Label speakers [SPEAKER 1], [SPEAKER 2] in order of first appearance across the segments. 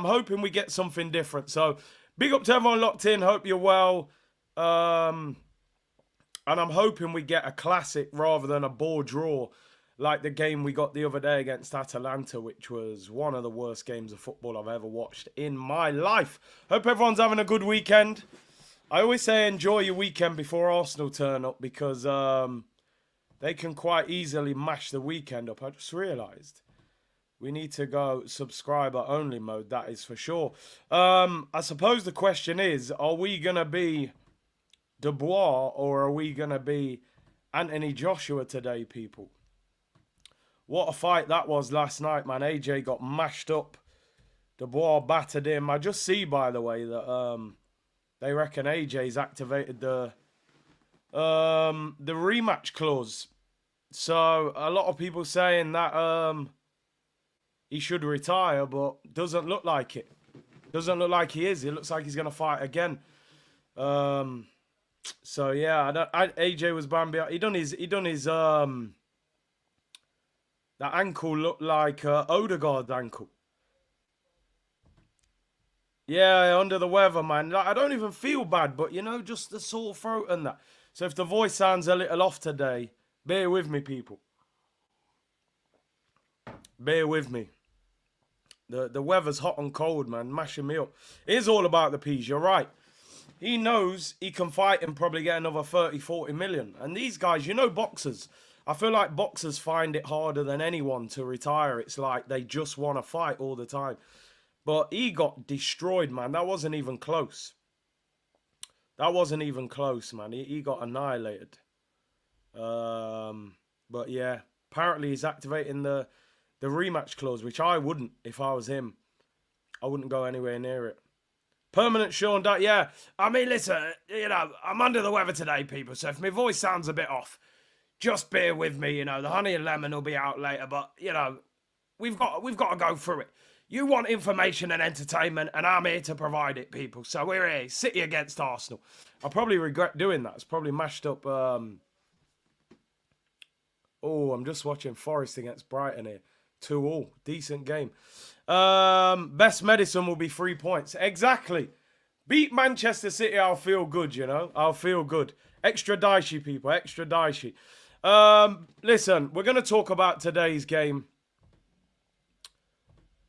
[SPEAKER 1] I'm hoping we get something different. So, big up to everyone locked in. Hope you're well. And I'm hoping we get a classic rather than a bore draw like the game we got the other day against Atalanta, which was one of the worst games of football I've ever watched in my life. Hope everyone's having a good weekend. I always say enjoy your weekend before Arsenal turn up because they can quite easily mash the weekend up. I just realised we need to go subscriber only mode, that is for sure. I suppose the question is, are we going to be Dubois or are we going to be Anthony Joshua today, people? What a fight that was last night, man. AJ got mashed up. Dubois battered him. I just see, by the way, that they reckon AJ's activated the rematch clause. So a lot of people saying that he should retire, but doesn't look like it. Doesn't look like he is. It looks like he's gonna fight again. So yeah, AJ was Bambi. He done his that ankle looked like Odegaard's ankle. Yeah, under the weather, man. Like, I don't even feel bad, but you know, just the sore throat and that. So if the voice sounds a little off today, bear with me, people. Bear with me. The weather's hot and cold, man, mashing me up. It is all about the peas, you're right. He knows he can fight and probably get another 30, 40 million. And these guys, you know, boxers. I feel like boxers find it harder than anyone to retire. It's like they just want to fight all the time. But he got destroyed, man. That wasn't even close. That wasn't even close, man. He got annihilated. But yeah, apparently he's activating the rematch clause, which I wouldn't if I was him. I wouldn't go anywhere near it. Permanent Sean, yeah. I mean, listen, you know, I'm under the weather today, people. So if my voice sounds a bit off, just bear with me. You know, the honey and lemon will be out later, but you know, we've got to go through it. You want information and entertainment, and I'm here to provide it, people. So we're here, City against Arsenal. I probably regret doing that. It's probably mashed up. Oh, I'm just watching Forest against Brighton here. 2-2, decent game. Best medicine will be 3 points. Exactly. Beat Manchester City, I'll feel good, you know. I'll feel good. Extra dicey, people. Extra dicey. Listen, we're going to talk about today's game.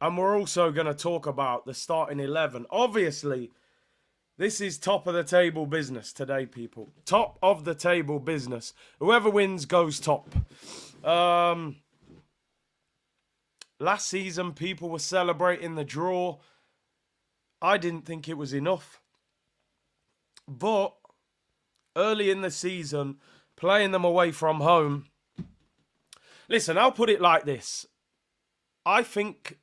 [SPEAKER 1] And we're also going to talk about the starting 11. Obviously, this is top of the table business today, people. Top of the table business. Whoever wins goes top. Last season, people were celebrating the draw. I didn't think it was enough. But early in the season, playing them away from home. Listen, I'll put it like this. I think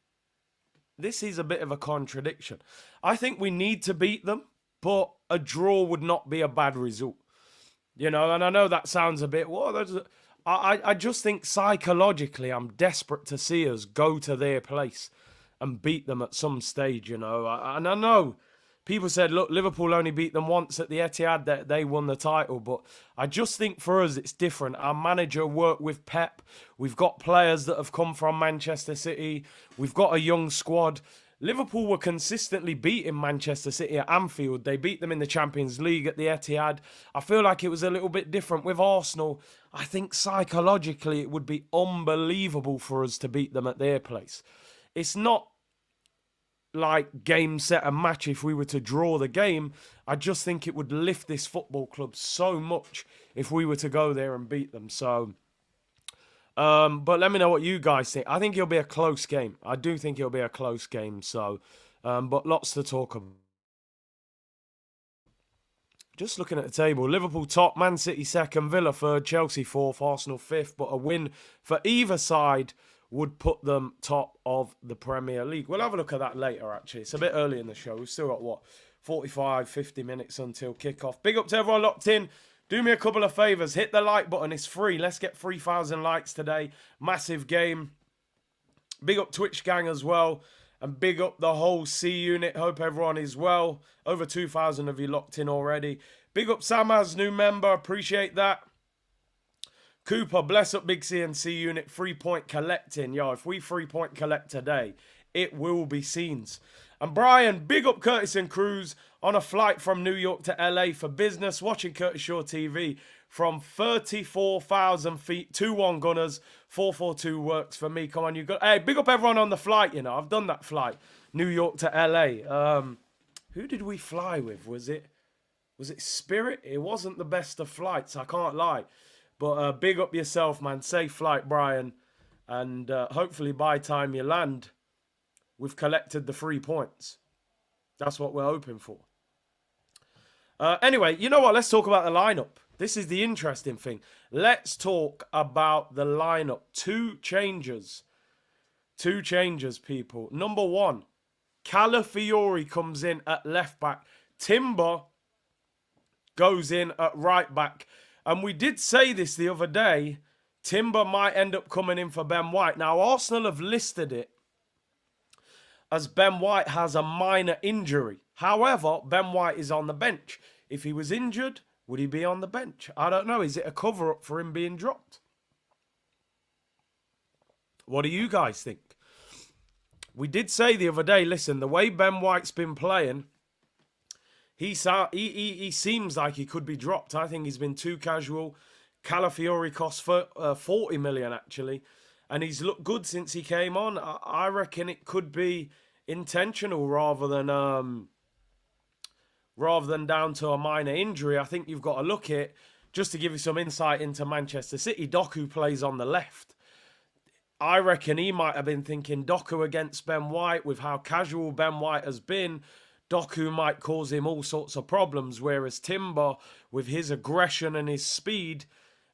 [SPEAKER 1] this is a bit of a contradiction. I think we need to beat them, but a draw would not be a bad result. You know, and I know that sounds a bit... I just think psychologically I'm desperate to see us go to their place and beat them at some stage, you know. And I know people said, look, Liverpool only beat them once at the Etihad, that they won the title. But I just think for us it's different. Our manager worked with Pep. We've got players that have come from Manchester City. We've got a young squad. Liverpool were consistently beating Manchester City at Anfield. They beat them in the Champions League at the Etihad. I feel like it was a little bit different with Arsenal. I think psychologically it would be unbelievable for us to beat them at their place. It's not like game, set and match if we were to draw the game. I just think it would lift this football club so much if we were to go there and beat them. So... but let me know what you guys think. I think it'll be a close game. I do think it'll be a close game. So, but lots to talk about. Just looking at the table. Liverpool top, Man City second, Villa third, Chelsea fourth, Arsenal fifth. But a win for either side would put them top of the Premier League. We'll have a look at that later, actually. It's a bit early in the show. We've still got, what, 45, 50 minutes until kickoff. Big up to everyone locked in. Do me a couple of favours. Hit the like button. It's free. Let's get 3,000 likes today. Massive game. Big up Twitch gang as well. And big up the whole C unit. Hope everyone is well. Over 2,000 of you locked in already. Big up Samaz, new member. Appreciate that. Cooper, bless up Big C and C unit. 3-point collecting. Yo, if we 3-point collect today, it will be scenes. And Brian, big up Curtis and Cruz on a flight from New York to LA for business, watching Curtis Shaw TV from 34,000 feet. 2-1 Gunners, 442 works for me. Come on, you got. Hey, big up everyone on the flight. You know, I've done that flight, New York to LA. Who did we fly with? Was it Spirit? It wasn't the best of flights, I can't lie. But big up yourself, man. Safe flight, Brian. And hopefully by time you land, we've collected the 3 points. That's what we're hoping for. Anyway, you know what? Let's talk about the lineup. This is the interesting thing. Let's talk about the lineup. Two changes, people. Number one, Calafiori comes in at left back. Timber goes in at right back. And we did say this the other day. Timber might end up coming in for Ben White. Now, Arsenal have listed it as Ben White has a minor injury. However, Ben White is on the bench. If he was injured, would he be on the bench? I don't know. Is it a cover-up for him being dropped? What do you guys think? We did say the other day, listen, the way Ben White's been playing, he seems like he could be dropped. I think he's been too casual. Calafiori cost 40 million, actually. And he's looked good since he came on. I reckon it could be intentional rather than down to a minor injury. I think you've got to look at, just to give you some insight into Manchester City, Doku plays on the left. I reckon he might have been thinking Doku against Ben White, with how casual Ben White has been. Doku might cause him all sorts of problems, whereas Timber, with his aggression and his speed,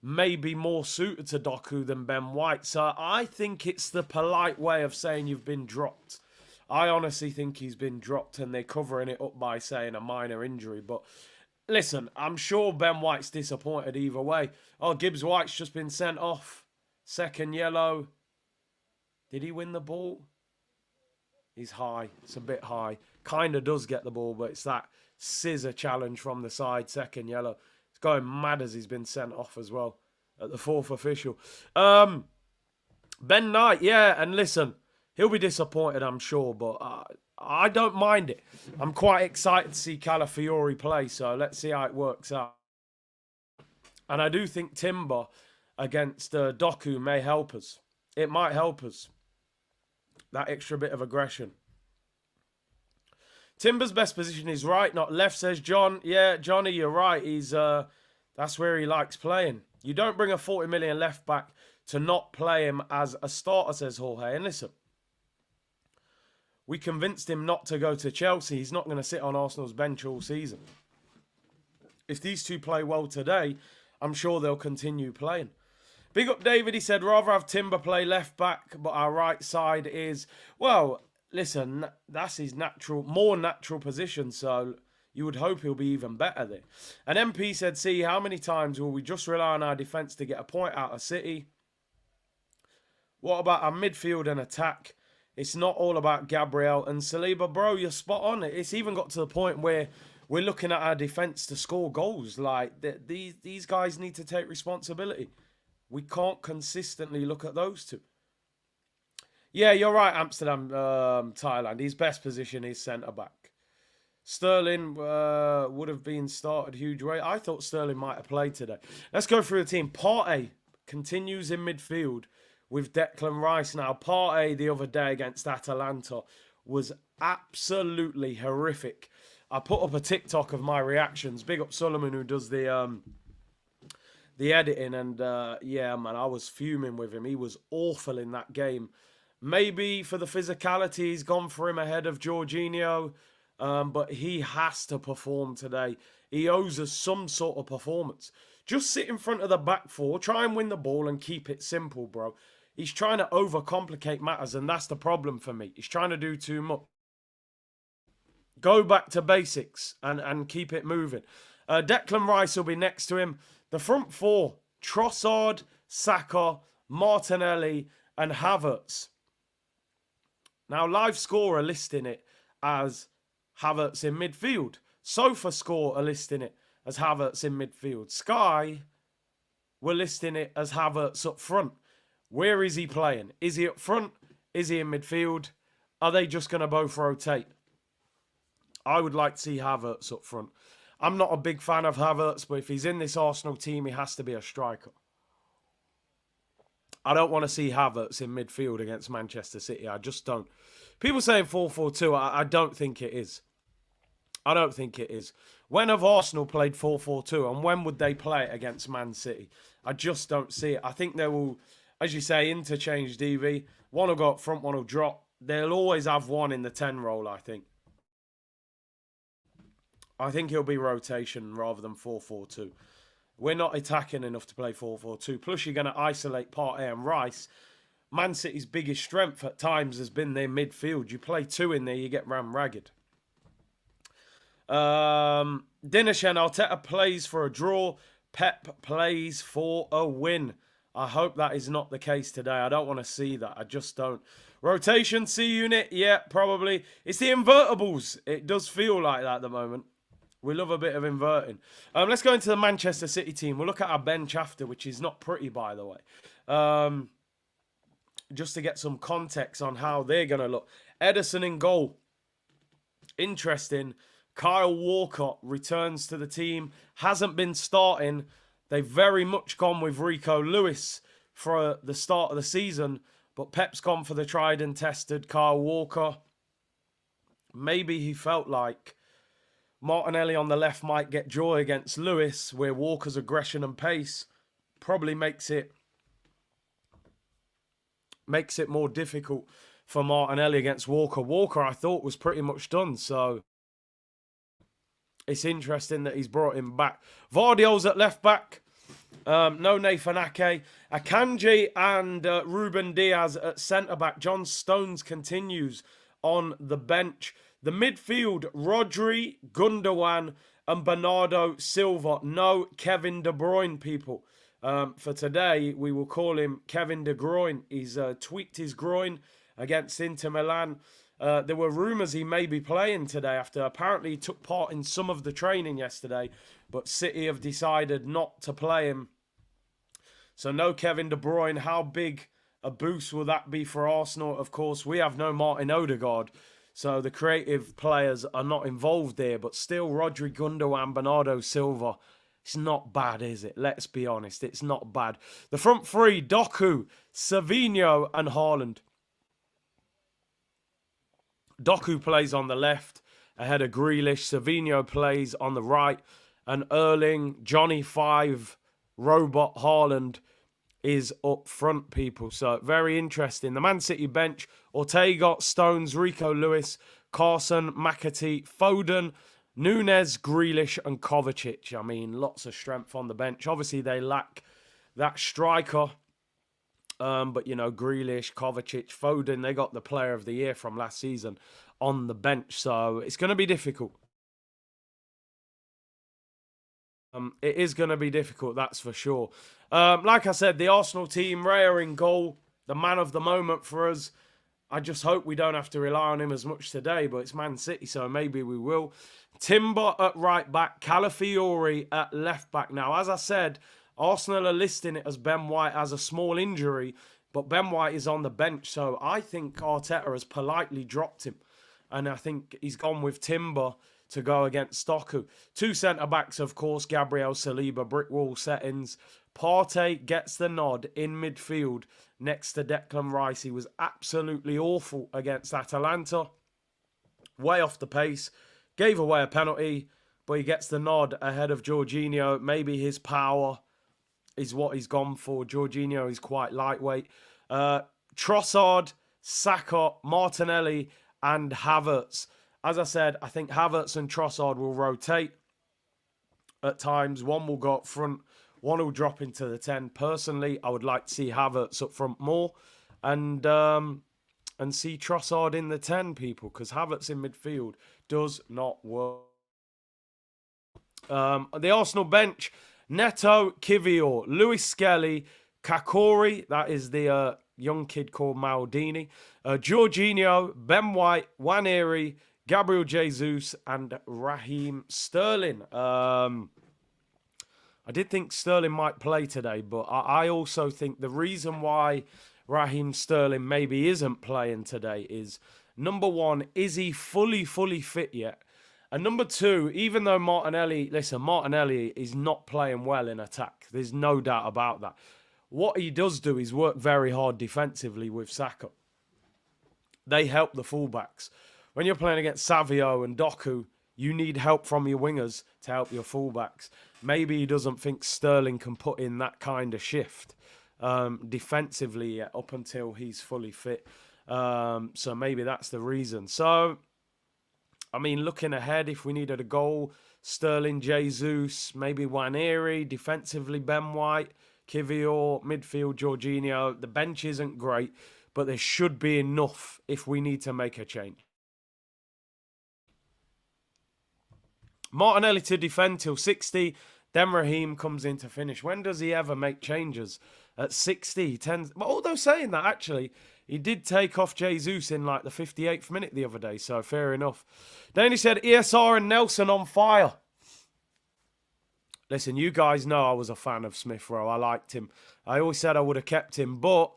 [SPEAKER 1] may be more suited to Doku than Ben White. So I think it's the polite way of saying you've been dropped. I honestly think he's been dropped and they're covering it up by saying a minor injury. But listen, I'm sure Ben White's disappointed either way. Oh, Gibbs White's just been sent off. Second yellow. Did he win the ball? He's high. It's a bit high. Kind of does get the ball, but it's that scissor challenge from the side. Second yellow. He's going mad as he's been sent off as well at the fourth official. Ben Knight, yeah, and listen, he'll be disappointed, I'm sure, but I don't mind it. I'm quite excited to see Calafiori play, so let's see how it works out. And I do think Timber against Doku may help us. It might help us. That extra bit of aggression. Timber's best position is right, not left, says John. Yeah, Johnny, you're right. He's that's where he likes playing. You don't bring a 40 million left back to not play him as a starter, says Jorge. And listen, we convinced him not to go to Chelsea. He's not going to sit on Arsenal's bench all season. If these two play well today, I'm sure they'll continue playing. Big up David, he said, rather have Timber play left back, but our right side is, well, listen, that's his more natural position, so you would hope he'll be even better there. And MP said, see, how many times will we just rely on our defence to get a point out of City? What about our midfield and attack? It's not all about Gabriel and Saliba. Bro, you're spot on. It's even got to the point where we're looking at our defence to score goals. Like, these guys need to take responsibility. We can't consistently look at those two. Yeah, you're right, Amsterdam, Thailand. His best position is centre-back. Sterling would have been started huge way. I thought Sterling might have played today. Let's go through the team. Partey continues in midfield with Declan Rice now. Partey the other day against Atalanta was absolutely horrific. I put up a TikTok of my reactions. Big up Solomon, who does the editing, and yeah, man, I was fuming with him. He was awful in that game. Maybe for the physicality, he's gone for him ahead of Jorginho, but he has to perform today. He owes us some sort of performance. Just sit in front of the back four, try and win the ball and keep it simple, bro. He's trying to overcomplicate matters, and that's the problem for me. He's trying to do too much. Go back to basics and keep it moving. Declan Rice will be next to him. The front four, Trossard, Saka, Martinelli, and Havertz. Now, LiveScore are listing it as Havertz in midfield. SofaScore are listing it as Havertz in midfield. Sky were listing it as Havertz up front. Where is he playing? Is he up front? Is he in midfield? Are they just going to both rotate? I would like to see Havertz up front. I'm not a big fan of Havertz, but if he's in this Arsenal team, he has to be a striker. I don't want to see Havertz in midfield against Manchester City. I just don't. People saying 4-4-2, I don't think it is. I don't think it is. When have Arsenal played 4-4-2 and when would they play it against Man City? I just don't see it. I think they will, as you say, interchange DV. One will go up front, one will drop. They'll always have one in the 10 role, I think. I think it'll be rotation rather than 4-4-2. We're not attacking enough to play 4-4-2. Plus, you're going to isolate Partey and Rice. Man City's biggest strength at times has been their midfield. You play two in there, you get ram ragged. Dinesh and Arteta plays for a draw. Pep plays for a win. I hope that is not the case today. I don't want to see that. I just don't. Rotation, C unit, yeah, probably. It's the invertibles. It does feel like that at the moment. We love a bit of inverting. Let's go into the Manchester City team. We'll look at our bench after, which is not pretty, by the way. Just to get some context on how they're going to look. Ederson in goal. Interesting. Kyle Walker returns to the team. Hasn't been starting. They've very much gone with Rico Lewis for the start of the season. But Pep's gone for the tried and tested Kyle Walker. Maybe he felt like Martinelli on the left might get joy against Lewis, where Walker's aggression and pace probably makes it more difficult for Martinelli against Walker. Walker, I thought, was pretty much done, so it's interesting that he's brought him back. Vardyol's at left back. No Nathan Ake. Akanji and Ruben Diaz at centre back. John Stones continues on the bench. The midfield, Rodri, Gundogan, and Bernardo Silva. No Kevin De Bruyne, people. For today, we will call him Kevin De Groin. He's tweaked his groin against Inter Milan. There were rumours he may be playing today after apparently he took part in some of the training yesterday, but City have decided not to play him. So no Kevin De Bruyne. How big a boost will that be for Arsenal? Of course, we have no Martin Odegaard. So the creative players are not involved there. But still, Rodri, Gundogan, Bernardo Silva. It's not bad, is it? Let's be honest. It's not bad. The front three, Doku, Savinho and Haaland. Doku plays on the left ahead of Grealish. Savinho plays on the right. And Erling, Johnny 5, Robot Haaland is up front, people. So very interesting. The Man City bench, Ortega, Stones, Rico Lewis, Carson, McAtee, Foden, Nunes, Grealish and Kovacic. I mean, lots of strength on the bench. Obviously, they lack that striker. But, you know, Grealish, Kovacic, Foden, they got the player of the year from last season on the bench. So it's going to be difficult. It is going to be difficult, that's for sure. Like I said, the Arsenal team, Raya in goal, the man of the moment for us. I just hope we don't have to rely on him as much today, but it's Man City, so maybe we will. Timber at right back, Calafiori at left back. Now, as I said, Arsenal are listing it as Ben White has a small injury, but Ben White is on the bench, so I think Arteta has politely dropped him. And I think he's gone with Timber to go against Doku. Two centre-backs, of course, Gabriel Saliba, brick wall settings. Partey gets the nod in midfield next to Declan Rice. He was absolutely awful against Atalanta. Way off the pace. Gave away a penalty, but he gets the nod ahead of Jorginho. Maybe his power is what he's gone for. Jorginho is quite lightweight. Trossard, Saka, Martinelli, and Havertz. As I said, I think Havertz and Trossard will rotate at times. One will go up front, one will drop into the 10. Personally, I would like to see Havertz up front more and see Trossard in the 10, people, because Havertz in midfield does not work. The Arsenal bench, Neto, Kivior, Lewis Skelly, Kakori, that is the young kid called Maldini, Jorginho, Ben White, Nwaneri, Gabriel Jesus and Raheem Sterling. I did think Sterling might play today, but I also think the reason why Raheem Sterling maybe isn't playing today is, number one, is he fully fit yet? And number two, even though Martinelli is not playing well in attack. There's no doubt about that. What he does do is work very hard defensively with Saka. They help the fullbacks. When you're playing against Savio and Doku, you need help from your wingers to help your fullbacks. Maybe he doesn't think Sterling can put in that kind of shift defensively yet, up until he's fully fit. So maybe that's the reason. So, I mean, looking ahead, if we needed a goal, Sterling, Jesus, maybe Waneri, defensively Ben White, Kivior, midfield Jorginho. The bench isn't great, but there should be enough if we need to make a change. Martinelli to defend till 60. Then Raheem comes in to finish. When does he ever make changes? At 60, he tends... But although saying that, actually, he did take off Jesus in like the 58th minute the other day, so fair enough. Then he said, ESR and Nelson on fire. Listen, you guys know I was a fan of Smith Rowe. I liked him. I always said I would have kept him, but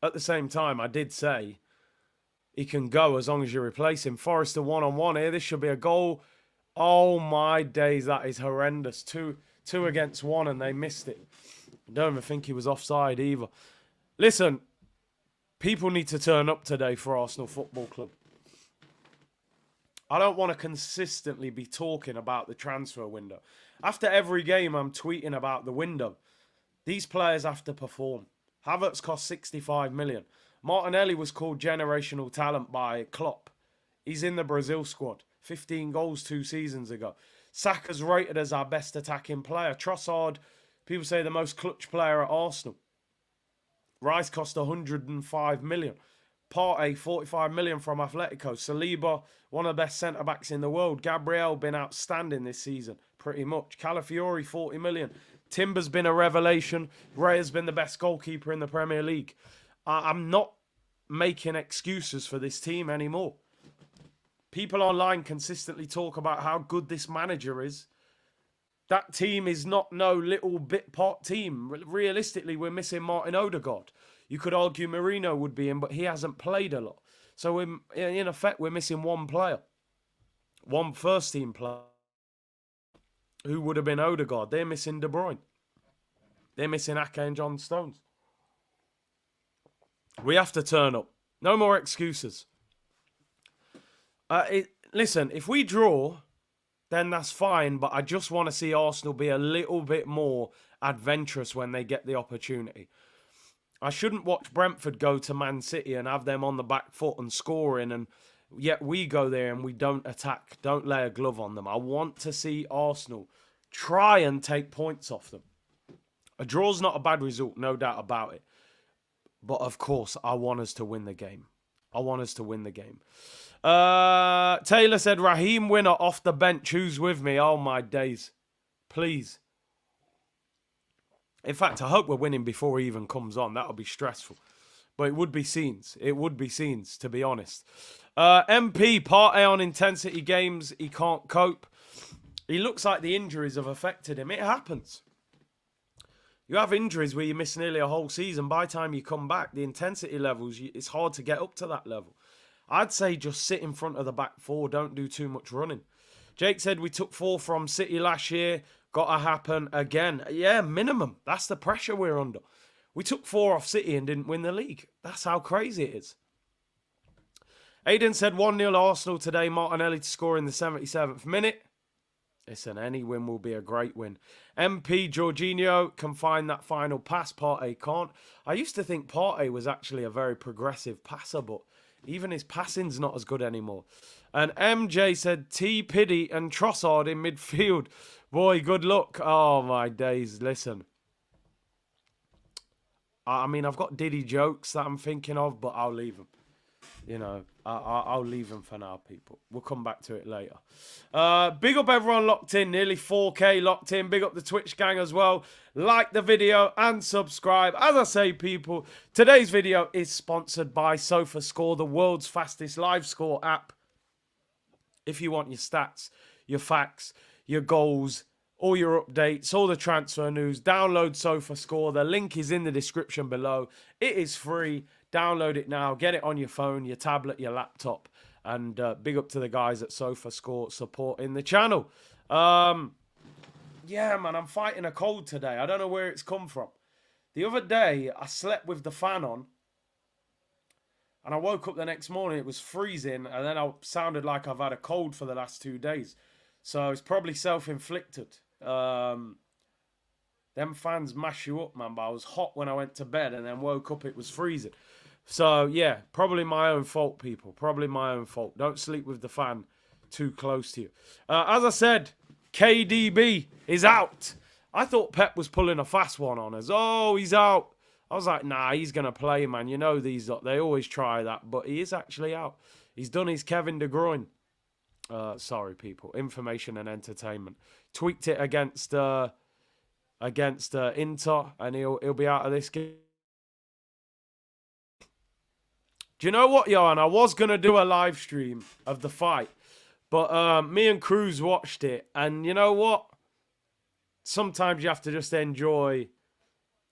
[SPEAKER 1] at the same time, I did say he can go as long as you replace him. Forrester one-on-one here. This should be a goal. Oh, my days. That is horrendous. Two against one, and they missed it. I don't even think he was offside either. Listen, people need to turn up today for Arsenal Football Club. I don't want to consistently be talking about the transfer window. After every game, I'm tweeting about the window. These players have to perform. Havertz cost 65 million. Martinelli was called generational talent by Klopp. He's in the Brazil squad. 15 goals 2 seasons ago. Saka's rated as our best attacking player. Trossard, people say the most clutch player at Arsenal. Rice cost 105 million. Partey, 45 million from Atletico. Saliba, one of the best centre-backs in the world. Gabriel, been outstanding this season, pretty much. Calafiori, 40 million. Timber's been a revelation. Raya's been the best goalkeeper in the Premier League. I'm not making excuses for this team anymore. People online consistently talk about how good this manager is. That team is not no little bit part team. Realistically, we're missing Martin Odegaard. You could argue Marino would be in, but he hasn't played a lot. So in effect, we're missing one player. One first-team player. Who would have been Odegaard. They're missing De Bruyne. They're missing Ake and John Stones. We have to turn up. No more excuses. Listen, if we draw, then that's fine. But I just want to see Arsenal be a little bit more adventurous when they get the opportunity. I shouldn't watch Brentford go to Man City and have them on the back foot and scoring, and yet we go there and we don't attack, don't lay a glove on them. I want to see Arsenal try and take points off them. A draw's not a bad result, no doubt about it. But of course, I want us to win the game. I want us to win the game. Taylor said, Raheem winner off the bench. Who's with me? Oh, my days. Please. In fact, I hope we're winning before he even comes on. That'll be stressful. But it would be scenes. It would be scenes, to be honest. MP, Partey on intensity games. He can't cope. He looks like the injuries have affected him. It happens. You have injuries where you miss nearly a whole season. By the time you come back, the intensity levels, it's hard to get up to that level. I'd say just sit in front of the back four. Don't do too much running. Jake said we took 4 from City last year. Got to happen again. Yeah, minimum. That's the pressure we're under. We took 4 off City and didn't win the league. That's how crazy it is. Aiden said 1-0 Arsenal today. Martinelli to score in the 77th minute. Listen, any win will be a great win. MP, Jorginho can find that final pass. Partey can't. I used to think Partey was actually a very progressive passer, but even his passing's not as good anymore. And MJ said T, Piddy and Trossard in midfield. Boy, good luck. Oh, my days. Listen. I mean, I've got Diddy jokes that I'm thinking of, but I'll leave them. You know, I'll leave them for now, people. We'll come back to it later. Big up everyone locked in. Nearly 4K locked in. Big up the Twitch gang as well. Like the video and subscribe. As I say, people, today's video is sponsored by SofaScore, the world's fastest live score app. If you want your stats, your facts, your goals, all your updates, all the transfer news, download SofaScore. The link is in the description below. It is free. Download it now. Get it on your phone, your tablet, your laptop. And big up to the guys at SofaScore supporting the channel. Yeah, man, I'm fighting a cold today. I don't know where it's come from. The other day, I slept with the fan on. And I woke up the next morning, it was freezing. And then I sounded like I've had a cold for the last 2 days. So it's probably self-inflicted. Them fans mash you up, man. But I was hot when I went to bed and then woke up, it was freezing. So, yeah, probably my own fault, people. Probably my own fault. Don't sleep with the fan too close to you. As I said, KDB is out. I thought Pep was pulling a fast one on us. Oh, he's out. I was like, nah, he's going to play, man. You know these, they always try that. But he is actually out. He's done his Kevin De Bruyne. Sorry, people. Information and entertainment. Tweaked it against Inter, and he'll be out of this game. Do you know what, Johan? I was going to do a live stream of the fight, but me and Cruz watched it, and you know what? Sometimes you have to just enjoy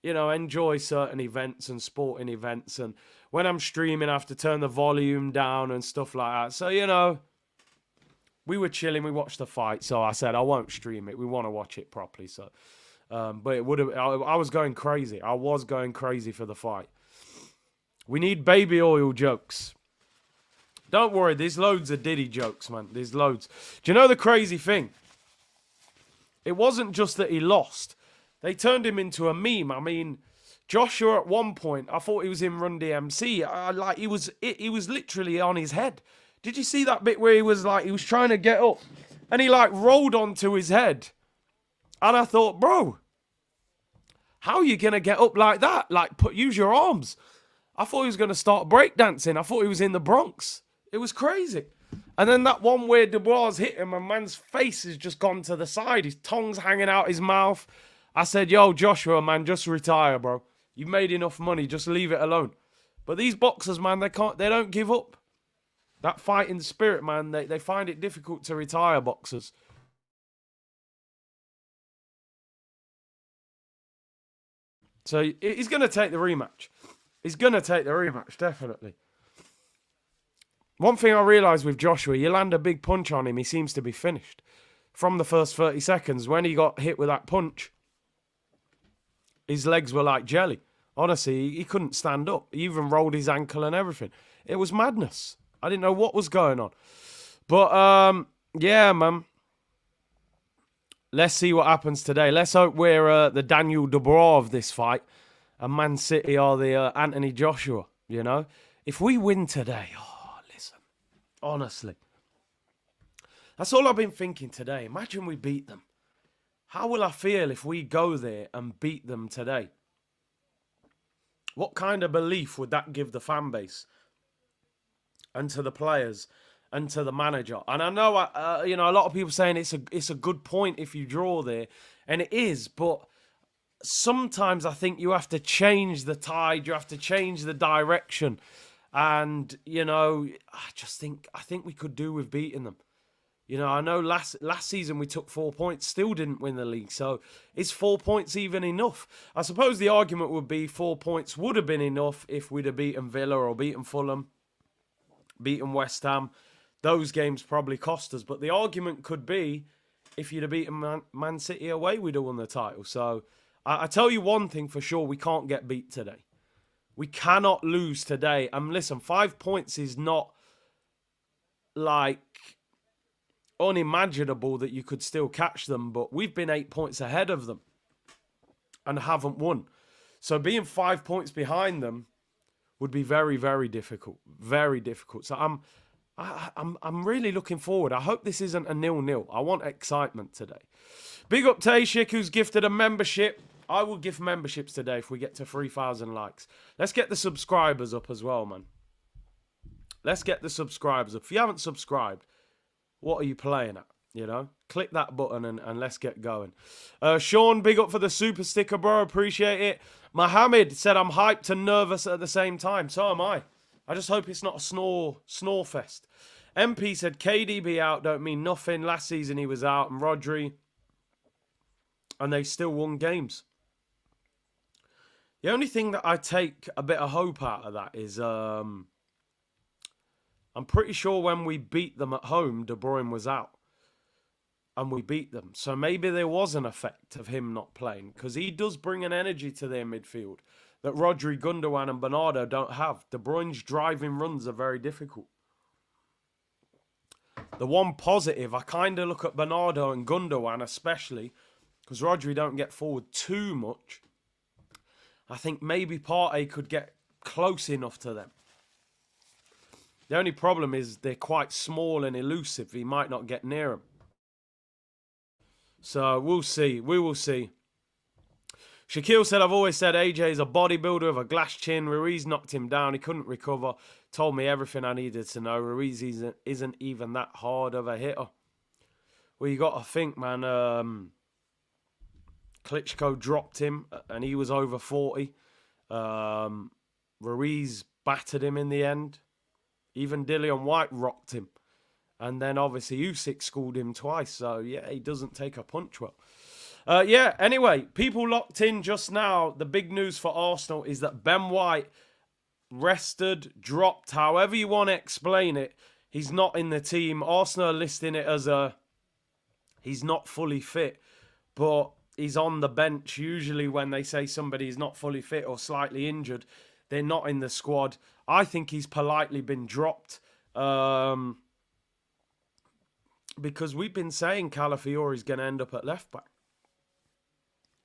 [SPEAKER 1] certain events and sporting events, and when I'm streaming, I have to turn the volume down and stuff like that. So, we were chilling, we watched the fight, so I said, I won't stream it. We want to watch it properly, so... but it would have. I was going crazy. I was going crazy for the fight. We need baby oil jokes. Don't worry, there's loads of Diddy jokes, man. There's loads. Do you know the crazy thing? It wasn't just that he lost. They turned him into a meme. I mean, Joshua at one point, I thought he was in Run DMC. He was literally on his head. Did you see that bit where he was trying to get up, and he rolled onto his head? And I thought, bro, how are you going to get up like that? Use your arms. I thought he was going to start breakdancing. I thought he was in the Bronx. It was crazy. And then that one where Dubois hit him, and man's face has just gone to the side. His tongue's hanging out his mouth. I said, yo, Joshua, man, just retire, bro. You've made enough money. Just leave it alone. But these boxers, man, they don't give up. That fighting spirit, man, they find it difficult to retire, boxers. So he's going to take the rematch. He's going to take the rematch, definitely. One thing I realised with Joshua, you land a big punch on him, he seems to be finished. From the first 30 seconds, when he got hit with that punch, his legs were like jelly. Honestly, he couldn't stand up. He even rolled his ankle and everything. It was madness. I didn't know what was going on. But, yeah, man. Let's see what happens today. Let's hope we're the Daniel Dubois of this fight. And Man City are the Anthony Joshua, you know. If we win today, listen, honestly. That's all I've been thinking today. Imagine we beat them. How will I feel if we go there and beat them today? What kind of belief would that give the fan base? And to the players? And to the manager? And I know, a lot of people saying it's a good point if you draw there. And it is, but... sometimes I think you have to change the tide. You have to change the direction. And, I think we could do with beating them. I know last season we took 4 points, still didn't win the league. So is 4 points even enough? I suppose the argument would be 4 points would have been enough if we'd have beaten Villa or beaten Fulham, beaten West Ham. Those games probably cost us. But the argument could be if you'd have beaten Man City away, we'd have won the title. So... I tell you one thing for sure, we can't get beat today. We cannot lose today. And listen, 5 points is not unimaginable that you could still catch them, but we've been 8 points ahead of them and haven't won. So being 5 points behind them would be very, very difficult. Very difficult. So I'm really looking forward. I hope this isn't a 0-0. I want excitement today. Big up Tashik, who's gifted a membership. I will give memberships today if we get to 3,000 likes. Let's get the subscribers up as well, man. Let's get the subscribers up. If you haven't subscribed, what are you playing at? Click that button and let's get going. Sean, big up for the super sticker, bro. Appreciate it. Mohammed said I'm hyped and nervous at the same time. So am I. I just hope it's not a snore fest. MP said KDB out don't mean nothing. Last season he was out, and Rodri, and they still won games. The only thing that I take a bit of hope out of that is, I I'm pretty sure when we beat them at home, De Bruyne was out. And we beat them. So maybe there was an effect of him not playing. Because he does bring an energy to their midfield that Rodri, Gundogan and Bernardo don't have. De Bruyne's driving runs are very difficult. The one positive, I kind of look at Bernardo and Gundogan especially, because Rodri don't get forward too much. I think maybe Partey could get close enough to them. The only problem is they're quite small and elusive. He might not get near them. So we'll see. We will see. Shaquille said, I've always said AJ is a bodybuilder with a glass chin. Ruiz knocked him down. He couldn't recover. Told me everything I needed to know. Ruiz isn't even that hard of a hitter. Well, you got to think, man. Klitschko dropped him and he was over 40. Ruiz battered him in the end. Even Dillian White rocked him. And then obviously Usyk schooled him twice. So yeah, he doesn't take a punch well. Anyway, people locked in just now. The big news for Arsenal is that Ben White rested, dropped, however you want to explain it. He's not in the team. Arsenal are listing it as he's not fully fit, but he's on the bench. Usually when they say somebody is not fully fit or slightly injured, they're not in the squad. I think he's politely been dropped. Because we've been saying Calafiori is going to end up at left back.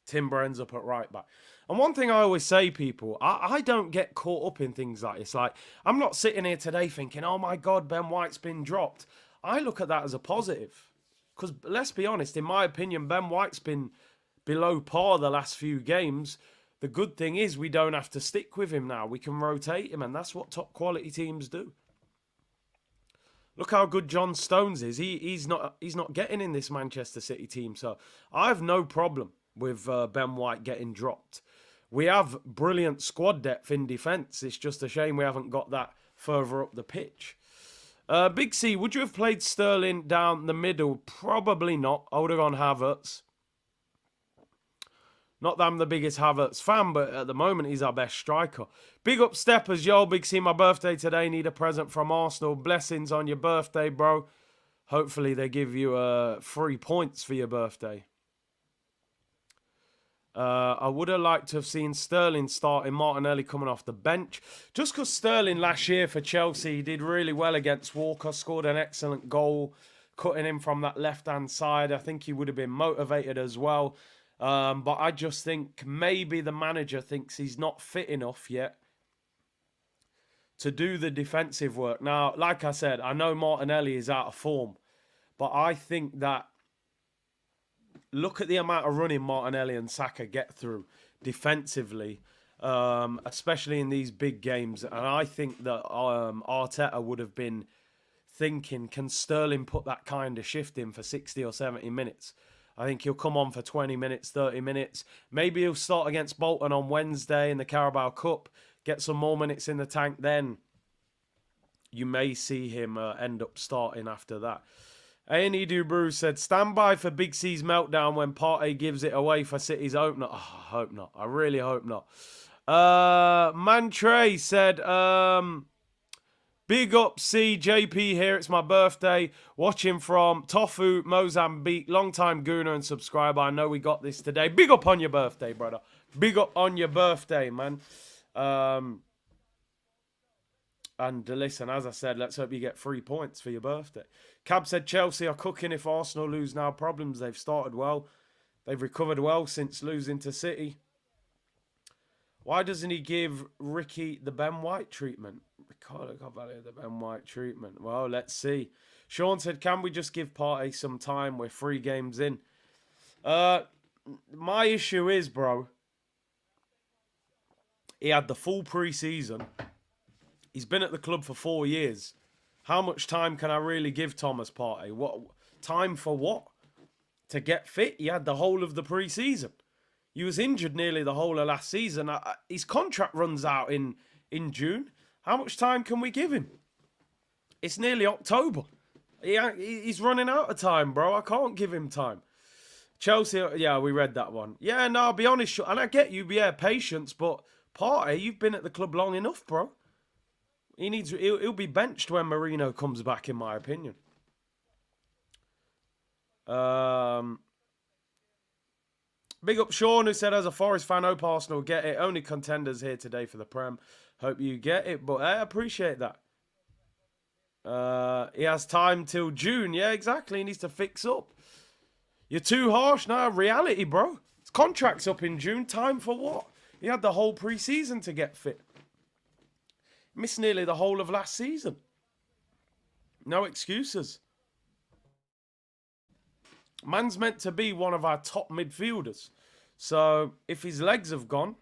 [SPEAKER 1] Timber ends up at right back. And one thing I always say, people, I don't get caught up in things like this. Like, I'm not sitting here today thinking, oh my God, Ben White's been dropped. I look at that as a positive. Because let's be honest, in my opinion, Ben White's been below par the last few games. The good thing is we don't have to stick with him now. We can rotate him, and that's what top quality teams do. Look how good John Stones is. He's not getting in this Manchester City team. So I have no problem with Ben White getting dropped. We have brilliant squad depth in defence. It's just a shame we haven't got that further up the pitch. Big C, would you have played Sterling down the middle? Probably not. I would have gone Havertz. Not that I'm the biggest Havertz fan, but at the moment he's our best striker. Big up Steppers, yo. Big C, my birthday today. Need a present from Arsenal. Blessings on your birthday, bro. Hopefully they give you 3 points for your birthday. I would have liked to have seen Sterling starting, Martinelli coming off the bench. Just because Sterling last year for Chelsea did really well against Walker, scored an excellent goal, cutting him from that left-hand side. I think he would have been motivated as well. But I just think maybe the manager thinks he's not fit enough yet to do the defensive work. Now, like I said, I know Martinelli is out of form, but I think that look at the amount of running Martinelli and Saka get through defensively, especially in these big games. And I think that Arteta would have been thinking, can Sterling put that kind of shift in for 60 or 70 minutes? I think he'll come on for 20 minutes, 30 minutes. Maybe he'll start against Bolton on Wednesday in the Carabao Cup, get some more minutes in the tank. Then you may see him end up starting after that. A&E Dubrew said, stand by for Big C's meltdown when Partey gives it away for City's opener. Oh, I hope not. I really hope not. Mantre said, big up CJP here. It's my birthday. Watching from Tofu, Mozambique. Long-time Gooner and subscriber. I know we got this today. Big up on your birthday, brother. Big up on your birthday, man. And listen, as I said, let's hope you get 3 points for your birthday. Cab said Chelsea are cooking if Arsenal lose now. Problems, they've started well. They've recovered well since losing to City. Why doesn't he give Ricky the Ben White treatment? Ricardo Carvalho the Ben White treatment. Well, let's see. Sean said, can we just give Partey some time? We're 3 games in. My issue is, bro, he had the full pre-season. He's been at the club for 4 years. How much time can I really give Thomas Partey? What time for what? To get fit? He had the whole of the pre-season. He was injured nearly the whole of last season. His contract runs out in June. How much time can we give him? It's nearly October. He's running out of time, bro. I can't give him time. Chelsea, yeah, we read that one. Yeah, no, I'll be honest. And I get you, yeah, patience. But Partey, you've been at the club long enough, bro. He'll be benched when Mourinho comes back, in my opinion. Big up Sean, who said, as a Forest fan, hope Arsenal get it. Only contenders here today for the Prem. Hope you get it, but I appreciate that. He has time till June. Yeah, exactly. He needs to fix up. You're too harsh now. Reality, bro. His contract's up in June. Time for what? He had the whole pre-season to get fit. Missed nearly the whole of last season. No excuses. Man's meant to be one of our top midfielders. So if his legs have gone,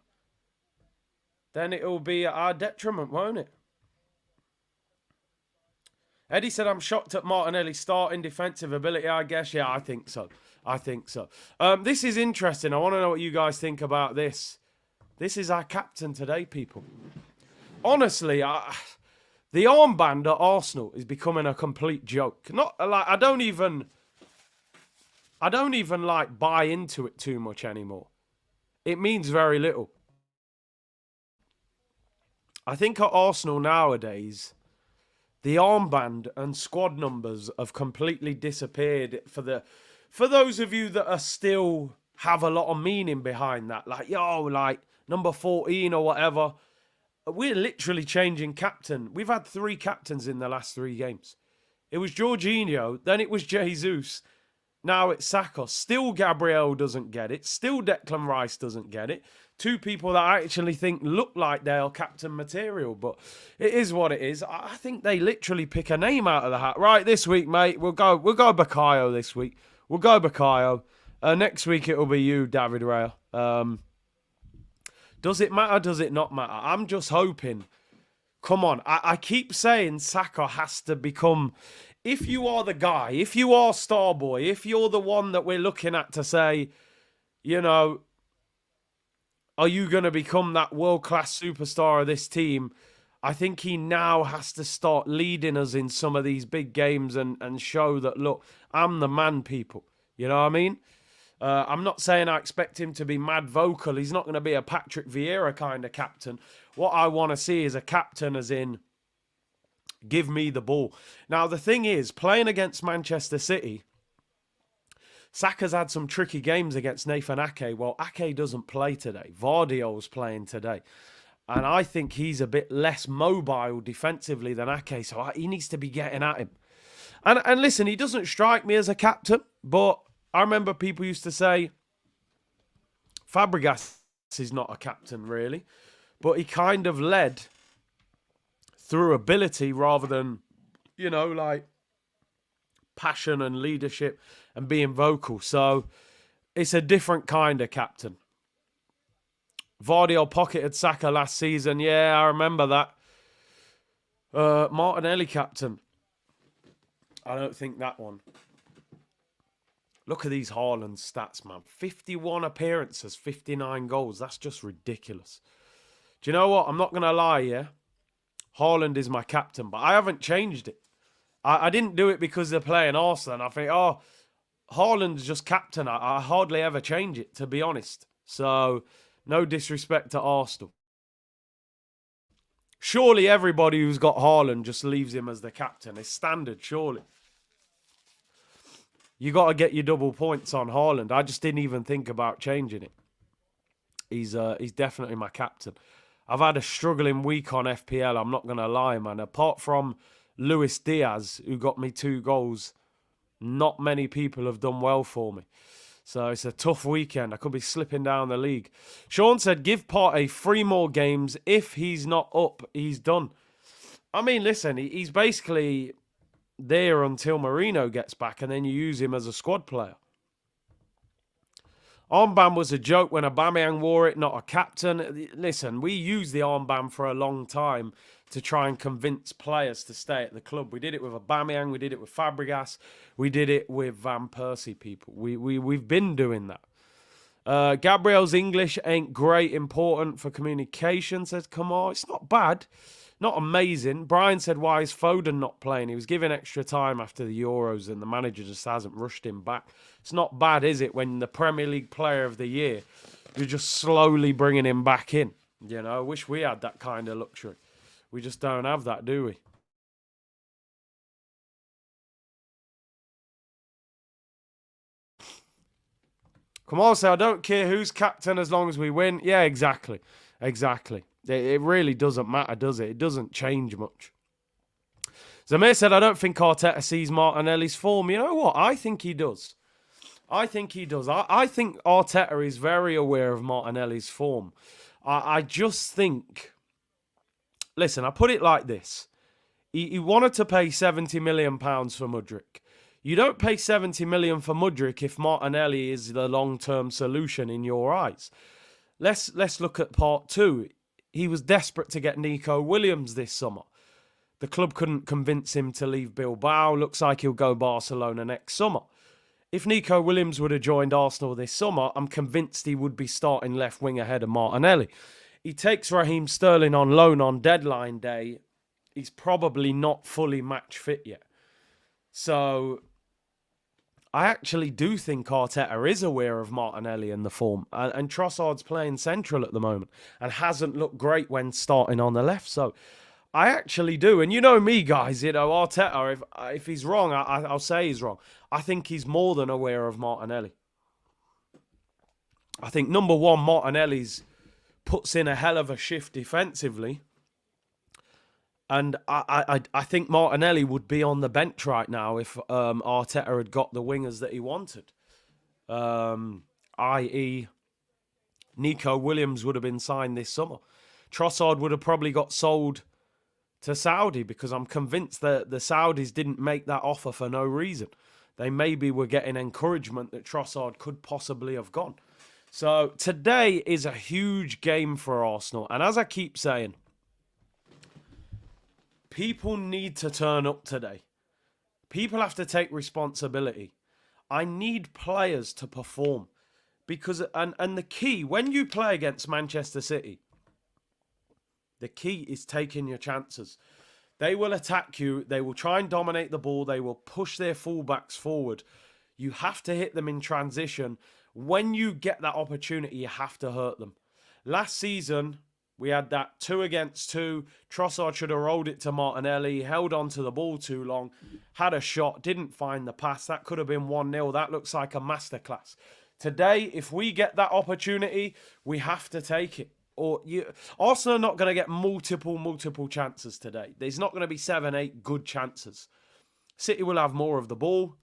[SPEAKER 1] then it'll be at our detriment, won't it? Eddie said, I'm shocked at Martinelli's starting defensive ability, I guess. Yeah, I think so. This is interesting. I want to know what you guys think about this. This is our captain today, people. Honestly, the armband at Arsenal is becoming a complete joke. Not like I don't even like buy into it too much anymore. It means very little. I think at Arsenal nowadays, the armband and squad numbers have completely disappeared for those of you that are still have a lot of meaning behind that. Like, like number 14 or whatever. We're literally changing captain. We've had 3 captains in the last 3 games. It was Jorginho, then it was Jesus. Now it's Saka. Still Gabriel doesn't get it. Still Declan Rice doesn't get it. 2 people that I actually think look like they're captain material, but it is what it is. I think they literally pick a name out of the hat. Right, this week, mate, we'll go Bukayo this week. We'll go Bukayo. Next week it'll be you, David Raya. Does it matter? Does it not matter? I'm just hoping. Come on. I keep saying Saka has to become... If you are the guy, if you are Starboy, if you're the one that we're looking at to say, you know, are you going to become that world-class superstar of this team? I think he now has to start leading us in some of these big games and show that, look, I'm the man, people. You know what I mean? I'm not saying I expect him to be mad vocal. He's not going to be a Patrick Vieira kind of captain. What I want to see is a captain as in, give me the ball. Now, the thing is, playing against Manchester City, Saka's had some tricky games against Nathan Ake. Well, Ake doesn't play today. Vardiol's playing today. And I think he's a bit less mobile defensively than Ake, so he needs to be getting at him. And listen, he doesn't strike me as a captain, but I remember people used to say Fabregas is not a captain, really. But he kind of led through ability rather than, you know, like passion and leadership and being vocal. So it's a different kind of captain. Vardiol pocketed Saka last season. Yeah, I remember that. Martinelli captain. I don't think that one. Look at these Haaland stats, man. 51 appearances, 59 goals. That's just ridiculous. Do you know what? I'm not going to lie, yeah? Haaland is my captain, but I haven't changed it. I didn't do it because they're playing Arsenal. And I think, Haaland's just captain. I hardly ever change it, to be honest. So, no disrespect to Arsenal. Surely everybody who's got Haaland just leaves him as the captain. It's standard, surely. You got to get your double points on Haaland. I just didn't even think about changing it. He's definitely my captain. I've had a struggling week on FPL, I'm not going to lie, man. Apart from Luis Diaz, who got me 2 goals, not many people have done well for me. So it's a tough weekend. I could be slipping down the league. Sean said, give Partey 3 more games. If he's not up, he's done. I mean, listen, he's basically there until Mourinho gets back, and then you use him as a squad player. Armband was a joke when Aubameyang wore it, not a captain. Listen, we used the armband for a long time to try and convince players to stay at the club. We did it with Aubameyang, we did it with Fabregas, we did it with Van Persie, people. We've been doing that. Gabriel's English ain't great, important for communication, says, come on, it's not bad. Not amazing. Brian said, why is Foden not playing? He was given extra time after the Euros and the manager just hasn't rushed him back. It's not bad, is it, when the Premier League Player of the Year, you're just slowly bringing him back in. You know, I wish we had that kind of luxury. We just don't have that, do we? Come on, so I don't care who's captain as long as we win. Yeah, exactly. Exactly. It really doesn't matter, does it? It doesn't change much. Zamir said, I don't think Arteta sees Martinelli's form. You know what? I think he does. I think he does. I think Arteta is very aware of Martinelli's form. I just think... Listen, I put it like this. He wanted to pay £70 million for Mudryk. You don't pay £70 million for Mudryk if Martinelli is the long-term solution in your eyes. Let's look at part two. He was desperate to get Nico Williams this summer. The club couldn't convince him to leave Bilbao. Looks like he'll go Barcelona next summer. If Nico Williams would have joined Arsenal this summer, I'm convinced he would be starting left wing ahead of Martinelli. He takes Raheem Sterling on loan on deadline day. He's probably not fully match fit yet. So I actually do think Arteta is aware of Martinelli and the form. And Trossard's playing central at the moment and hasn't looked great when starting on the left. So I actually do. And you know me, guys, Arteta, if he's wrong, I'll say he's wrong. I think he's more than aware of Martinelli. I think, number one, Martinelli's puts in a hell of a shift defensively. And I think Martinelli would be on the bench right now if Arteta had got the wingers that he wanted. I.e., Nico Williams would have been signed this summer. Trossard would have probably got sold to Saudi because I'm convinced that the Saudis didn't make that offer for no reason. They maybe were getting encouragement that Trossard could possibly have gone. So today is a huge game for Arsenal. And as I keep saying, people need to turn up today. People have to take responsibility. I need players to perform. Because, and the key, when you play against Manchester City, the key is taking your chances. They will attack you. They will try and dominate the ball. They will push their fullbacks forward. You have to hit them in transition. When you get that opportunity, you have to hurt them. Last season, we had that 2 against 2. Trossard should have rolled it to Martinelli, held on to the ball too long, had a shot, didn't find the pass. That could have been 1-0. That looks like a masterclass. Today, if we get that opportunity, we have to take it. Arsenal are not going to get multiple chances today. There's not going to be 7, 8 good chances. City will have more of the ball.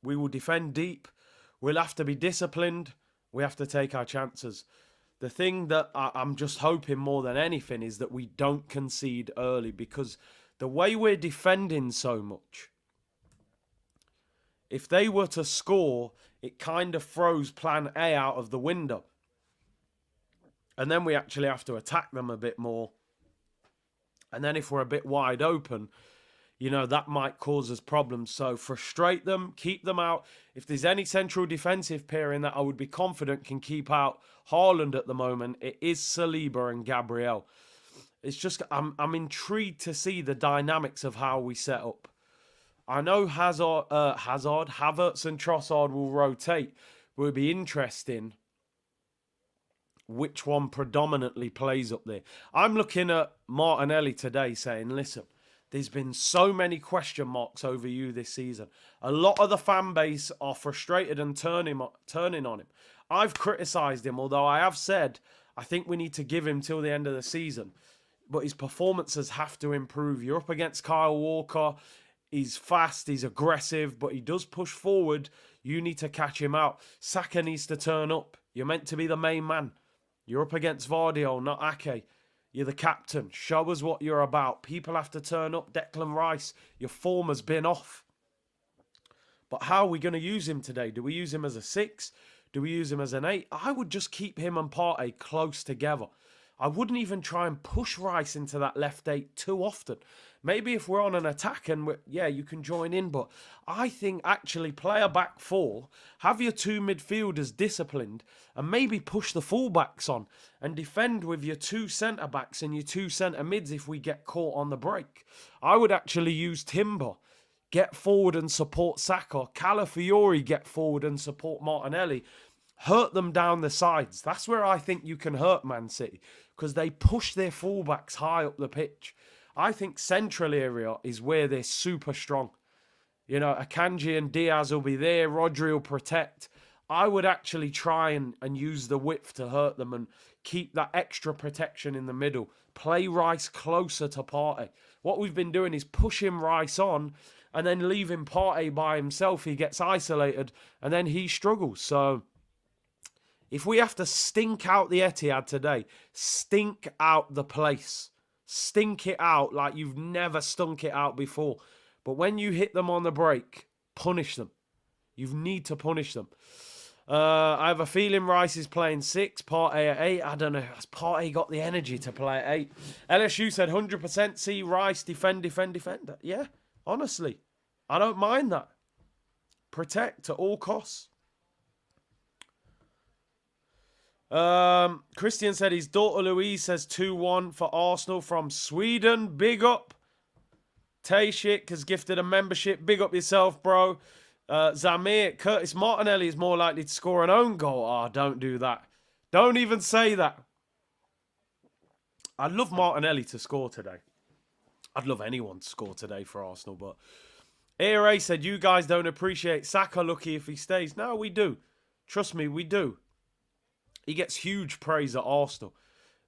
[SPEAKER 1] We will defend deep. We'll have to be disciplined. We have to take our chances. The thing that I'm just hoping more than anything is that we don't concede early, because the way we're defending so much, if they were to score, it kind of throws plan A out of the window. And then we actually have to attack them a bit more. And then if we're a bit wide open, that might cause us problems. So frustrate them, keep them out. If there's any central defensive pairing that I would be confident can keep out Haaland at the moment, it is Saliba and Gabriel. It's just, I'm intrigued to see the dynamics of how we set up. I know Havertz and Trossard will rotate. It will be interesting which one predominantly plays up there. I'm looking at Martinelli today saying, listen, there's been so many question marks over you this season. A lot of the fan base are frustrated and turning on him. I've criticised him, although I have said I think we need to give him till the end of the season. But his performances have to improve. You're up against Kyle Walker. He's fast, he's aggressive, but he does push forward. You need to catch him out. Saka needs to turn up. You're meant to be the main man. You're up against Vardio, not Ake. You're the captain. Show us what you're about. People have to turn up. Declan Rice, your form has been off. But how are we going to use him today? Do we use him as a 6? Do we use him as an 8? I would just keep him and Partey close together. I wouldn't even try and push Rice into that left 8 too often. Maybe if we're on an attack and you can join in. But I think actually play a back 4, have your 2 midfielders disciplined, and maybe push the fullbacks on and defend with your 2 centre-backs and your 2 centre-mids if we get caught on the break. I would actually use Timber. Get forward and support Saka. Calafiori get forward and support Martinelli. Hurt them down the sides. That's where I think you can hurt Man City. because they push their fullbacks high up the pitch. I think central area is where they're super strong. You know, Akanji and Diaz will be there. Rodri will protect. I would actually try and use the width to hurt them and keep that extra protection in the middle. Play Rice closer to Partey. What we've been doing is pushing Rice on and then leaving Partey by himself. He gets isolated and then he struggles. So if we have to stink out the Etihad today, stink out the place. Stink it out like you've never stunk it out before. But when you hit them on the break, punish them. You need to punish them. I have a feeling Rice is playing 6, Partey at 8. I don't know. Has Partey got the energy to play at 8? LSU said 100% see Rice defend. Yeah, honestly. I don't mind that. Protect at all costs. Christian said his daughter Louise says 2-1 for Arsenal from Sweden. Big up. Tayshik has gifted a membership. Big up yourself, bro. Zamir, Curtis Martinelli is more likely to score an own goal. Oh, don't do that. Don't even say that. I'd love Martinelli to score today. I'd love anyone to score today for Arsenal. But ARA said, you guys don't appreciate Saka lucky if he stays. No, we do. Trust me, we do. He gets huge praise at Arsenal.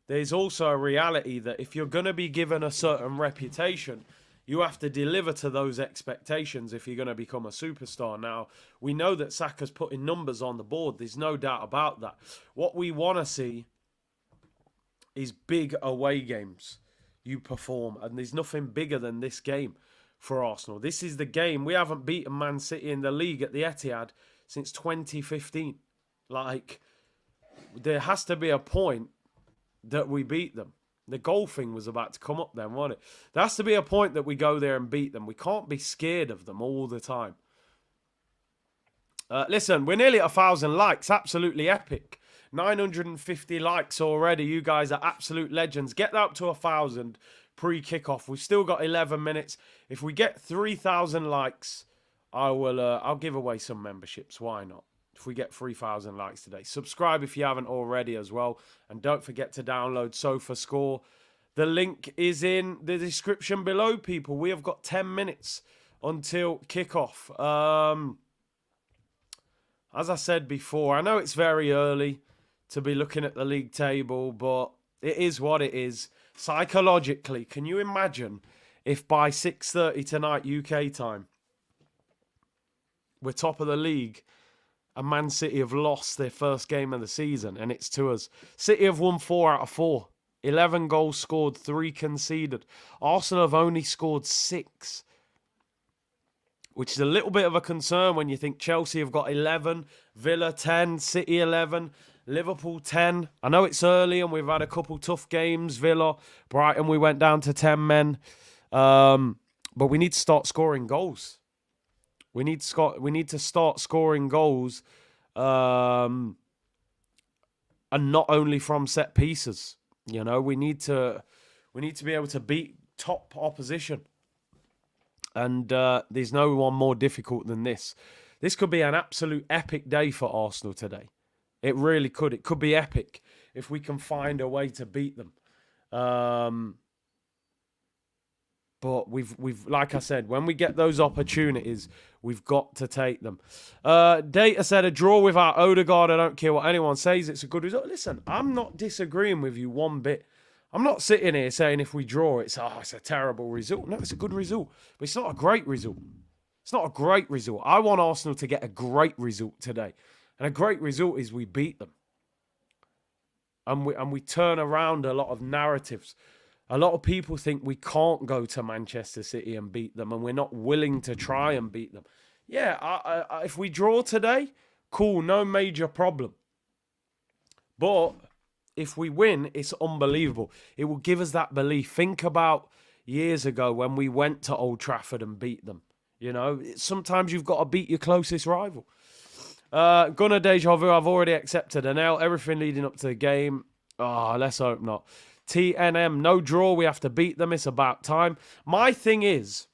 [SPEAKER 1] There's also a reality that if you're going to be given a certain reputation, you have to deliver to those expectations if you're going to become a superstar. Now, we know that Saka's putting numbers on the board. There's no doubt about that. What we want to see is big away games you perform. And there's nothing bigger than this game for Arsenal. This is the game. We haven't beaten Man City in the league at the Etihad since 2015. Like, there has to be a point that we beat them. The goal thing was about to come up then, wasn't it? There has to be a point that we go there and beat them. We can't be scared of them all the time. Listen, we're nearly at 1,000 likes. Absolutely epic. 950 likes already. You guys are absolute legends. Get that up to 1,000 pre-kickoff. We've still got 11 minutes. If we get 3,000 likes, I'll give away some memberships. Why not? If we get 3,000 likes today. Subscribe if you haven't already as well. And don't forget to download SofaScore. The link is in the description below, people. We have got 10 minutes until kickoff. As I said before, I know it's very early to be looking at the league table, but it is what it is. Psychologically, can you imagine if by 6:30 tonight UK time, we're top of the league, and Man City have lost their first game of the season, and it's to us. City have won 4 out of 4. 11 goals scored, 3 conceded. Arsenal have only scored 6, which is a little bit of a concern when you think Chelsea have got 11, Villa 10, City 11, Liverpool 10. I know it's early and we've had a couple tough games. Villa, Brighton, we went down to 10 men. But we need to start scoring goals. We need to start scoring goals, and not only from set pieces. You know, we need to be able to beat top opposition, and there's no one more difficult than this. This could be an absolute epic day for Arsenal today. It really could. It could be epic if we can find a way to beat them. But we've like I said, when we get those opportunities, we've got to take them. Data said a draw without Odegaard. I don't care what anyone says. It's a good result. Listen, I'm not disagreeing with you one bit. I'm not sitting here saying if we draw, it's a terrible result. No, it's a good result. But it's not a great result. It's not a great result. I want Arsenal to get a great result today. And a great result is we beat them. And we turn around a lot of narratives. A lot of people think we can't go to Manchester City and beat them, and we're not willing to try and beat them. Yeah, if we draw today, cool, no major problem. But if we win, it's unbelievable. It will give us that belief. Think about years ago when we went to Old Trafford and beat them. You know, sometimes you've got to beat your closest rival. Gunnar Deja Vu, I've already accepted an L. Everything leading up to the game. Let's hope not. TNM, no draw. We have to beat them. It's about time. My thing is,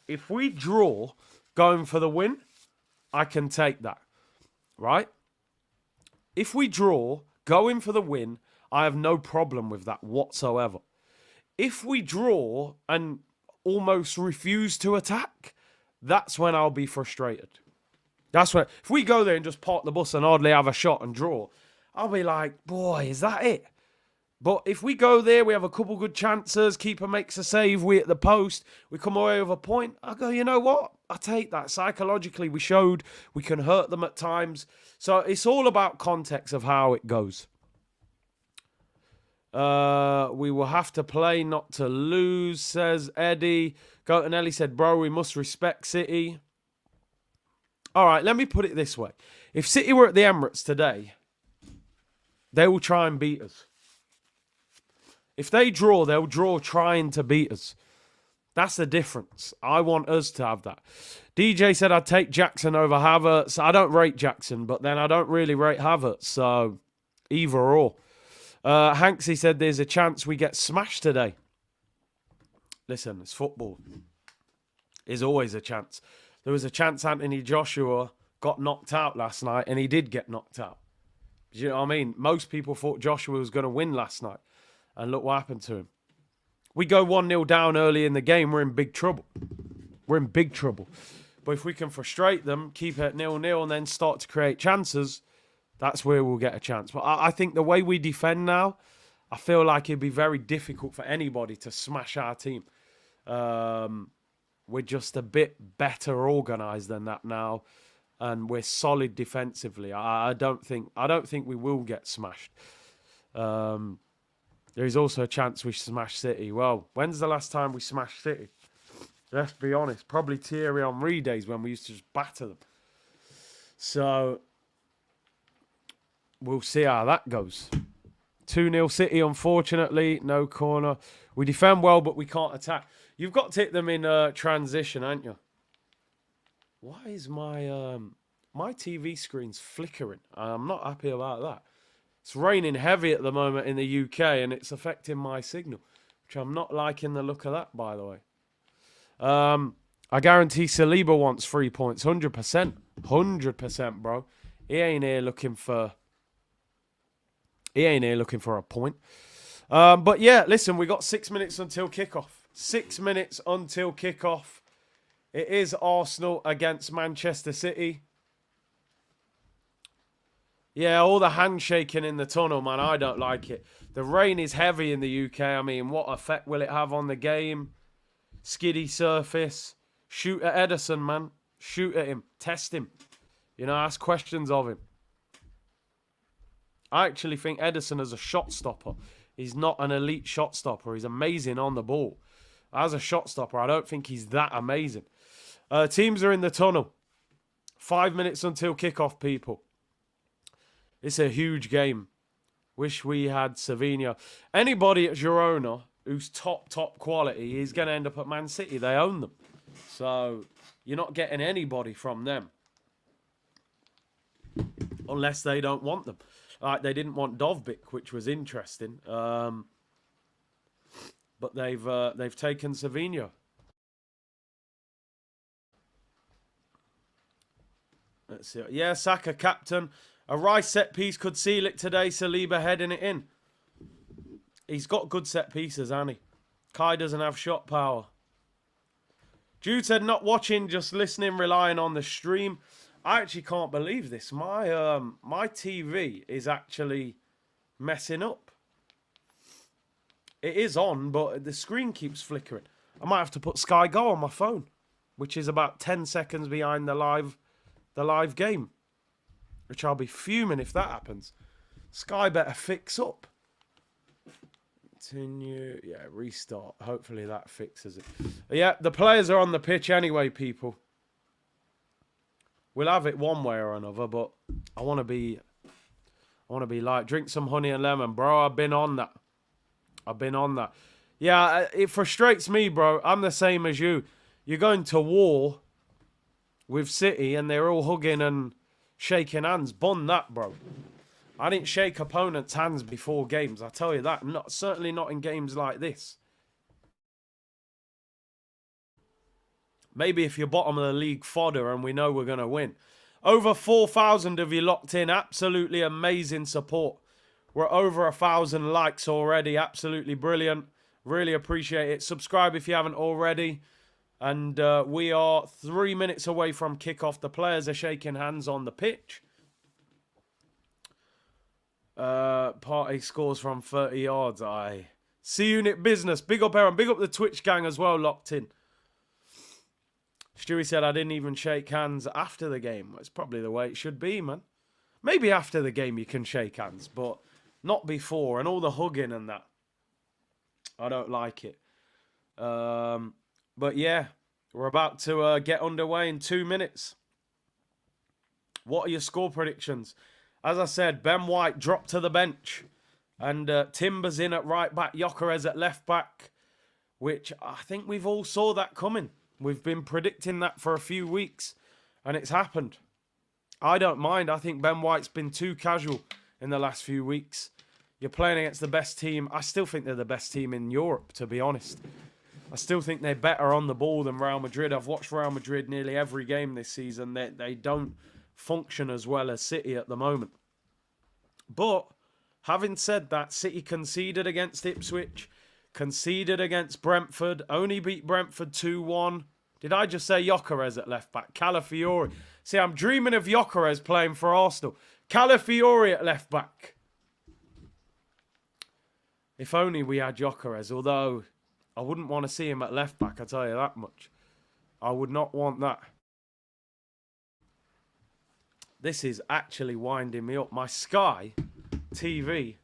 [SPEAKER 1] if we draw going for the win, I can take that. Right? If we draw going for the win, I have no problem with that whatsoever. If we draw and almost refuse to attack, that's when I'll be frustrated. That's when, if we go there and just park the bus and hardly have a shot and draw, I'll be like, boy, is that it? But if we go there, we have a couple good chances, keeper makes a save, we at the post, we come away with a point, I go, you know what? I take that. Psychologically, we showed we can hurt them at times. So it's all about context of how it goes. We will have to play not to lose, says Eddie. Gotanelli said, bro, we must respect City. All right, let me put it this way. If City were at the Emirates today, they will try and beat us. If they draw, they'll draw trying to beat us. That's the difference. I want us to have that. DJ said I'd take Jackson over Havertz. I don't rate Jackson, but then I don't really rate Havertz. So either or. Hanksy said there's a chance we get smashed today. Listen, it's football. There's always a chance. There was a chance Anthony Joshua got knocked out last night, and he did get knocked out. Do you know what I mean? Most people thought Joshua was going to win last night. And look what happened to him. We go 1-0 down early in the game, we're in big trouble. We're in big trouble. But if we can frustrate them, keep it at 0-0, and then start to create chances, that's where we'll get a chance. But I think the way we defend now, I feel like it'd be very difficult for anybody to smash our team. We're just a bit better organised than that now, and we're solid defensively. I don't think we will get smashed. There is also a chance we smash City. Well, when's the last time we smashed City? Let's be honest. Probably Thierry Henry days when we used to just batter them. So, we'll see how that goes. 2-0 City, unfortunately. No corner. We defend well, but we can't attack. You've got to hit them in transition, haven't you? Why is my TV screen's flickering? I'm not happy about that. It's raining heavy at the moment in the UK, and it's affecting my signal, which I'm not liking the look of that, by the way. I guarantee Saliba wants 3 points, 100%. 100%, bro. He ain't here looking for a point. But yeah, listen, we got 6 minutes until kickoff. 6 minutes until kickoff. It is Arsenal against Manchester City. Yeah, all the handshaking in the tunnel, man. I don't like it. The rain is heavy in the UK. I mean, what effect will it have on the game? Skiddy surface. Shoot at Edison, man. Shoot at him. Test him. You know, ask questions of him. I actually think Edison is a shot stopper. He's not an elite shot stopper. He's amazing on the ball. As a shot stopper, I don't think he's that amazing. Teams are in the tunnel. 5 minutes until kickoff, people. It's a huge game. Wish we had Savinho. Anybody at Girona who's top quality is going to end up at Man City. They own them. So you're not getting anybody from them. Unless they don't want them. Like they didn't want Dovbyk, which was interesting. But they've taken Savinho. Let's see. Yeah, Saka captain. A Rice set piece could seal it today. Saliba heading it in. He's got good set pieces, hasn't he? Kai doesn't have shot power. Jude said not watching, just listening, relying on the stream. I actually can't believe this. My TV is actually messing up. It is on, but the screen keeps flickering. I might have to put Sky Go on my phone, which is about 10 seconds behind the live game. Which I'll be fuming if that happens. Sky better fix up. Continue. Yeah, restart. Hopefully that fixes it. Yeah, the players are on the pitch anyway, people. We'll have it one way or another, but I want to be like, drink some honey and lemon, bro. I've been on that. Yeah, it frustrates me, bro. I'm the same as you. You're going to war with City and they're all hugging and shaking hands. Bun that, bro. I didn't shake opponents' hands before games. I tell you that. Certainly not in games like this. Maybe if you're bottom of the league fodder and we know we're going to win. Over 4,000 of you locked in. Absolutely amazing support. We're over 1,000 likes already. Absolutely brilliant. Really appreciate it. Subscribe if you haven't already. And we are 3 minutes away from kickoff. The players are shaking hands on the pitch. Partey scores from 30 yards. Aye. C-Unit business. Big up, Aaron. Big up the Twitch gang as well, locked in. Stewie said I didn't even shake hands after the game. It's probably the way it should be, man. Maybe after the game you can shake hands, but not before. And all the hugging and that. I don't like it. But yeah, we're about to get underway in 2 minutes. What are your score predictions? As I said, Ben White dropped to the bench. And Timber's in at right back, Gyökeres at left back. Which I think we've all saw that coming. We've been predicting that for a few weeks. And it's happened. I don't mind. I think Ben White's been too casual in the last few weeks. You're playing against the best team. I still think they're the best team in Europe, to be honest. I still think they're better on the ball than Real Madrid. I've watched Real Madrid nearly every game this season. They don't function as well as City at the moment. But having said that, City conceded against Ipswich, conceded against Brentford, only beat Brentford 2-1. Did I just say Gyökeres at left back? Calafiori. See, I'm dreaming of Gyökeres playing for Arsenal. Calafiori at left back. If only we had Gyökeres, although I wouldn't want to see him at left back, I tell you that much. I would not want that. This is actually winding me up. My Sky TV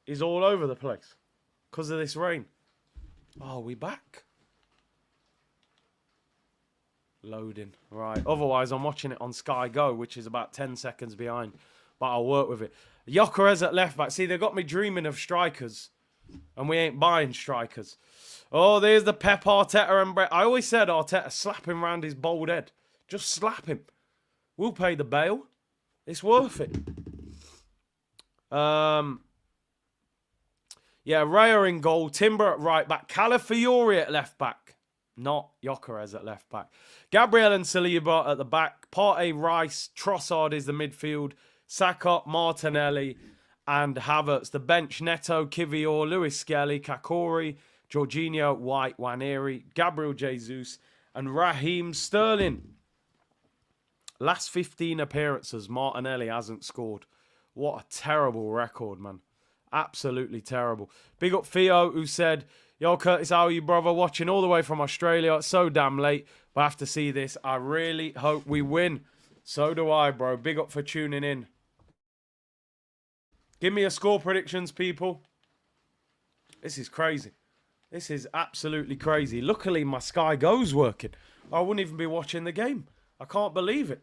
[SPEAKER 1] is all over the place because of this rain. Oh, are we back? Loading. Right. Otherwise, I'm watching it on Sky Go, which is about 10 seconds behind. But I'll work with it. Gyökeres at left back. See, they got me dreaming of strikers. And we ain't buying strikers. Oh, there's the Pep, Arteta and Brett. I always said Arteta, slap him round his bald head. Just slap him. We'll pay the bail. It's worth it. Yeah, Raya in goal. Timber at right back. Calafiori at left back. Not Gyökeres at left back. Gabriel and Saliba at the back. Partey, Rice, Trossard is the midfield. Saka, Martinelli, and Havertz. The bench, Neto, Kivior, Lewis Skelly, Kakori, Jorginho, White, Waneri, Gabriel Jesus, and Raheem Sterling. Last 15 appearances, Martinelli hasn't scored. What a terrible record, man. Absolutely terrible. Big up Theo, who said, yo, Curtis, how are you, brother? Watching all the way from Australia. It's so damn late, but I have to see this. I really hope we win. So do I, bro. Big up for tuning in. Give me a score predictions, people. This is crazy. This is absolutely crazy. Luckily, my Sky Go's working. I wouldn't even be watching the game. I can't believe it.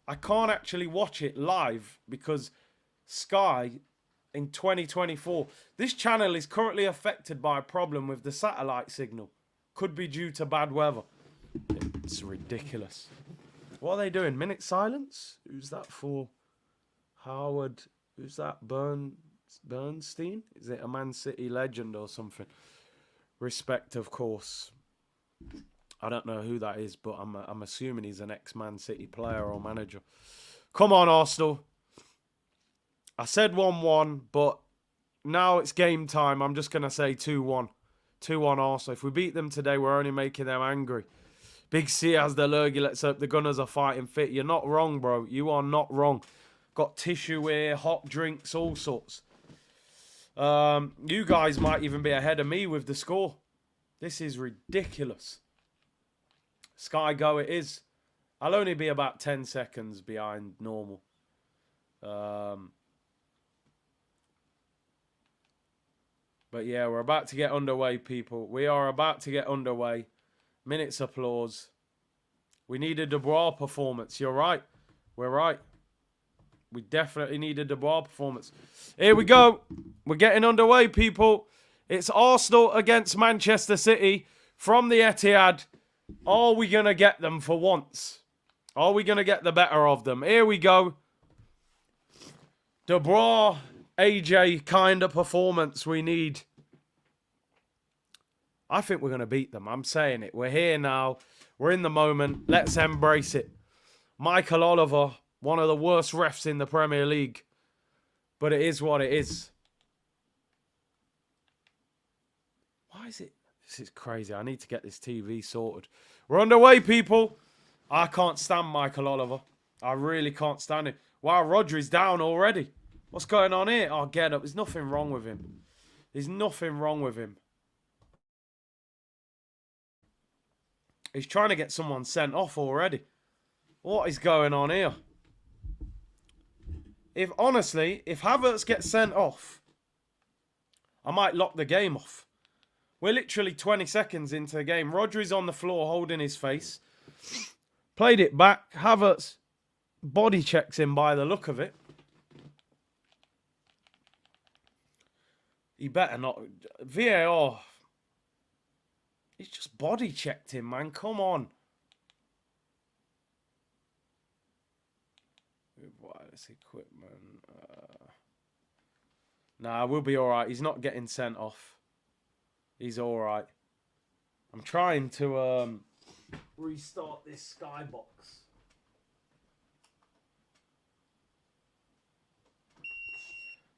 [SPEAKER 1] I can't actually watch it live because Sky in 2024. This channel is currently affected by a problem with the satellite signal. Could be due to bad weather. It's ridiculous. What are they doing? Minute silence? Who's that for? Howard. Who's that? Bernstein? Is it a Man City legend or something? Respect, of course. I don't know who that is, but I'm assuming he's an ex-Man City player or manager. Come on, Arsenal. I said 1-1, but now it's game time. I'm just going to say 2-1. 2-1 Arsenal. If we beat them today, we're only making them angry. Big C has the lurgy. Let's hope the Gunners are fighting fit. You're not wrong, bro. You are not wrong. Got tissue here, hot drinks, all sorts. You guys might even be ahead of me with the score. This is ridiculous. Sky Go it is. I'll only be about 10 seconds behind normal. But yeah, we're about to get underway, people. We are about to get underway. Minutes applause. We need a Dubois performance. You're right. We're right. We definitely need a Dubois performance. Here we go. We're getting underway, people. It's Arsenal against Manchester City from the Etihad. Are we going to get them for once? Are we going to get the better of them? Here we go. Dubois, AJ kind of performance we need. I think we're going to beat them. I'm saying it. We're here now. We're in the moment. Let's embrace it. Michael Oliver, one of the worst refs in the Premier League. But it is what it is. Why is it? This is crazy. I need to get this TV sorted. We're underway, people. I can't stand Michael Oliver. I really can't stand him. Wow, Rodri's down already. What's going on here? Oh, get up. There's nothing wrong with him. There's nothing wrong with him. He's trying to get someone sent off already. What is going on here? Honestly, if Havertz gets sent off, I might lock the game off. We're literally 20 seconds into the game. Rodri's on the floor holding his face. Played it back. Havertz body checks him by the look of it. He better not. VAR. He's just body checked him, man. Come on. Wireless equipment. Nah, we'll be alright. He's not getting sent off. He's alright. I'm trying to restart this skybox.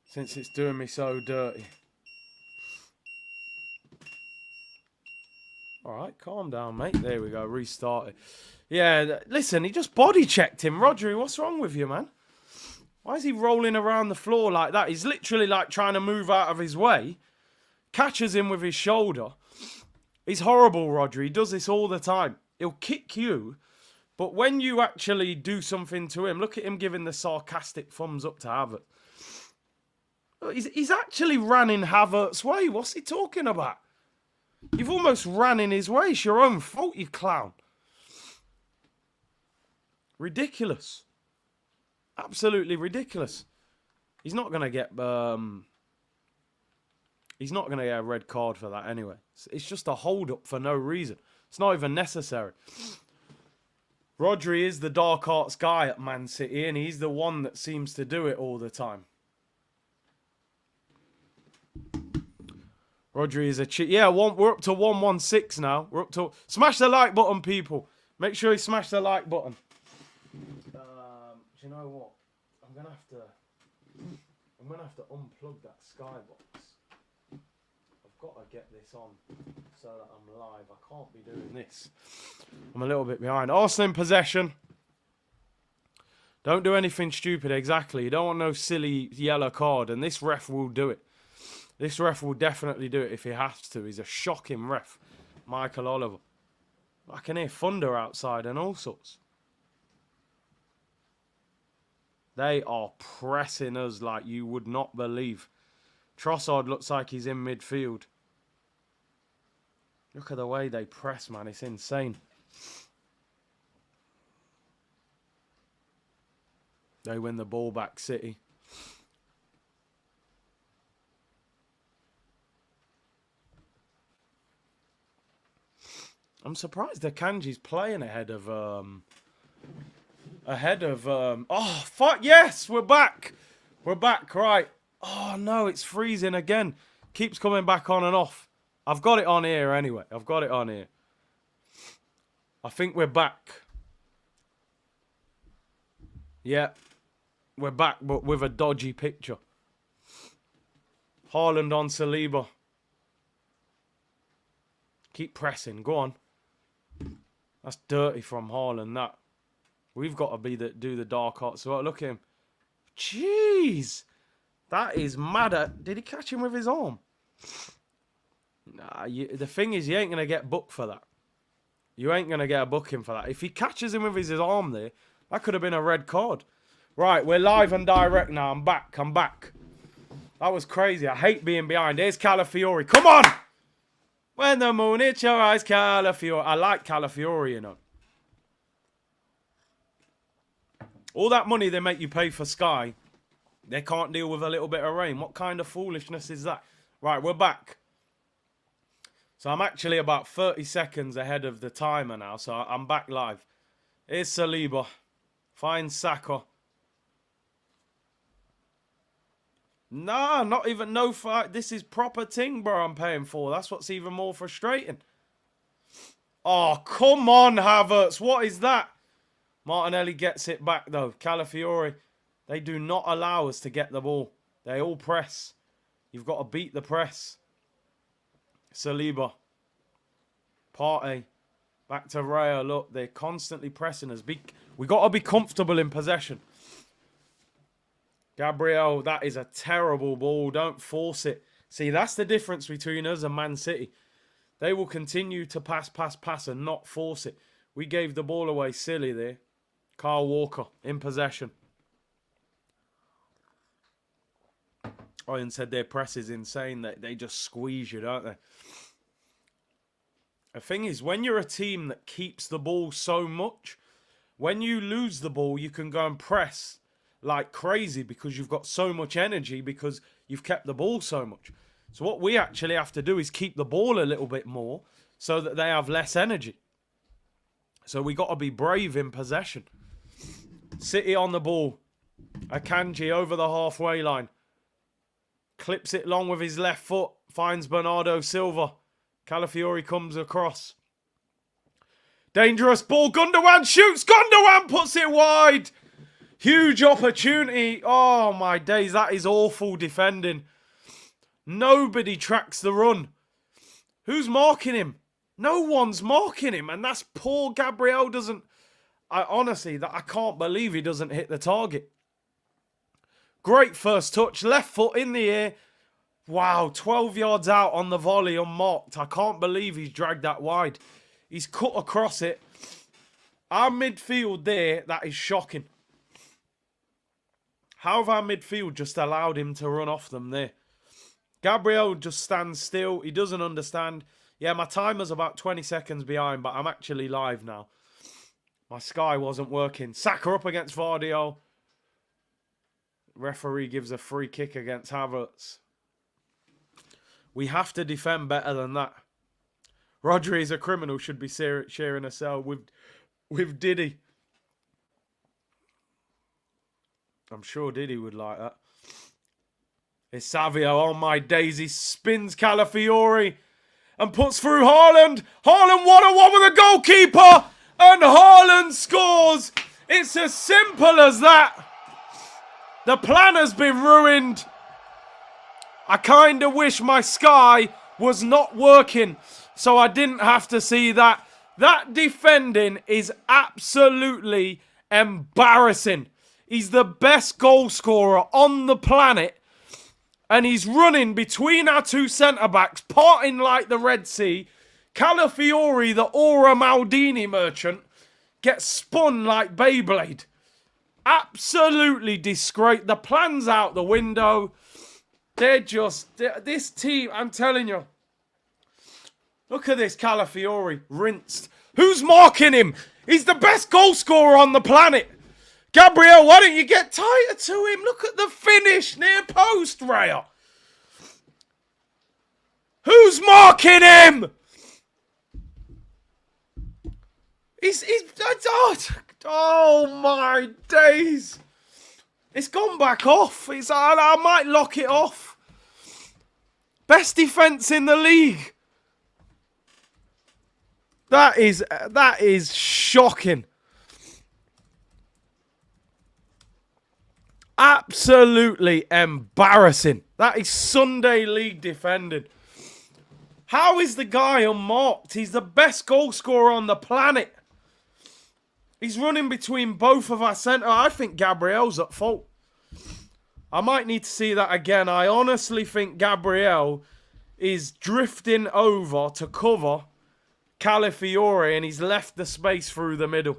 [SPEAKER 1] Since it's doing me so dirty. Alright, calm down, mate. There we go. Restart it. Yeah, listen, he just body checked him. Rodri, what's wrong with you, man? Why is he rolling around the floor like that? He's literally like trying to move out of his way. Catches him with his shoulder. He's horrible, Rodri. He does this all the time. He'll kick you, but when you actually do something to him, look at him giving the sarcastic thumbs up to Havertz. He's actually ran in Havertz's way. What's he talking about? You've almost ran in his way. It's your own fault, you clown. Ridiculous. Absolutely ridiculous. He's not going to get... he's not going to get a red card for that anyway. It's just a hold-up for no reason. It's not even necessary. Rodri is the dark arts guy at Man City, and he's the one that seems to do it all the time. Rodri is a cheat. Yeah, we're up to 116 now. We're up to... Smash the like button, people. Make sure you smash the like button. Do you know what? I'm gonna have to unplug that skybox. I've got to get this on so that I'm live. I can't be doing this. I'm a little bit behind. Arsenal in possession. Don't do anything stupid. Exactly. You don't want no silly yellow card, and this ref will do it. This ref will definitely do it if he has to. He's a shocking ref, Michael Oliver. I can hear thunder outside and all sorts. They are pressing us like you would not believe. Trossard looks like he's in midfield. Look at the way they press, man. It's insane. They win the ball back, City. I'm surprised Akanji's playing ahead of... oh, fuck, yes, we're back. We're back, right. Oh, no, it's freezing again. Keeps coming back on and off. I've got it on here anyway. I've got it on here. I think we're back. Yeah, we're back, but with a dodgy picture. Haaland on Saliba. Keep pressing. Go on. That's dirty from Haaland, that. We've got to do the dark arts. So look at him. Jeez. That is mad. Did he catch him with his arm? Nah, the thing is, you ain't going to get booked for that. You ain't going to get a booking for that. If he catches him with his arm there, that could have been a red card. Right, we're live and direct now. I'm back. I'm back. That was crazy. I hate being behind. Here's Calafiori. Come on! When the moon hits your eyes, Calafiori. I like Calafiori, you know. All that money they make you pay for Sky, they can't deal with a little bit of rain. What kind of foolishness is that? Right, we're back. So I'm actually about 30 seconds ahead of the timer now, so I'm back live. Here's Saliba. Finds Saka. Nah, not even no fight. This is proper ting, bro, I'm paying for. That's what's even more frustrating. Oh, come on, Havertz. What is that? Martinelli gets it back, though. Calafiori, they do not allow us to get the ball. They all press. You've got to beat the press. Saliba. Partey. Back to Raya. Look, they're constantly pressing us. We got to be comfortable in possession. Gabriel, that is a terrible ball. Don't force it. See, that's the difference between us and Man City. They will continue to pass and not force it. We gave the ball away silly there. Kyle Walker in possession. Ian said their press is insane. They just squeeze you, don't they? The thing is, when you're a team that keeps the ball so much, when you lose the ball, you can go and press like crazy because you've got so much energy because you've kept the ball so much. So what we actually have to do is keep the ball a little bit more so that they have less energy. So we got to be brave in possession. City on the ball. Akanji over the halfway line. Clips it long with his left foot. Finds Bernardo Silva. Calafiori comes across. Dangerous ball. Gundogan shoots. Gundogan puts it wide. Huge opportunity. Oh my days. That is awful defending. Nobody tracks the run. Who's marking him? No one's marking him. And that's poor. Gabriel doesn't... I can't believe he doesn't hit the target. Great first touch. Left foot in the air. Wow, 12 yards out on the volley unmarked. I can't believe he's dragged that wide. He's cut across it. Our midfield there, that is shocking. How have our midfield just allowed him to run off them there? Gabriel just stands still. He doesn't understand. Yeah, my timer's about 20 seconds behind, but I'm actually live now. My Sky wasn't working. Saka up against Vardio. Referee gives a free kick against Havertz. We have to defend better than that. Rodri is a criminal, should be sharing a cell with Diddy. I'm sure Diddy would like that. It's Savio on my days. He spins Calafiori and puts through Haaland. Haaland 1-on-1 with the goalkeeper. And Haaland scores. It's as simple as that. The plan has been ruined. I kind of wish my Sky was not working so I didn't have to see that. That defending is absolutely embarrassing. He's the best goal scorer on the planet. And he's running between our two centre-backs, parting like the Red Sea. Calafiori, the Aura Maldini merchant, gets spun like Beyblade. Absolutely disgrace. The plan's out the window. This team, I'm telling you. Look at this Calafiori, rinsed. Who's marking him? He's the best goal scorer on the planet. Gabriel, why don't you get tighter to him? Look at the finish near post, Raya. Who's marking him? Oh my days. It's gone back off. I might lock it off. Best defence in the league. That is shocking. Absolutely embarrassing. That is Sunday League defending. How is the guy unmarked? He's the best goal scorer on the planet. He's running between both of our centre. I think Gabriel's at fault. I might need to see that again. I honestly think Gabriel is drifting over to cover Calafiori and he's left the space through the middle.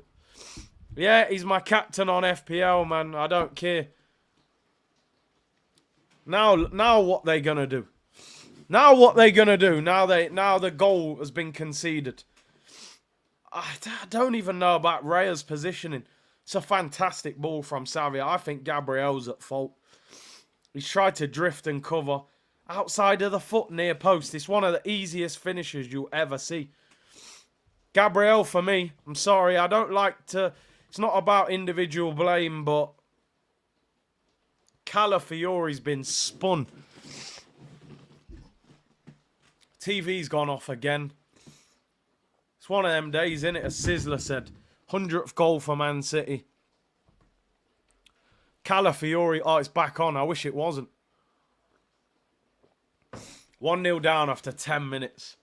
[SPEAKER 1] Yeah, he's my captain on FPL, man. I don't care. Now what they gonna do? Now what they gonna do? Now the goal has been conceded. I don't even know about Raya's positioning. It's a fantastic ball from Savia. I think Gabriel's at fault. He's tried to drift and cover outside of the foot near post. It's one of the easiest finishes you'll ever see. Gabriel for me. I'm sorry. I don't like to... It's not about individual blame, but Calafiori's been spun. TV's gone off again. It's one of them days, isn't it? As Sizzler said. 100th goal for Man City. Calafiori. Oh, it's back on. I wish it wasn't. 1-0 down after 10 minutes.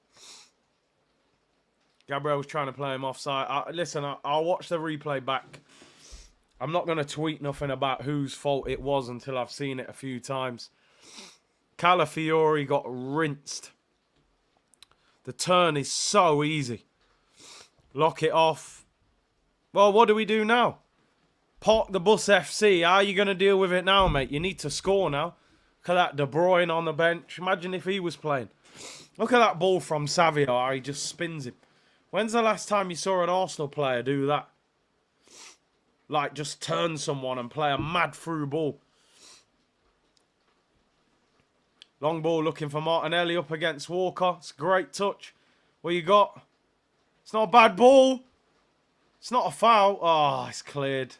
[SPEAKER 1] Gabriel was trying to play him offside. Listen, I'll watch the replay back. I'm not going to tweet nothing about whose fault it was until I've seen it a few times. Calafiori got rinsed. The turn is so easy. Lock it off. Well, what do we do now? Park the bus FC. How are you going to deal with it now, mate? You need to score now. Look at that De Bruyne on the bench. Imagine if he was playing. Look at that ball from Savio. How he just spins him. When's the last time you saw an Arsenal player do that? Like, just turn someone and play a mad through ball. Long ball looking for Martinelli up against Walker. It's a great touch. What you got? It's not a bad ball. It's not a foul. Oh, it's cleared.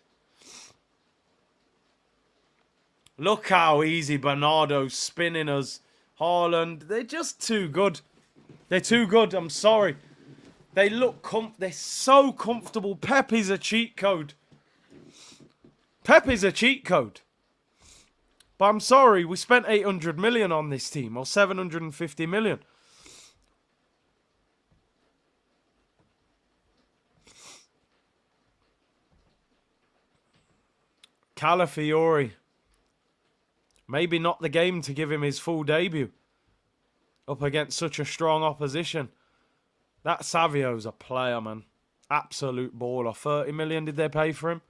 [SPEAKER 1] Look how easy Bernardo's spinning us. Haaland. They're just too good. They're too good. I'm sorry. They look they're so comfortable. Pep is a cheat code. Pep is a cheat code. But I'm sorry, we spent 800 million on this team, or 750 million. Calafiori. Maybe not the game to give him his full debut. Up against such a strong opposition. That Savio's a player, man. Absolute baller. 30 million did they pay for him?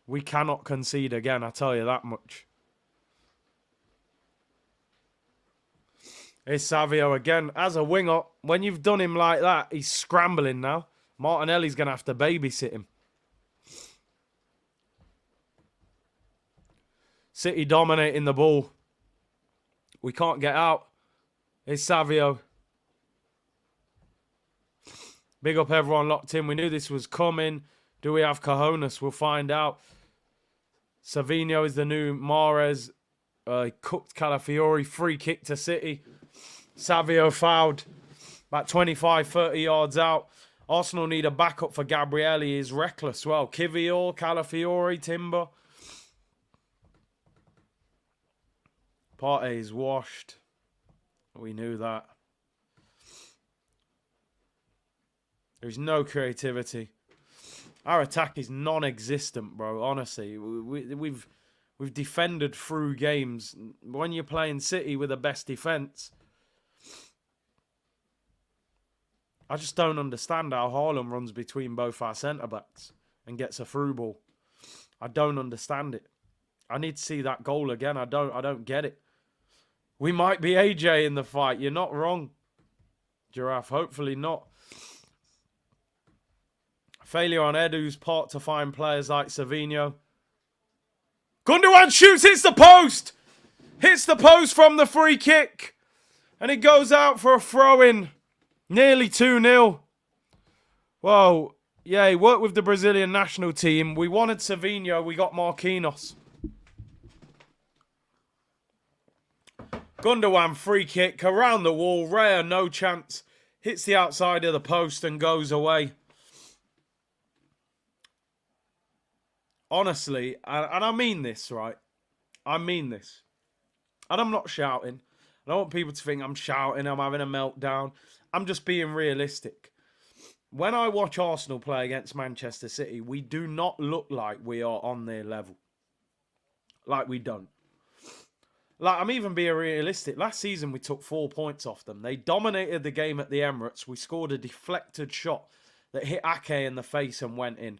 [SPEAKER 1] We cannot concede again, I tell you that much. Here's Savio again. As a winger, when you've done him like that, he's scrambling now. Martinelli's going to have to babysit him. City dominating the ball. We can't get out. Here's Savio. Big up everyone locked in. We knew this was coming. Do we have cojones? We'll find out. Savinho is the new Mahrez. Cooked Calafiori. Free kick to City. Savio fouled. About 25, 30 yards out. Arsenal need a backup for Gabriel. He is reckless. Well, Kivior, Calafiori, Timber. Partey is washed. We knew that. There's no creativity. Our attack is non-existent, bro. Honestly, we've defended through games. When you're playing City with the best defense, I just don't understand how Haaland runs between both our centre backs and gets a through ball. I don't understand it. I need to see that goal again. I don't get it. We might be AJ in the fight. You're not wrong, Giraffe. Hopefully not. Failure on Edu's part to find players like Savinho. Gundogan shoots, hits the post. Hits the post from the free kick. And it goes out for a throw-in. Nearly 2-0. Well, yeah, he worked with the Brazilian national team. We wanted Savinho. We got Marquinhos. Gundogan free kick around the wall. Raya, no chance. Hits the outside of the post and goes away. Honestly, and I mean this, right? I mean this. And I'm not shouting. I don't want people to think I'm shouting, I'm having a meltdown. I'm just being realistic. When I watch Arsenal play against Manchester City, we do not look like we are on their level. Like we don't. Like, I'm even being realistic. Last season, we took 4 points off them. They dominated the game at the Emirates. We scored a deflected shot that hit Ake in the face and went in.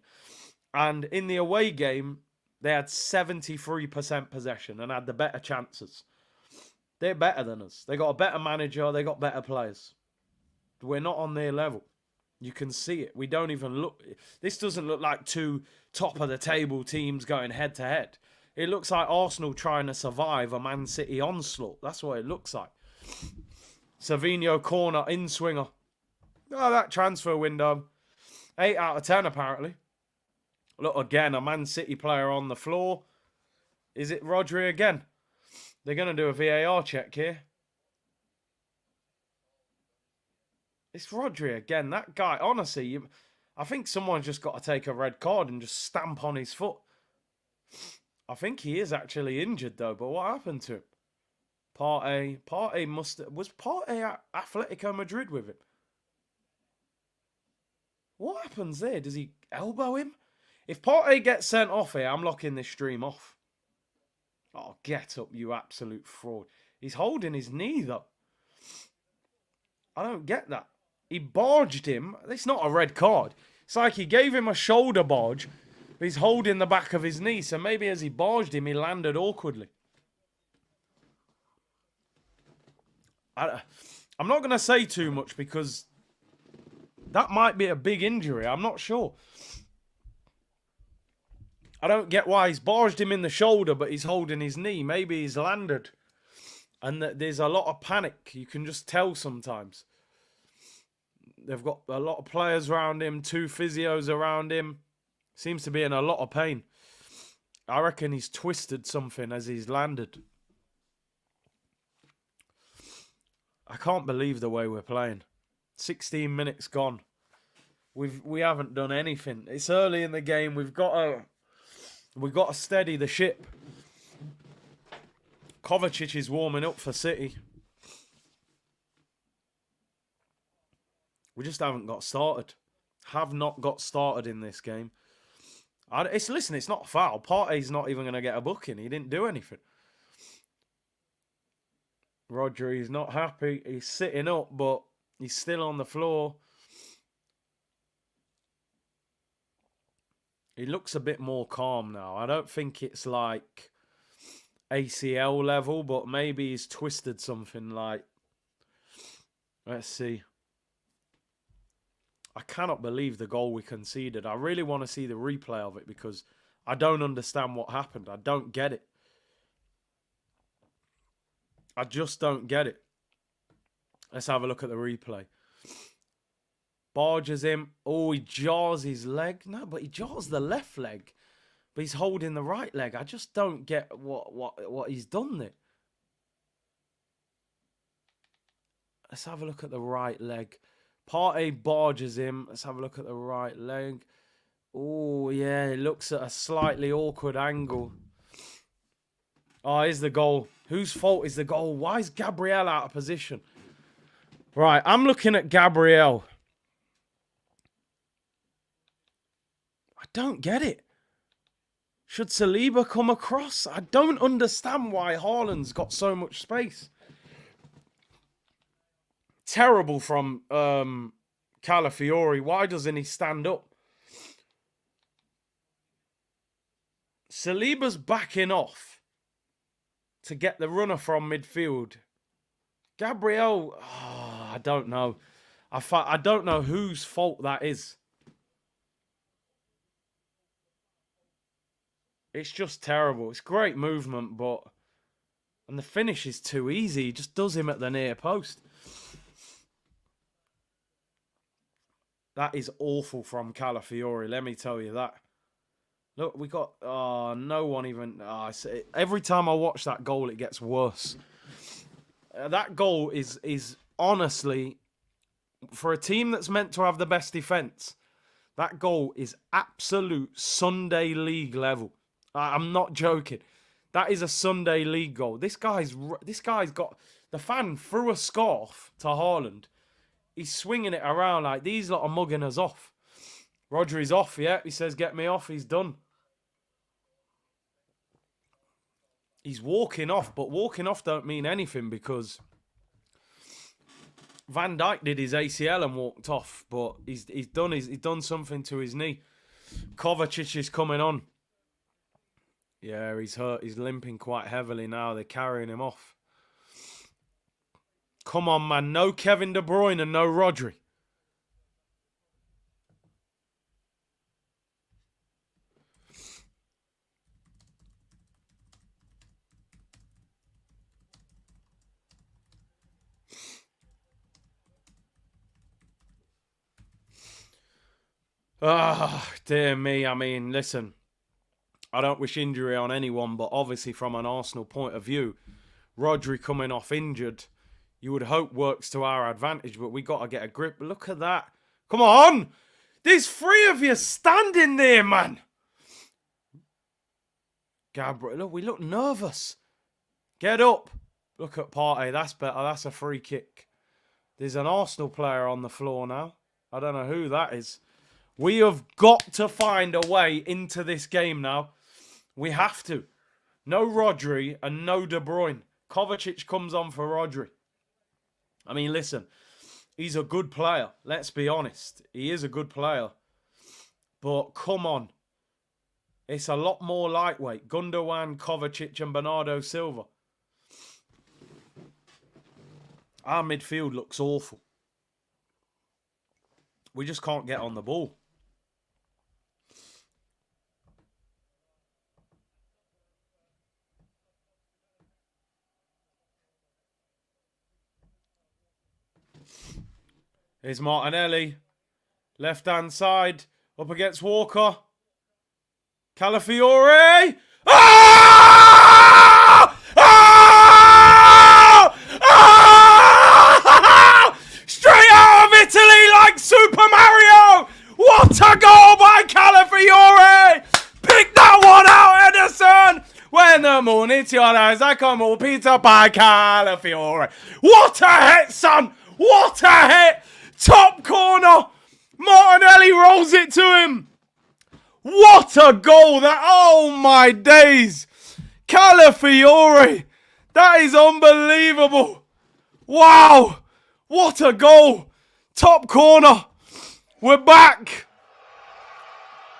[SPEAKER 1] And in the away game, they had 73% possession and had the better chances. They're better than us. They got a better manager. They got better players. We're not on their level. You can see it. We don't even look... This doesn't look like two top-of-the-table teams going head-to-head. It looks like Arsenal trying to survive a Man City onslaught. That's what it looks like. Savinho corner, in-swinger. Oh, that transfer window. 8 out of 10, apparently. Look, again, a Man City player on the floor. Is it Rodri again? They're going to do a VAR check here. It's Rodri again. That guy, honestly, I think someone's just got to take a red card and just stamp on his foot. I think he is actually injured, though. But what happened to him? Partey was Partey at Atletico Madrid with him? What happens there? Does he elbow him? If Partey gets sent off here, I'm locking this stream off. Oh, get up, you absolute fraud. He's holding his knee, though. I don't get that. He barged him. It's not a red card. It's like he gave him a shoulder barge, but he's holding the back of his knee. So maybe as he barged him, he landed awkwardly. I'm not going to say too much because that might be a big injury. I'm not sure. I don't get why he's barged him in the shoulder, but he's holding his knee. Maybe he's landed. And there's a lot of panic. You can just tell sometimes. They've got a lot of players around him, 2 physios around him. Seems to be in a lot of pain. I reckon he's twisted something as he's landed. I can't believe the way we're playing. 16 minutes gone. We haven't done anything. It's early in the game. We've got to steady the ship. Kovacic is warming up for City. We just haven't got started. Have not got started in this game. Listen, it's not a foul. Partey's not even going to get a booking. He didn't do anything. Rodri's not happy. He's sitting up, but he's still on the floor. He looks a bit more calm now. I don't think it's like ACL level, but maybe he's twisted something like... Let's see. I cannot believe the goal we conceded. I really want to see the replay of it because I don't understand what happened. I don't get it. I just don't get it. Let's have a look at the replay. Barges him. Oh, he jars his leg. No, but he jars the left leg. But he's holding the right leg. I just don't get what he's done there. Let's have a look at the right leg. Partey barges him. Let's have a look at the right leg. Oh, yeah. It looks at a slightly awkward angle. Oh, here's the goal. Whose fault is the goal? Why is Gabriel out of position? Right, I'm looking at Gabriel. I don't get it. Should Saliba come across? I don't understand why Haaland's got so much space. Terrible from Calafiori. Why doesn't he stand up? Saliba's backing off to get the runner from midfield. Gabriel, I don't know. I don't know whose fault that is. It's just terrible. It's great movement, but... And the finish is too easy. He just does him at the near post. That is awful from Calafiori, let me tell you that. Look, we got... no one even... every time I watch that goal, it gets worse. That goal is honestly... For a team that's meant to have the best defence, that goal is absolute Sunday League level. I'm not joking. That is a Sunday League goal. This guy's got... The fan threw a scarf to Haaland. He's swinging it around like these lot are mugging us off. Rodri's off, yeah. He says, get me off. He's done. He's walking off, but walking off don't mean anything because Van Dijk did his ACL and walked off, but he's done something to his knee. Kovacic is coming on. Yeah, he's hurt. He's limping quite heavily now. They're carrying him off. Come on, man. No Kevin De Bruyne and no Rodri. Ah, dear me. I mean, listen. I don't wish injury on anyone, but obviously from an Arsenal point of view, Rodri coming off injured, you would hope works to our advantage, but we got to get a grip. Look at that. Come on. There's 3 of you standing there, man. Gabriel, look, we look nervous. Get up. Look at Partey. That's better. That's a free kick. There's an Arsenal player on the floor now. I don't know who that is. We have got to find a way into this game now. We have to. No Rodri and no De Bruyne. Kovacic comes on for Rodri. I mean, listen. He's a good player. Let's be honest. He is a good player. But come on. It's a lot more lightweight. Gundogan, Kovacic and Bernardo Silva. Our midfield looks awful. We just can't get on the ball. Here's Martinelli. Left-hand side. Up against Walker. Calafiori. Ah! Ah! Ah! Straight out of Italy like Super Mario. What a goal by Calafiori. Pick that one out, Ederson. When the moon hits your eyes like a more pizza by Calafiori. What a hit, son. What a hit. Top corner. Martinelli rolls it to him. What a goal that. Oh my days. Calafiori. That is unbelievable. Wow. What a goal. Top corner. We're back.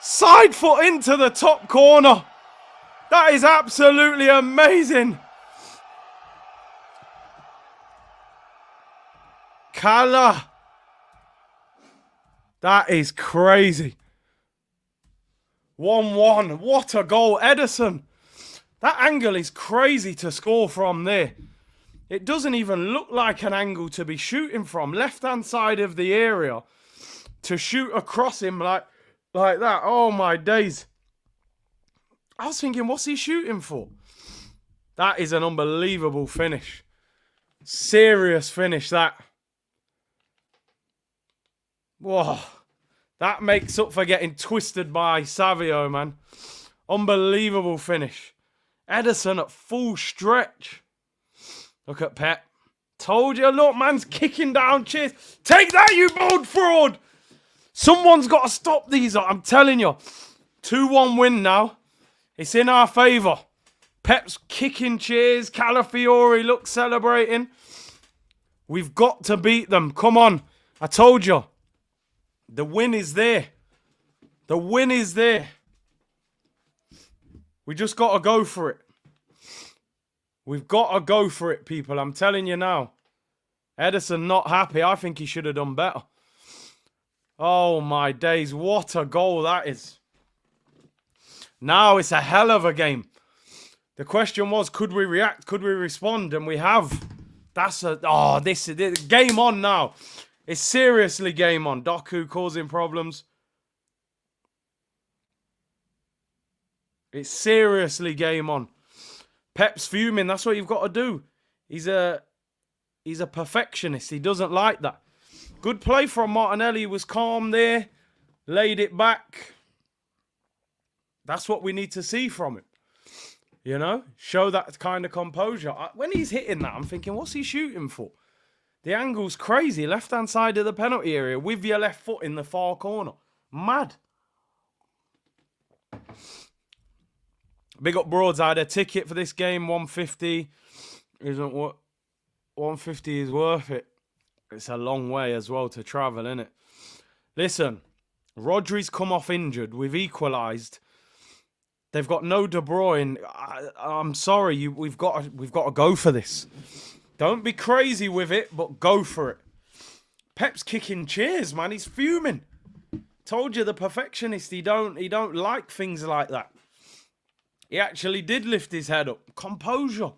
[SPEAKER 1] Side foot into the top corner. That is absolutely amazing. Cala. That is crazy. 1-1. What a goal. Ederson. That angle is crazy to score from there. It doesn't even look like an angle to be shooting from. Left-hand side of the area. To shoot across him like that. Oh, my days. I was thinking, what's he shooting for? That is an unbelievable finish. Serious finish, that. Whoa. That makes up for getting twisted by Savio, man. Unbelievable finish. Ederson at full stretch. Look at Pep. Told you, look, man's kicking down chairs. Take that, you bold fraud. Someone's got to stop these. I'm telling you. 2-1 win now. It's in our favour. Pep's kicking chairs. Calafiori, look, celebrating. We've got to beat them. Come on. I told you. The win is there. The win is there. We just got to go for it. We've got to go for it, people. I'm telling you now. Ederson not happy. I think he should have done better. Oh, my days. What a goal that is. Now it's a hell of a game. The question was, could we react? Could we respond? And we have. That's a... Oh, this is game on now. It's seriously game on. Doku causing problems. It's seriously game on. Pep's fuming. That's what you've got to do. He's a perfectionist. He doesn't like that. Good play from Martinelli. He was calm there. Laid it back. That's what we need to see from him. You know? Show that kind of composure. When he's hitting that, I'm thinking, what's he shooting for? The angle's crazy. Left-hand side of the penalty area with your left foot in the far corner. Mad. Big up Broadside. A ticket for this game, 150. Isn't what 150 is worth it. It's a long way as well to travel, isn't it? Listen, Rodri's come off injured. We've equalised. They've got no De Bruyne. I'm sorry. We've got to go for this. Don't be crazy with it, but go for it. Pep's kicking chairs, man. He's fuming. Told you, the perfectionist. He don't like things like that. He actually did lift his head up. Composure.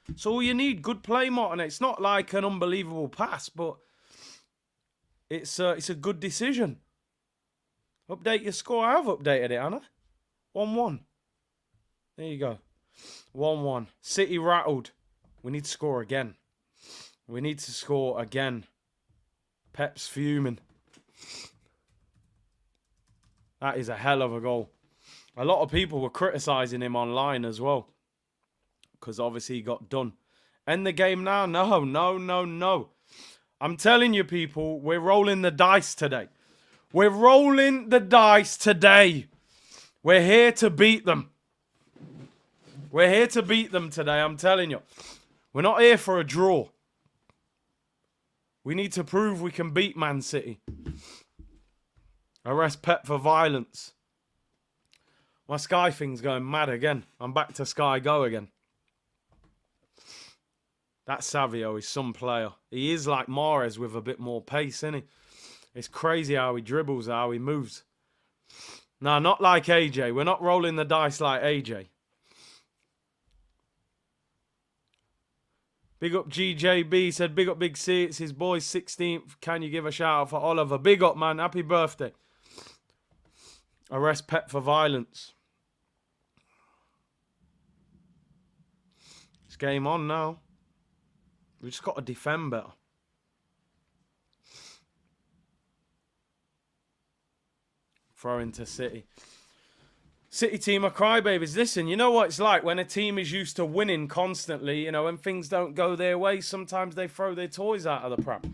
[SPEAKER 1] That's all you need. Good play, Martin. It's not like an unbelievable pass, but it's a good decision. Update your score. I have updated it, Anna. 1-1. There you go. 1-1. City rattled. We need to score again. We need to score again. Pep's fuming. That is a hell of a goal. A lot of people were criticising him online as well. Because obviously he got done. End the game now? No, no, no, no. I'm telling you, people, we're rolling the dice today. We're rolling the dice today. We're here to beat them. We're here to beat them today, I'm telling you. We're not here for a draw. We need to prove we can beat Man City. Arrest Pep for violence. My Sky thing's going mad again. I'm back to Sky Go again. That Savio is some player. He is like Mahrez with a bit more pace, isn't he? It's crazy how he dribbles, how he moves. No, not like AJ. We're not rolling the dice like AJ. Big up GJB. Said, big up Big C. It's his boy's 16th. Can you give a shout out for Oliver? Big up, man. Happy birthday. Arrest Pep for violence. It's game on now. We just got to defend better. Throw into City. City team are crybabies. Listen, you know what it's like when a team is used to winning constantly. You know, when things don't go their way, sometimes they throw their toys out of the pram.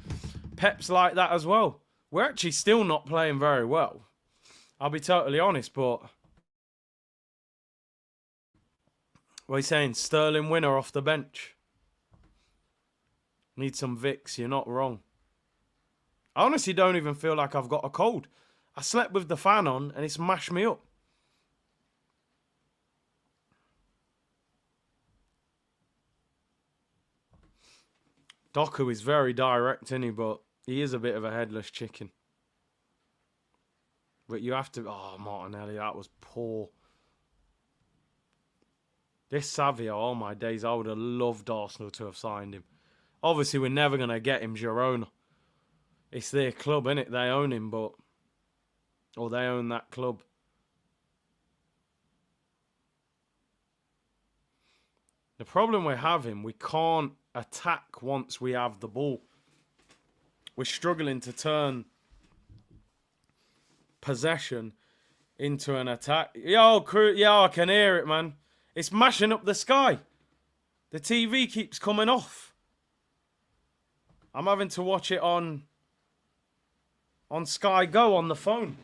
[SPEAKER 1] Pep's like that as well. We're actually still not playing very well. I'll be totally honest, but... What are you saying? Sterling winner off the bench. Need some Vicks. You're not wrong. I honestly don't even feel like I've got a cold. I slept with the fan on and it's mashed me up. Doku is very direct, isn't he? But he is a bit of a headless chicken. But you have to... Oh, Martinelli, that was poor. This Savio, oh my days, I would have loved Arsenal to have signed him. Obviously, we're never going to get him, Girona. It's their club, innit? They own him, but... Or they own that club. The problem we're having, we can't attack once we have the ball. We're struggling to turn possession into an attack. Yo, yeah, I can hear it, man. It's mashing up the Sky. The TV keeps coming off. I'm having to watch it on Sky Go on the phone.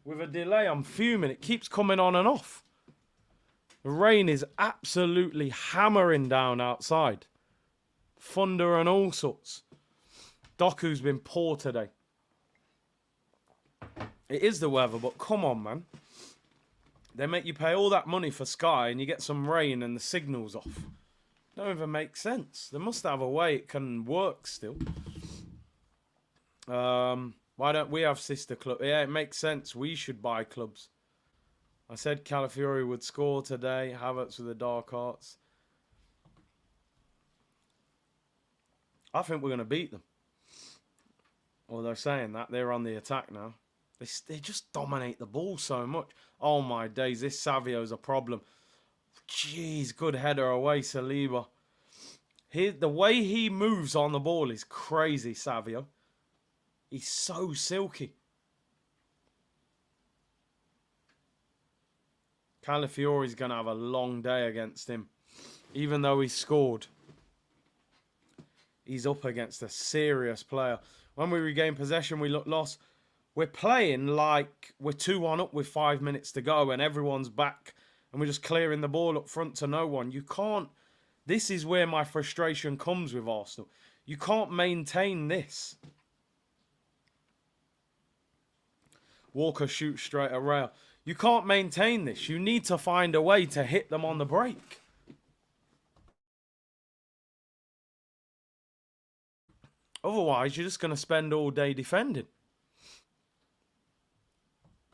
[SPEAKER 1] With a delay, I'm fuming. It keeps coming on and off. The rain is absolutely hammering down outside. Thunder and all sorts. Doku's been poor today. It is the weather, but come on, man. They make you pay all that money for Sky and you get some rain and the signal's off. Don't even make sense. They must have a way it can work still. Why don't we have sister club? Yeah, it makes sense. We should buy clubs. I said Calafiori would score today. Havertz with the dark arts. I think we're going to beat them. Well, they're saying that. They're on the attack now. They just dominate the ball so much. Oh, my days. This Savio's a problem. Jeez, good header away, Saliba. The way he moves on the ball is crazy, Savio. He's so silky. Calafiori's going to have a long day against him. Even though he scored. He's up against a serious player. When we regain possession, we look lost. We're playing like we're 2-1 up with 5 minutes to go and everyone's back and we're just clearing the ball up front to no one. You can't... This is where my frustration comes with Arsenal. You can't maintain this. Walker shoots straight at rail. You can't maintain this. You need to find a way to hit them on the break. Otherwise, you're just going to spend all day defending.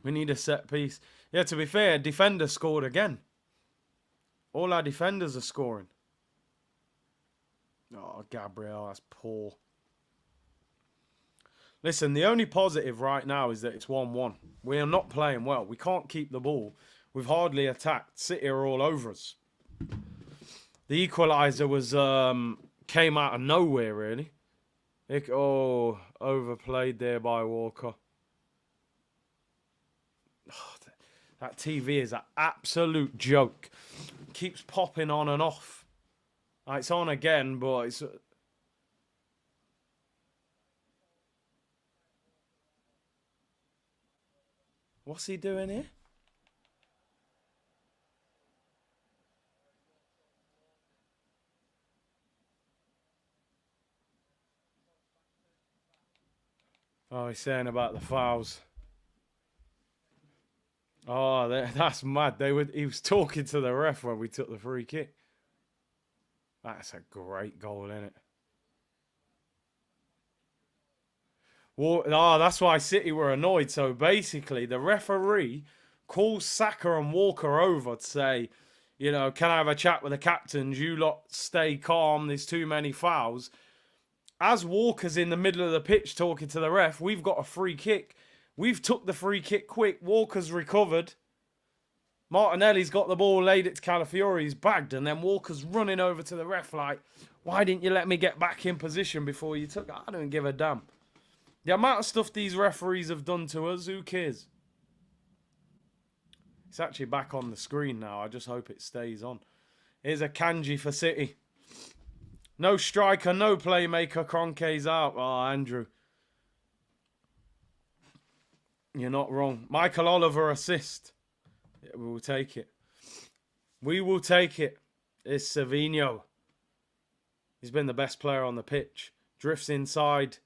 [SPEAKER 1] We need a set piece. Yeah, to be fair, defender scored again. All our defenders are scoring. Oh, Gabriel, that's poor. Listen, the only positive right now is that it's 1-1. We are not playing well. We can't keep the ball. We've hardly attacked. City are all over us. The equaliser was came out of nowhere, really. Overplayed there by Walker. Oh, that TV is an absolute joke. Keeps popping on and off. It's on again, but it's... What's he doing here? Oh, he's saying about the fouls. Oh, that's mad. He was talking to the ref when we took the free kick. That's a great goal, isn't it? Well, that's why City were annoyed. So basically, the referee calls Saka and Walker over to say, you know, can I have a chat with the captains? You lot stay calm. There's too many fouls. As Walker's in the middle of the pitch talking to the ref, we've got a free kick. We've took the free kick quick. Walker's recovered. Martinelli's got the ball, laid it to Calafiori. He's bagged, and then Walker's running over to the ref like, why didn't you let me get back in position before you took it? I don't give a damn. The amount of stuff these referees have done to us, who cares? It's actually back on the screen now. I just hope it stays on. Here's a Kanji for City. No striker, no playmaker. Kroenke's out. Oh, Andrew. You're not wrong. Michael Oliver assist. Yeah, we will take it. We will take it. It's Savinho. He's been the best player on the pitch. Drifts inside.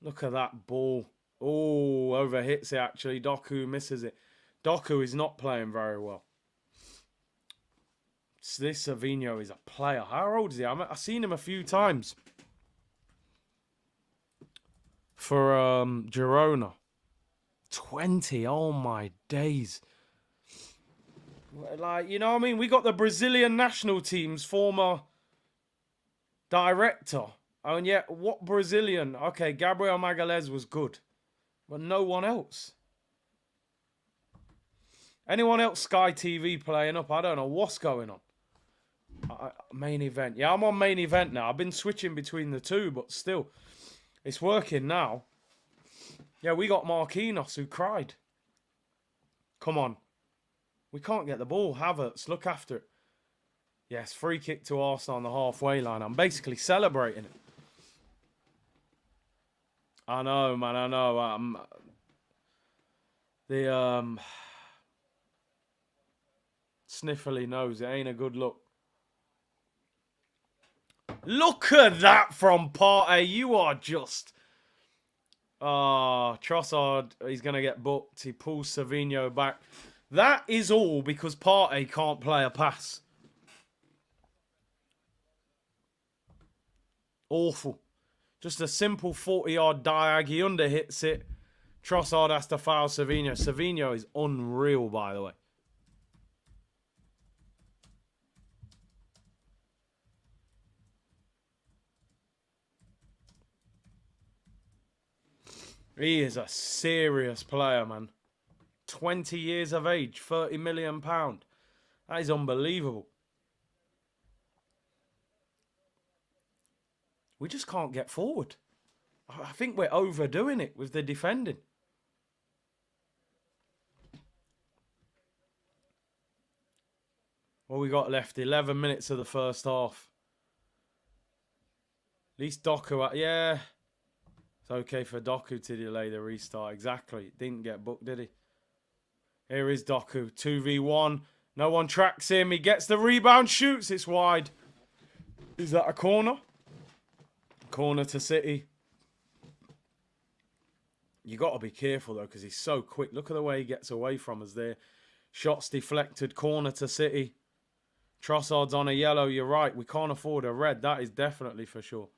[SPEAKER 1] Look at that ball. Oh, overhits it actually. Doku misses it. Doku is not playing very well. This Savinho is a player. How old is he? I've seen him a few times. For Girona. 20. Oh my days. Like, you know what I mean? We got the Brazilian national team's former director. Oh, and yet, what Brazilian? Okay, Gabriel Magalhães was good. But no one else. Anyone else Sky TV playing up? I don't know what's going on. Main event. Yeah, I'm on main event now. I've been switching between the two, but still. It's working now. Yeah, we got Marquinhos who cried. Come on. We can't get the ball. Havertz, look after it. Yes, free kick to Arsenal on the halfway line. I'm basically celebrating it. I know, man. I know. The sniffly nose. It ain't a good look. Look at that from Partey. You are just... Trossard, he's going to get booked. He pulls Savinho back. That is all because Partey can't play a pass. Awful. Just a simple 40-yard diag. He underhits it. Trossard has to foul Savinho. Savinho is unreal, by the way. He is a serious player, man. 20 years of age, £30 million. That is unbelievable. We just can't get forward. I think we're overdoing it with the defending. What we got left? 11 minutes of the first half. At least Doku... Yeah. It's okay for Doku to delay the restart. Exactly. Didn't get booked, did he? Here is Doku. 2v1. No one tracks him. He gets the rebound. Shoots. It's wide. Is that a corner? Corner to City. You got to be careful, though, because he's so quick. Look at the way he gets away from us there. Shots deflected. Corner to City. Trossard's on a yellow. You're right. We can't afford a red. That is definitely for sure.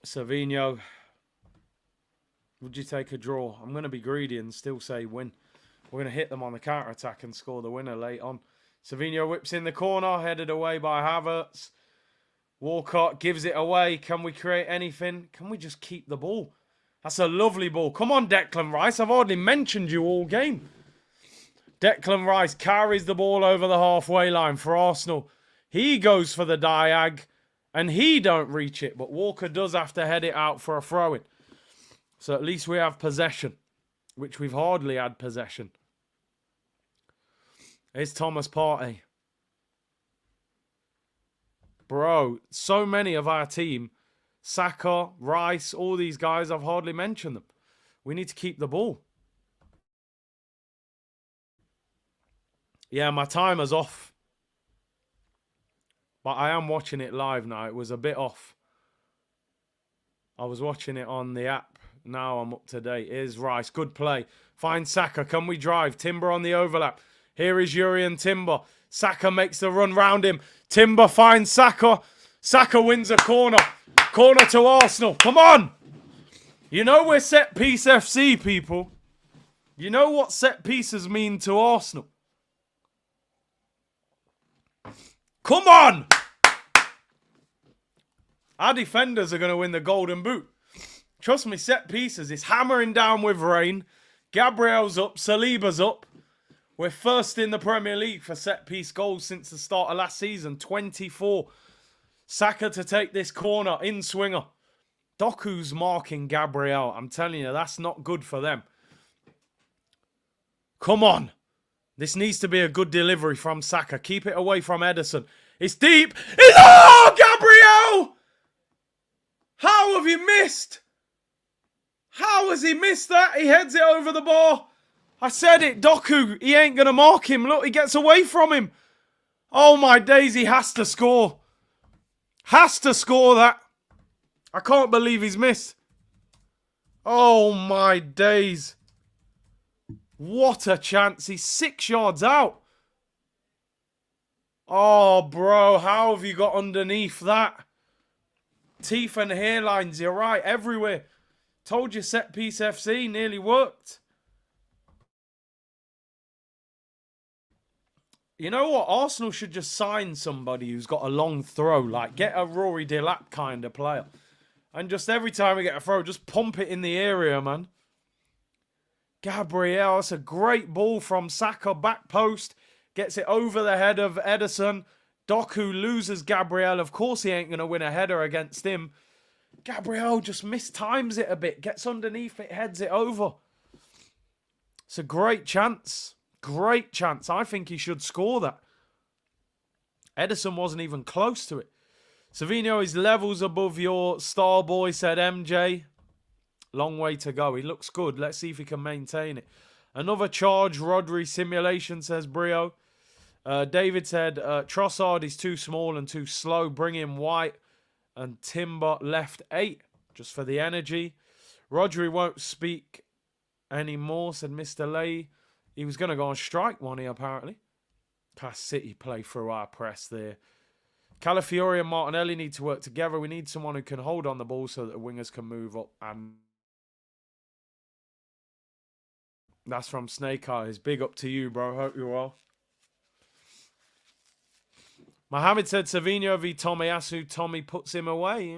[SPEAKER 1] Savinho. Would you take a draw? I'm going to be greedy and still say win. We're going to hit them on the counter-attack and score the winner late on. Savinho whips in the corner. Headed away by Havertz. Walcott gives it away. Can we create anything? Can we just keep the ball? That's a lovely ball. Come on, Declan Rice. I've hardly mentioned you all game. Declan Rice carries the ball over the halfway line for Arsenal. He goes for the diag, and he don't reach it. But Walker does have to head it out for a throw-in. So at least we have possession, which we've hardly had possession. It's Thomas Partey. Bro, so many of our team, Saka, Rice, all these guys, I've hardly mentioned them. We need to keep the ball. Yeah, my timer's off. But I am watching it live now. It was a bit off. I was watching it on the app. Now I'm up to date. Here's Rice. Good play. Find Saka. Can we drive? Timber on the overlap. Here is Yuri and Timber. Saka makes the run round him. Timber finds Saka. Saka wins a corner. Corner to Arsenal. Come on. You know we're set piece FC, people. You know what set pieces mean to Arsenal. Come on. Our defenders are going to win the golden boot. Trust me, set pieces. It's hammering down with rain. Gabriel's up. Saliba's up. We're first in the Premier League for set-piece goals since the start of last season. 24. Saka to take this corner. In-swinger. Doku's marking Gabriel. I'm telling you, that's not good for them. Come on. This needs to be a good delivery from Saka. Keep it away from Ederson. It's deep. It's... Oh, Gabriel! How have you missed? How has he missed that? He heads it over the bar. I said it, Doku. He ain't going to mark him. Look, he gets away from him. Oh, my days. He has to score. Has to score that. I can't believe he's missed. Oh, my days. What a chance. He's 6 yards out. Oh, bro. How have you got underneath that? Teeth and hairlines. You're right. Everywhere. Told you set piece FC nearly worked. You know what? Arsenal should just sign somebody who's got a long throw. Like, get a Rory Delap kind of player. And just every time we get a throw, just pump it in the area, man. Gabriel, that's a great ball from Saka. Back post. Gets it over the head of Ederson. Doku loses Gabriel. Of course he ain't going to win a header against him. Gabriel just mistimes it a bit. Gets underneath it, heads it over. It's a great chance. Great chance. I think he should score that. Ederson wasn't even close to it. Savinho is levels above your star boy, said MJ. Long way to go. He looks good. Let's see if he can maintain it. Another charge, Rodri simulation, says Brio. David said, Trossard is too small and too slow. Bring in White and Timber left 8. Just for the energy. Rodri won't speak anymore, said Mr. Lay. He was going to go on strike one here, apparently. Past City play through our press there. Calafiori and Martinelli need to work together. We need someone who can hold on the ball so that the wingers can move up. And that's from Snake Eyes. Big up to you, bro. Hope you're well. Mohammed said Savinho v Tomiyasu. Tommy puts him away.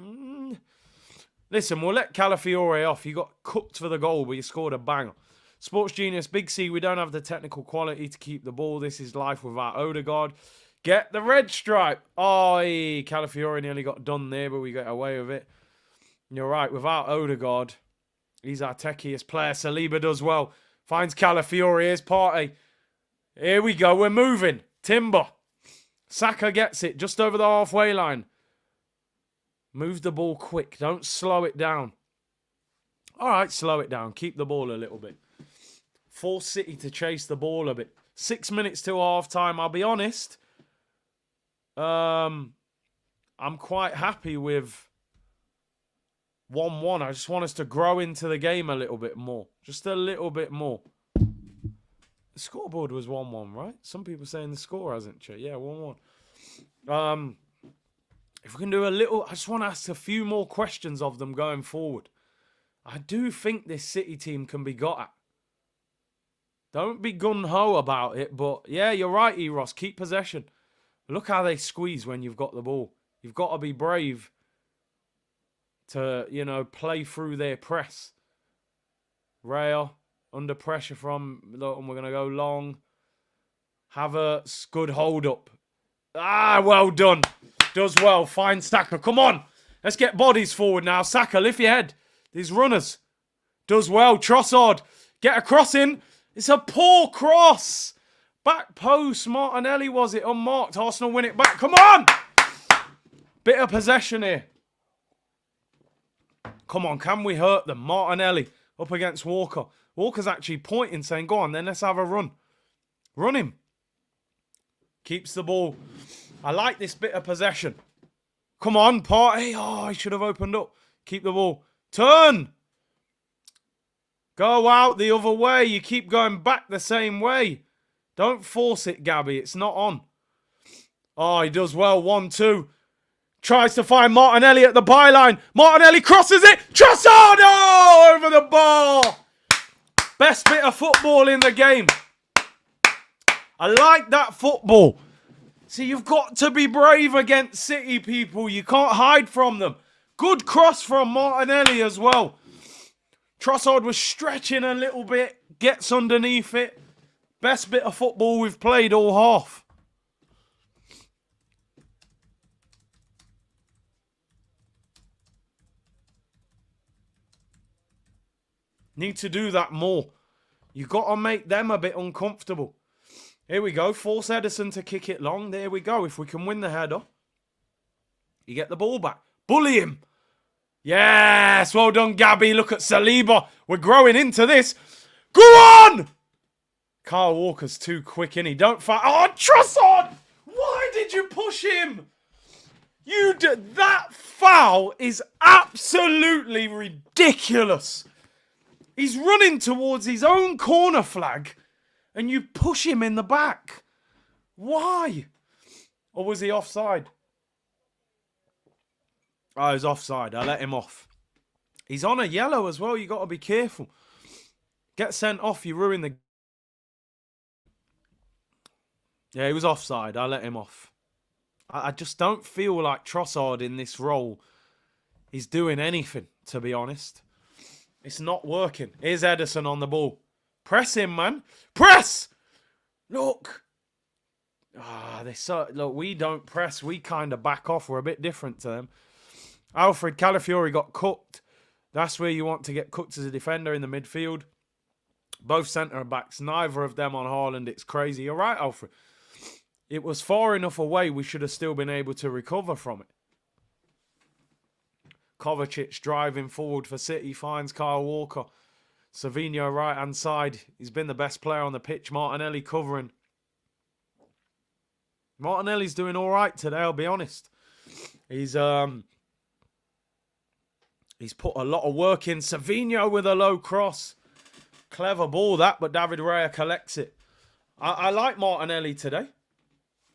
[SPEAKER 1] Listen, we'll let Calafiori off. He got cooked for the goal, but he scored a banger. Sports Genius, Big C, we don't have the technical quality to keep the ball. This is life without Odegaard. Get the red stripe. Oh, Calafiori nearly got done there, but we got away with it. You're right, without Odegaard, he's our techiest player. Saliba does well. Finds Calafiori. Here's Partey. Here we go. We're moving. Timber. Saka gets it just over the halfway line. Move the ball quick. Don't slow it down. All right, slow it down. Keep the ball a little bit. Force City to chase the ball a bit. 6 minutes till half time. I'll be honest. I'm quite happy with 1-1. I just want us to grow into the game a little bit more. Just a little bit more. The scoreboard was 1-1, right? Some people saying the score hasn't changed. Yeah, 1-1. If we can do a little... I just want to ask a few more questions of them going forward. I do think this City team can be got at. Don't be gun-ho about it, but yeah, you're right, Eros. Keep possession. Look how they squeeze when you've got the ball. You've got to be brave to, you know, play through their press. Rail, under pressure from, and we're going to go long. Havertz, good hold up. Ah, well done. Does well. Fine, Saka. Come on. Let's get bodies forward now. Saka, lift your head. These runners. Does well. Trossard, get a cross in. It's a poor cross. Back post. Martinelli was it, unmarked. Arsenal win it back. Come on! Bit of possession here. Come on, can we hurt them? Martinelli up against Walker. Walker's actually pointing, saying, go on then, let's have a run. Run him. Keeps the ball. I like this bit of possession. Come on, Partey. Oh, he should have opened up. Keep the ball. Turn. Go out the other way. You keep going back the same way. Don't force it, Gabby. It's not on. Oh, he does well. 1-2. Tries to find Martinelli at the byline. Martinelli crosses it. Trossard! Oh, over the bar. Best bit of football in the game. I like that football. See, you've got to be brave against City, people. You can't hide from them. Good cross from Martinelli as well. Trossard was stretching a little bit. Gets underneath it. Best bit of football we've played all half. Need to do that more. You've got to make them a bit uncomfortable. Here we go. Force Ederson to kick it long. There we go. If we can win the header, you get the ball back. Bully him. Yes. Well done, Gabby. Look at Saliba. We're growing into this. Go on. Kyle Walker's too quick, innit? He don't fight. Oh, Trossard. Why did you push him? You did. That foul is absolutely ridiculous. He's running towards his own corner flag and you push him in the back. Why? Or was he offside? Oh, he's offside. I let him off. He's on a yellow as well. You got to be careful. Get sent off, you ruin the... Yeah, he was offside. I let him off. I just don't feel like Trossard in this role is doing anything, to be honest. It's not working. Here's Ederson on the ball. Press him, man. Press! Look. Look, we don't press. We kind of back off. We're a bit different to them. Alfred Calafiori got cooked. That's where you want to get cooked as a defender in the midfield. Both centre-backs. Neither of them on Haaland. It's crazy. You're right, Alfred. It was far enough away. We should have still been able to recover from it. Kovacic driving forward for City, finds Kyle Walker. Savinho right-hand side. He's been the best player on the pitch. Martinelli covering. Martinelli's doing all right today, I'll be honest. He's put a lot of work in. Savinho with a low cross. Clever ball that, but David Raya collects it. I like Martinelli today.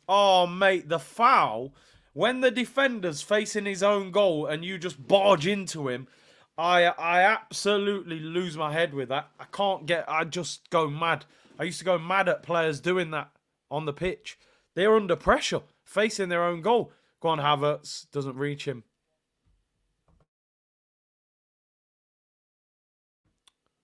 [SPEAKER 1] Oh, mate, the foul... When the defender's facing his own goal and you just barge into him, I absolutely lose my head with that. I just go mad. I used to go mad at players doing that on the pitch. They're under pressure, facing their own goal. Go on, Havertz. Doesn't reach him.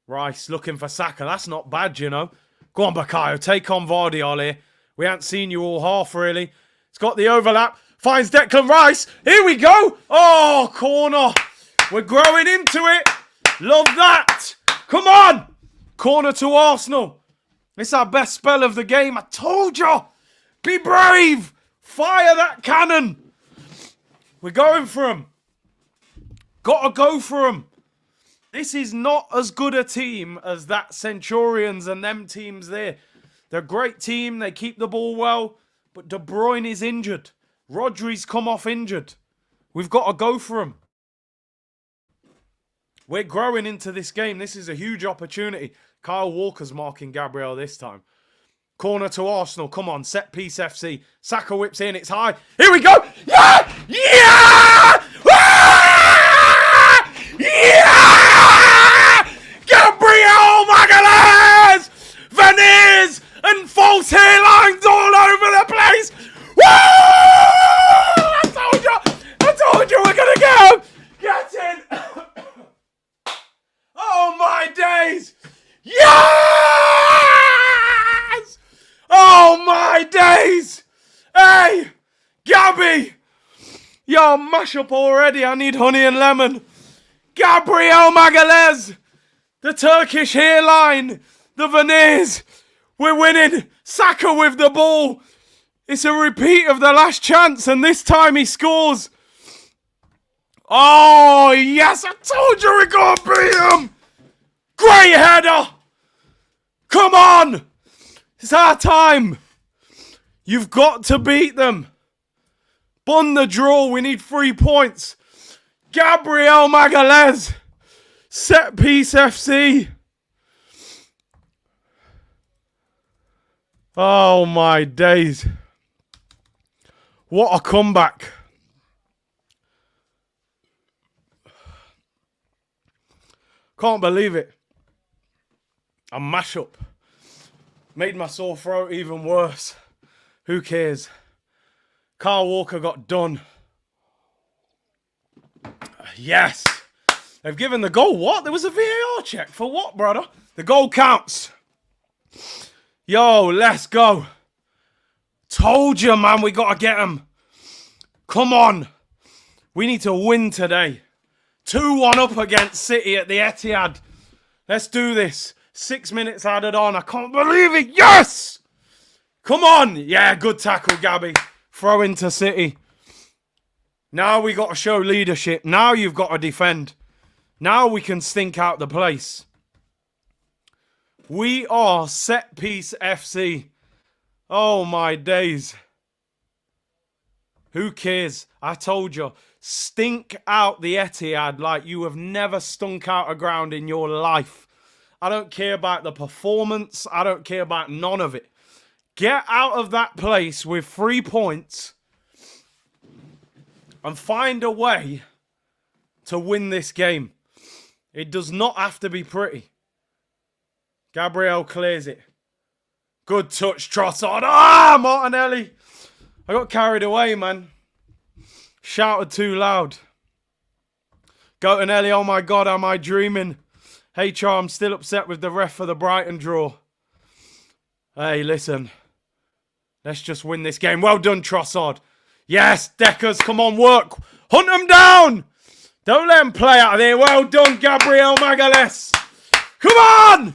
[SPEAKER 1] Rice looking for Saka. That's not bad, you know. Go on, Bakayo. Take on Vardy, Ollie. We haven't seen you all half, really. It's got the overlap. Finds Declan Rice. Here we go. Oh, corner. We're growing into it. Love that. Come on. Corner to Arsenal. It's our best spell of the game. I told you. Be brave. Fire that cannon. We're going for him. Got to go for him. This is not as good a team as that Centurions and them teams there. They're a great team. They keep the ball well. But De Bruyne is injured. Rodri's come off injured. We've got to go for him. We're growing into this game. This is a huge opportunity. Kyle Walker's marking Gabriel this time. Corner to Arsenal. Come on, set piece FC. Saka whips in. It's high. Here we go. Yeah! Yeah! Ah! Yeah! Gabriel Magalhaes! Veneers and false hairlines all over the place. Woo! I told you we're going to go. Get in. Oh, my days. Yes! Oh, my days. Hey, Gabby. Yo, mash up already. I need honey and lemon. Gabriel Magalhaes. The Turkish hairline. The veneers. We're winning. Saka with the ball. It's a repeat of the last chance, and this time he scores. Oh, yes, I told you we're going to beat him. Great header. Come on. It's our time. You've got to beat them. Bun the draw. We need 3 points. Gabriel Magalhaes. Set piece FC. Oh, my days. What a comeback. Can't believe it. A mash-up. Made my sore throat even worse. Who cares? Kyle Walker got done. Yes. They've given the goal. What? There was a VAR check. For what, brother? The goal counts. Yo, let's go. Told you, man. We got to get them. Come on. We need to win today. 2-1 up against City at the Etihad. Let's do this. 6 minutes added on. I can't believe it. Yes! Come on. Yeah, good tackle, Gabby. Throw into City. Now we got to show leadership. Now you've got to defend. Now we can stink out the place. We are set piece FC. Oh, my days. Who cares? I told you. Stink out the Etihad like you have never stunk out a ground in your life. I don't care about the performance. I don't care about none of it. Get out of that place with 3 points and find a way to win this game. It does not have to be pretty. Gabriel clears it. Good touch, Trossard. Ah, Martinelli. I got carried away, man. Shouted too loud. Gotenelli, oh my God, am I dreaming? HR, I'm still upset with the ref for the Brighton draw. Hey, listen. Let's just win this game. Well done, Trossard. Yes, Deckers, come on, work. Hunt them down. Don't let them play out of there. Well done, Gabriel Magalhaes. Come on.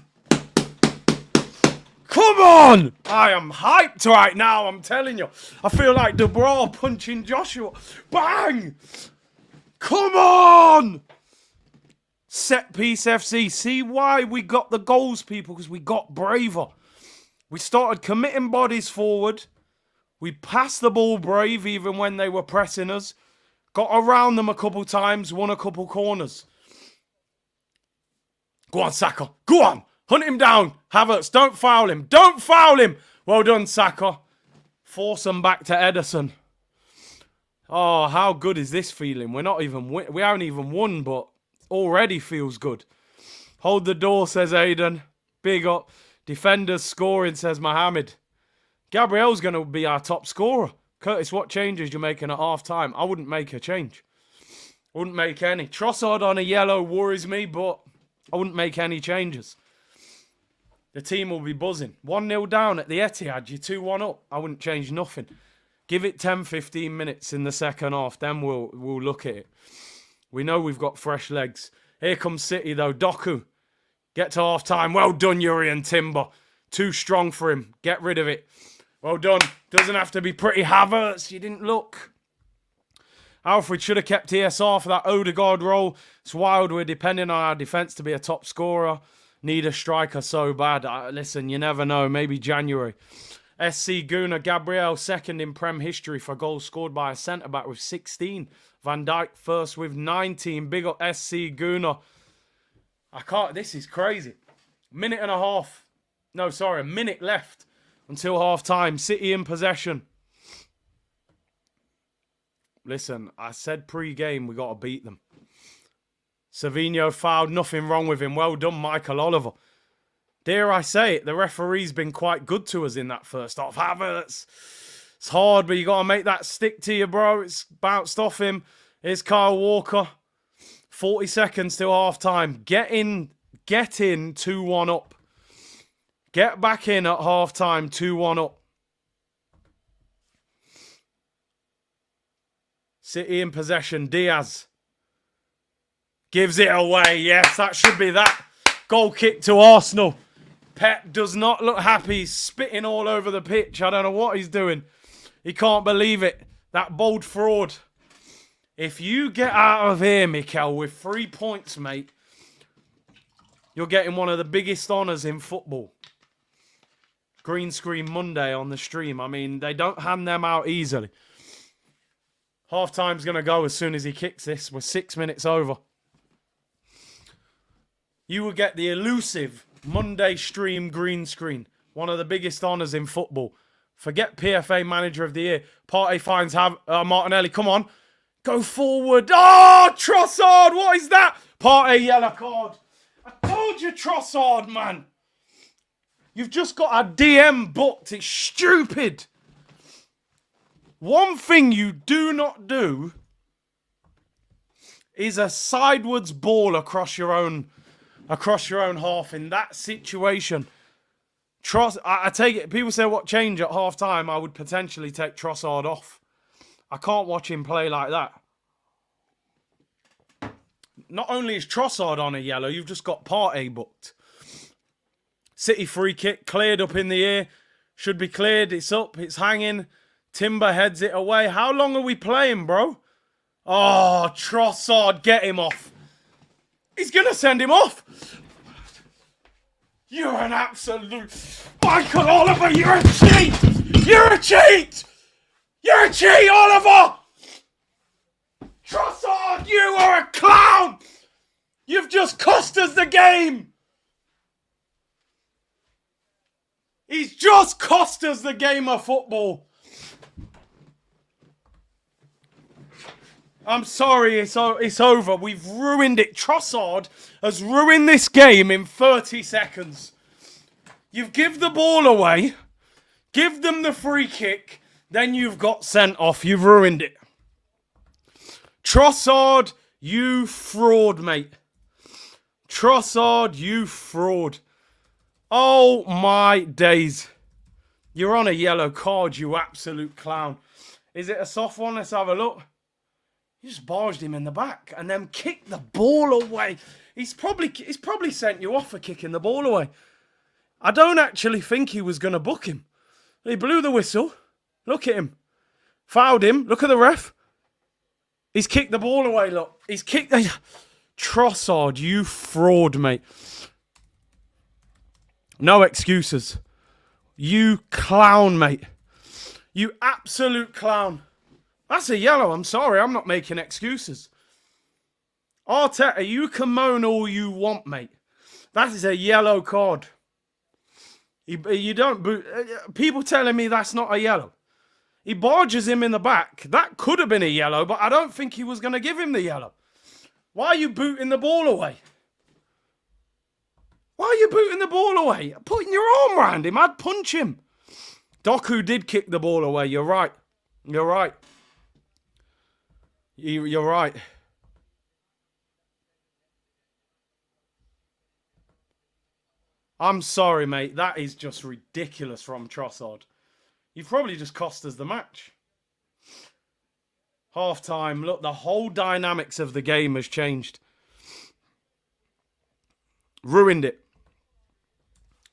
[SPEAKER 1] Come on! I am hyped right now, I'm telling you. I feel like De Boer punching Joshua. Bang! Come on! Set piece FC. See why we got the goals, people? Because we got braver. We started committing bodies forward. We passed the ball brave even when they were pressing us. Got around them a couple times, won a couple corners. Go on, Saka. Go on! Hunt him down. Havertz, don't foul him. Don't foul him. Well done, Saka. Force him back to Ederson. Oh, how good is this feeling? We haven't even won, but already feels good. Hold the door, says Aiden. Big up. Defenders scoring, says Mohammed. Gabriel's going to be our top scorer. Curtis, what changes you're making at half-time? I wouldn't make a change. Wouldn't make any. Trossard on a yellow worries me, but I wouldn't make any changes. The team will be buzzing. 1-0 down at the Etihad. You're 2-1 up. I wouldn't change nothing. Give it 10, 15 minutes in the second half. Then we'll look at it. We know we've got fresh legs. Here comes City, though. Doku. Get to half-time. Well done, Urian Timber. Too strong for him. Get rid of it. Well done. Doesn't have to be pretty. Havertz. You didn't look. Alfred should have kept ESR for that Odegaard role. It's wild. We're depending on our defence to be a top scorer. Need a striker so bad. Listen, you never know. Maybe January. SC Guna Gabriel, second in Prem history for goals scored by a centre-back with 16. Van Dijk first with 19. Big up SC Guna. This is crazy. A minute left until half-time. City in possession. Listen, I said pre-game we got to beat them. Savinho fouled, nothing wrong with him. Well done, Michael Oliver. Dare I say it, the referee's been quite good to us in that first half. Havertz, it's hard, but you got to make that stick to you, bro. It's bounced off him. Here's Kyle Walker. 40 seconds till half-time. Get in 2-1 up. Get back in at half-time, 2-1 up. City in possession, Diaz. Gives it away. Yes, that should be that. Goal kick to Arsenal. Pep does not look happy. He's spitting all over the pitch. I don't know what he's doing. He can't believe it. That bold fraud. If you get out of here, Mikel, with 3 points, mate, you're getting one of the biggest honours in football. Green screen Monday on the stream. I mean, they don't hand them out easily. Half-time's going to go as soon as he kicks this. We're 6 minutes over. You will get the elusive Monday stream green screen. One of the biggest honours in football. Forget PFA Manager of the Year. Partey finds Martinelli. Come on. Go forward. Oh, Trossard. What is that? Partey yellow card. I told you, Trossard, man. You've just got a DM booked. It's stupid. One thing you do not do is a sideways ball across your own half in that situation. I take it. People say what change at half time. I would potentially take Trossard off. I can't watch him play like that. Not only is Trossard on a yellow, you've just got Partey booked. City free kick cleared up in the air. Should be cleared. It's up. It's hanging. Timber heads it away. How long are we playing, bro? Oh, Trossard, get him off. He's going to send him off. You're an absolute... Michael Oliver, you're a cheat. You're a cheat. You're a cheat, Oliver. Trossard, you are a clown. You've just cost us the game. He's just cost us the game of football. I'm sorry, it's over. We've ruined it. Trossard has ruined this game in 30 seconds. You've give the ball away, give them the free kick, then you've got sent off. You've ruined it. Trossard, you fraud, mate. Trossard, you fraud. Oh, my days. You're on a yellow card, you absolute clown. Is it a soft one? Let's have a look. You just barged him in the back and then kicked the ball away. He's probably sent you off for kicking the ball away. I don't actually think he was going to book him. He blew the whistle. Look at him. Fouled him. Look at the ref. He's kicked the ball away, look. He's kicked... Trossard, you fraud, mate. No excuses. You clown, mate. You absolute clown. That's a yellow. I'm sorry. I'm not making excuses. Arteta, you can moan all you want, mate. That is a yellow card. You don't boot. People telling me that's not a yellow. He barges him in the back. That could have been a yellow, but I don't think he was going to give him the yellow. Why are you booting the ball away? Why are you booting the ball away? Putting your arm around him. I'd punch him. Doku did kick the ball away. You're right. You're right. You're right. I'm sorry, mate. That is just ridiculous from Trossard. You've probably just cost us the match. Half time. Look, the whole dynamics of the game has changed. Ruined it.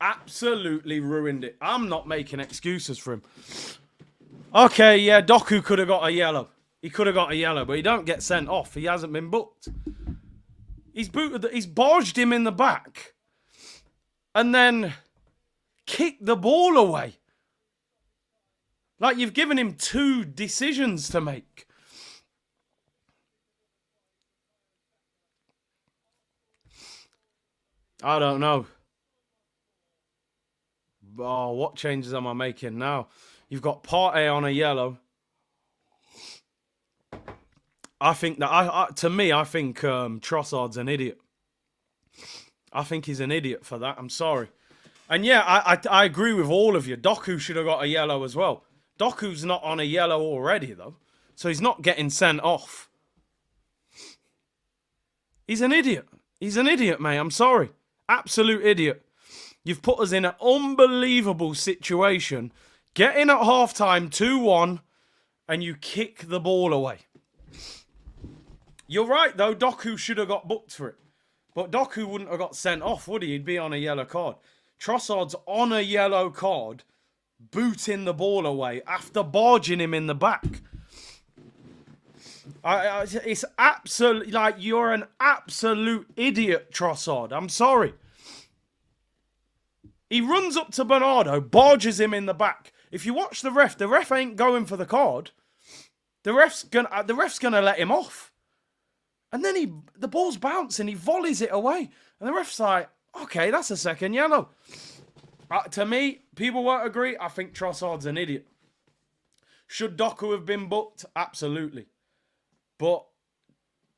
[SPEAKER 1] Absolutely ruined it. I'm not making excuses for him. Okay, yeah, Doku could have got a yellow. He could have got a yellow, but he don't get sent off. He hasn't been booked. He's barged him in the back. And then kicked the ball away. Like you've given him 2 decisions to make. I don't know. Oh, what changes am I making now? You've got Partey on a yellow. I think that, to me, I think Trossard's an idiot. I think he's an idiot for that. I'm sorry. And yeah, I agree with all of you. Doku should have got a yellow as well. Doku's not on a yellow already, though. So he's not getting sent off. He's an idiot. He's an idiot, mate. I'm sorry. Absolute idiot. You've put us in an unbelievable situation. Get in at halftime, 2-1, and you kick the ball away. You're right, though. Doku should have got booked for it. But Doku wouldn't have got sent off, would he? He'd be on a yellow card. Trossard's on a yellow card, booting the ball away after barging him in the back. It's absolutely like you're an absolute idiot, Trossard. I'm sorry. He runs up to Bernardo, barges him in the back. If you watch the ref ain't going for the card. The ref's gonna let him off. And then the ball's bouncing, he volleys it away. And the ref's like, okay, that's a second yellow. To me, people won't agree. I think Trossard's an idiot. Should Doku have been booked? Absolutely. But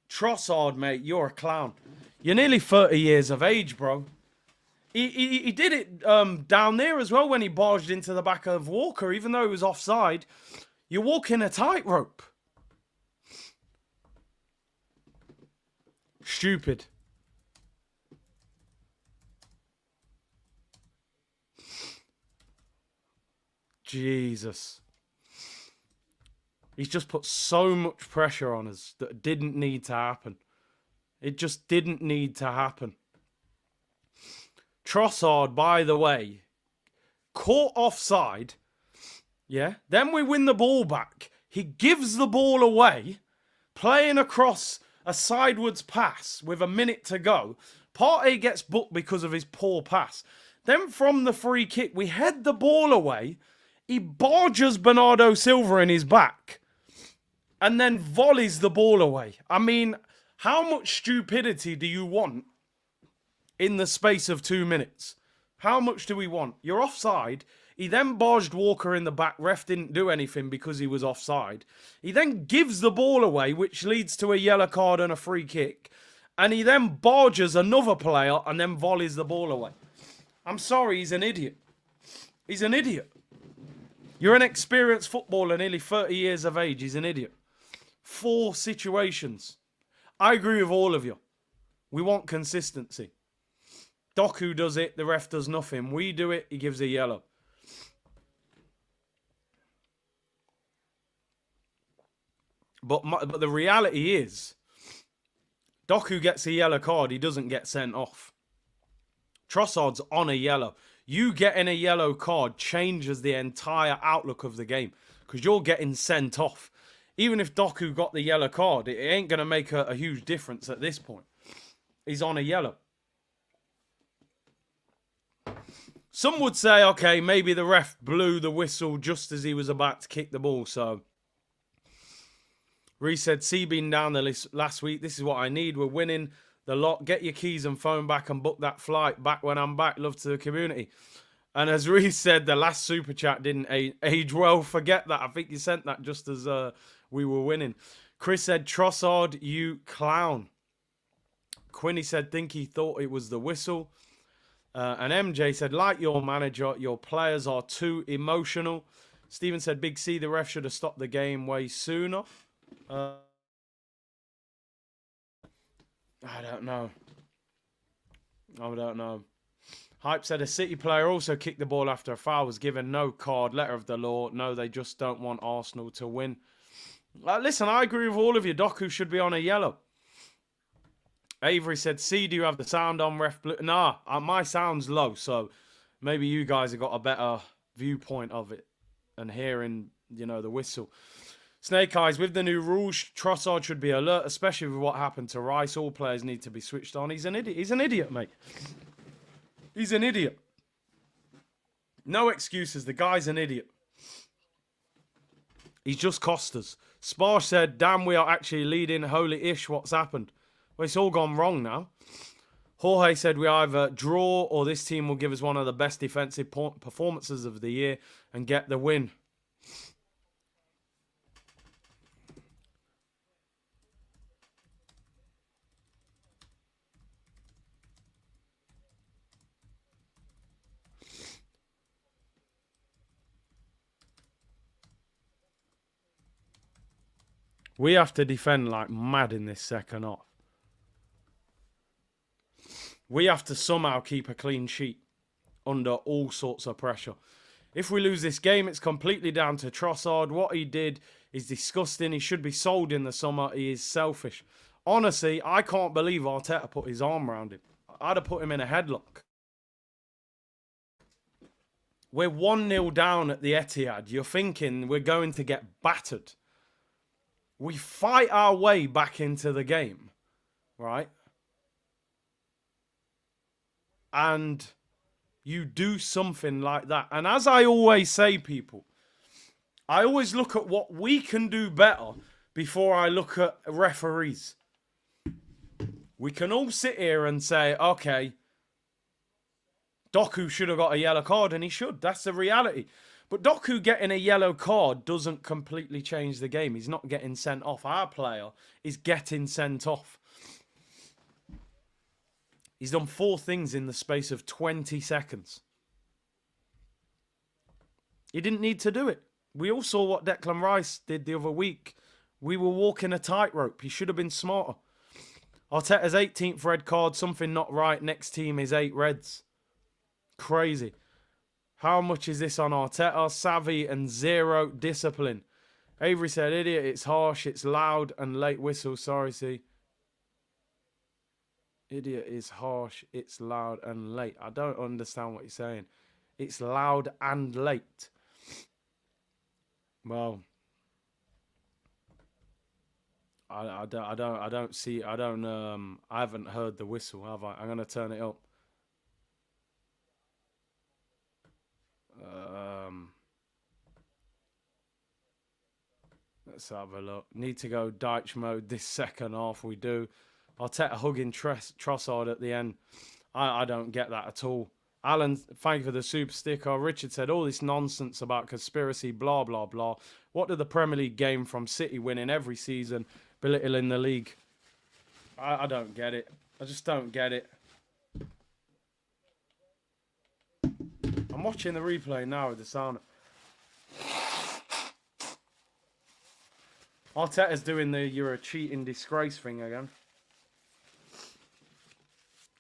[SPEAKER 1] Trossard, mate, you're a clown. You're nearly 30 years of age, bro. He did it down there as well when he barged into the back of Walker, even though he was offside. You're walking a tightrope. Stupid. Jesus. He's just put so much pressure on us that didn't need to happen. It just didn't need to happen. Trossard, by the way, caught offside. Yeah. Then we win the ball back. He gives the ball away, playing across a sideways pass with a minute to go. Partey gets booked because of his poor pass. Then from the free kick, we head the ball away. He barges Bernardo Silva in his back and then volleys the ball away. I mean, how much stupidity do you want in the space of 2 minutes? How much do we want? You're offside. He then barged Walker in the back. Ref didn't do anything because he was offside. He then gives the ball away, which leads to a yellow card and a free kick. And he then barges another player and then volleys the ball away. I'm sorry, he's an idiot. He's an idiot. You're an experienced footballer, nearly 30 years of age. He's an idiot. 4 situations. I agree with all of you. We want consistency. Doku does it, the ref does nothing. We do it, he gives a yellow. But the reality is, Doku gets a yellow card, he doesn't get sent off. Trossard's on a yellow. You getting a yellow card changes the entire outlook of the game because you're getting sent off. Even if Doku got the yellow card, it ain't going to make a huge difference at this point. He's on a yellow. Some would say, okay, maybe the ref blew the whistle just as he was about to kick the ball. So, Reece said, C been down the list last week. This is what I need. We're winning the lot. Get your keys and phone back and book that flight back when I'm back. Love to the community. And as Reece said, the last super chat didn't age well. Forget that. I think you sent that just as we were winning. Chris said, Trossard, you clown. Quinny said, think he thought it was the whistle. And MJ said, like your manager, your players are too emotional. Stephen said, Big C, the ref should have stopped the game way sooner. I don't know. Hype said, a City player also kicked the ball after a foul, was given no card, letter of the law. No, they just don't want Arsenal to win. Listen, I agree with all of you. Doku should be on a yellow. Avery said, C, do you have the sound on, ref? Nah, my sound's low, so maybe you guys have got a better viewpoint of it and hearing, the whistle. Snake Eyes, with the new rules, Trossard should be alert, especially with what happened to Rice. All players need to be switched on. He's an idiot. He's an idiot, mate. He's an idiot. No excuses. The guy's an idiot. He's just cost us. Sparsh said, damn, we are actually leading. Holy ish, what's happened? Well, it's all gone wrong now. Jorge said we either draw or this team will give us one of the best defensive performances of the year and get the win. We have to defend like mad in this second half. We have to somehow keep a clean sheet under all sorts of pressure. If we lose this game, it's completely down to Trossard. What he did is disgusting. He should be sold in the summer. He is selfish. Honestly, I can't believe Arteta put his arm around him. I'd have put him in a headlock. We're 1-0 down at the Etihad. You're thinking we're going to get battered. We fight our way back into the game, right? And you do something like that. And as I always say, people, I always look at what we can do better before I look at referees. We can all sit here and say, okay, Doku should have got a yellow card, and he should. That's the reality. But Doku getting a yellow card doesn't completely change the game. He's not getting sent off. Our player is getting sent off. He's done 4 things in the space of 20 seconds. He didn't need to do it. We all saw what Declan Rice did the other week. We were walking a tightrope. He should have been smarter. Arteta's 18th red card, something not right. Next team is 8 reds. Crazy. How much is this on Arteta? Savvy and 0 discipline. Avery said, idiot, it's harsh, it's loud and late whistle. Sorry, see. Idiot is harsh, it's loud and late. I don't understand what you're saying. It's loud and late. Well, I haven't heard the whistle, have I? I'm going to turn it up. Let's have a look. Need to go Deitch mode this second half. We do. Arteta hugging Trossard at the end. I don't get that at all. Alan, thank you for the super sticker. Richard said, all this nonsense about conspiracy, blah, blah, blah. What did the Premier League gain from City winning every season, belittling the league? I don't get it. I just don't get it. I'm watching the replay now with the sound. Arteta's doing the you're a cheating disgrace thing again.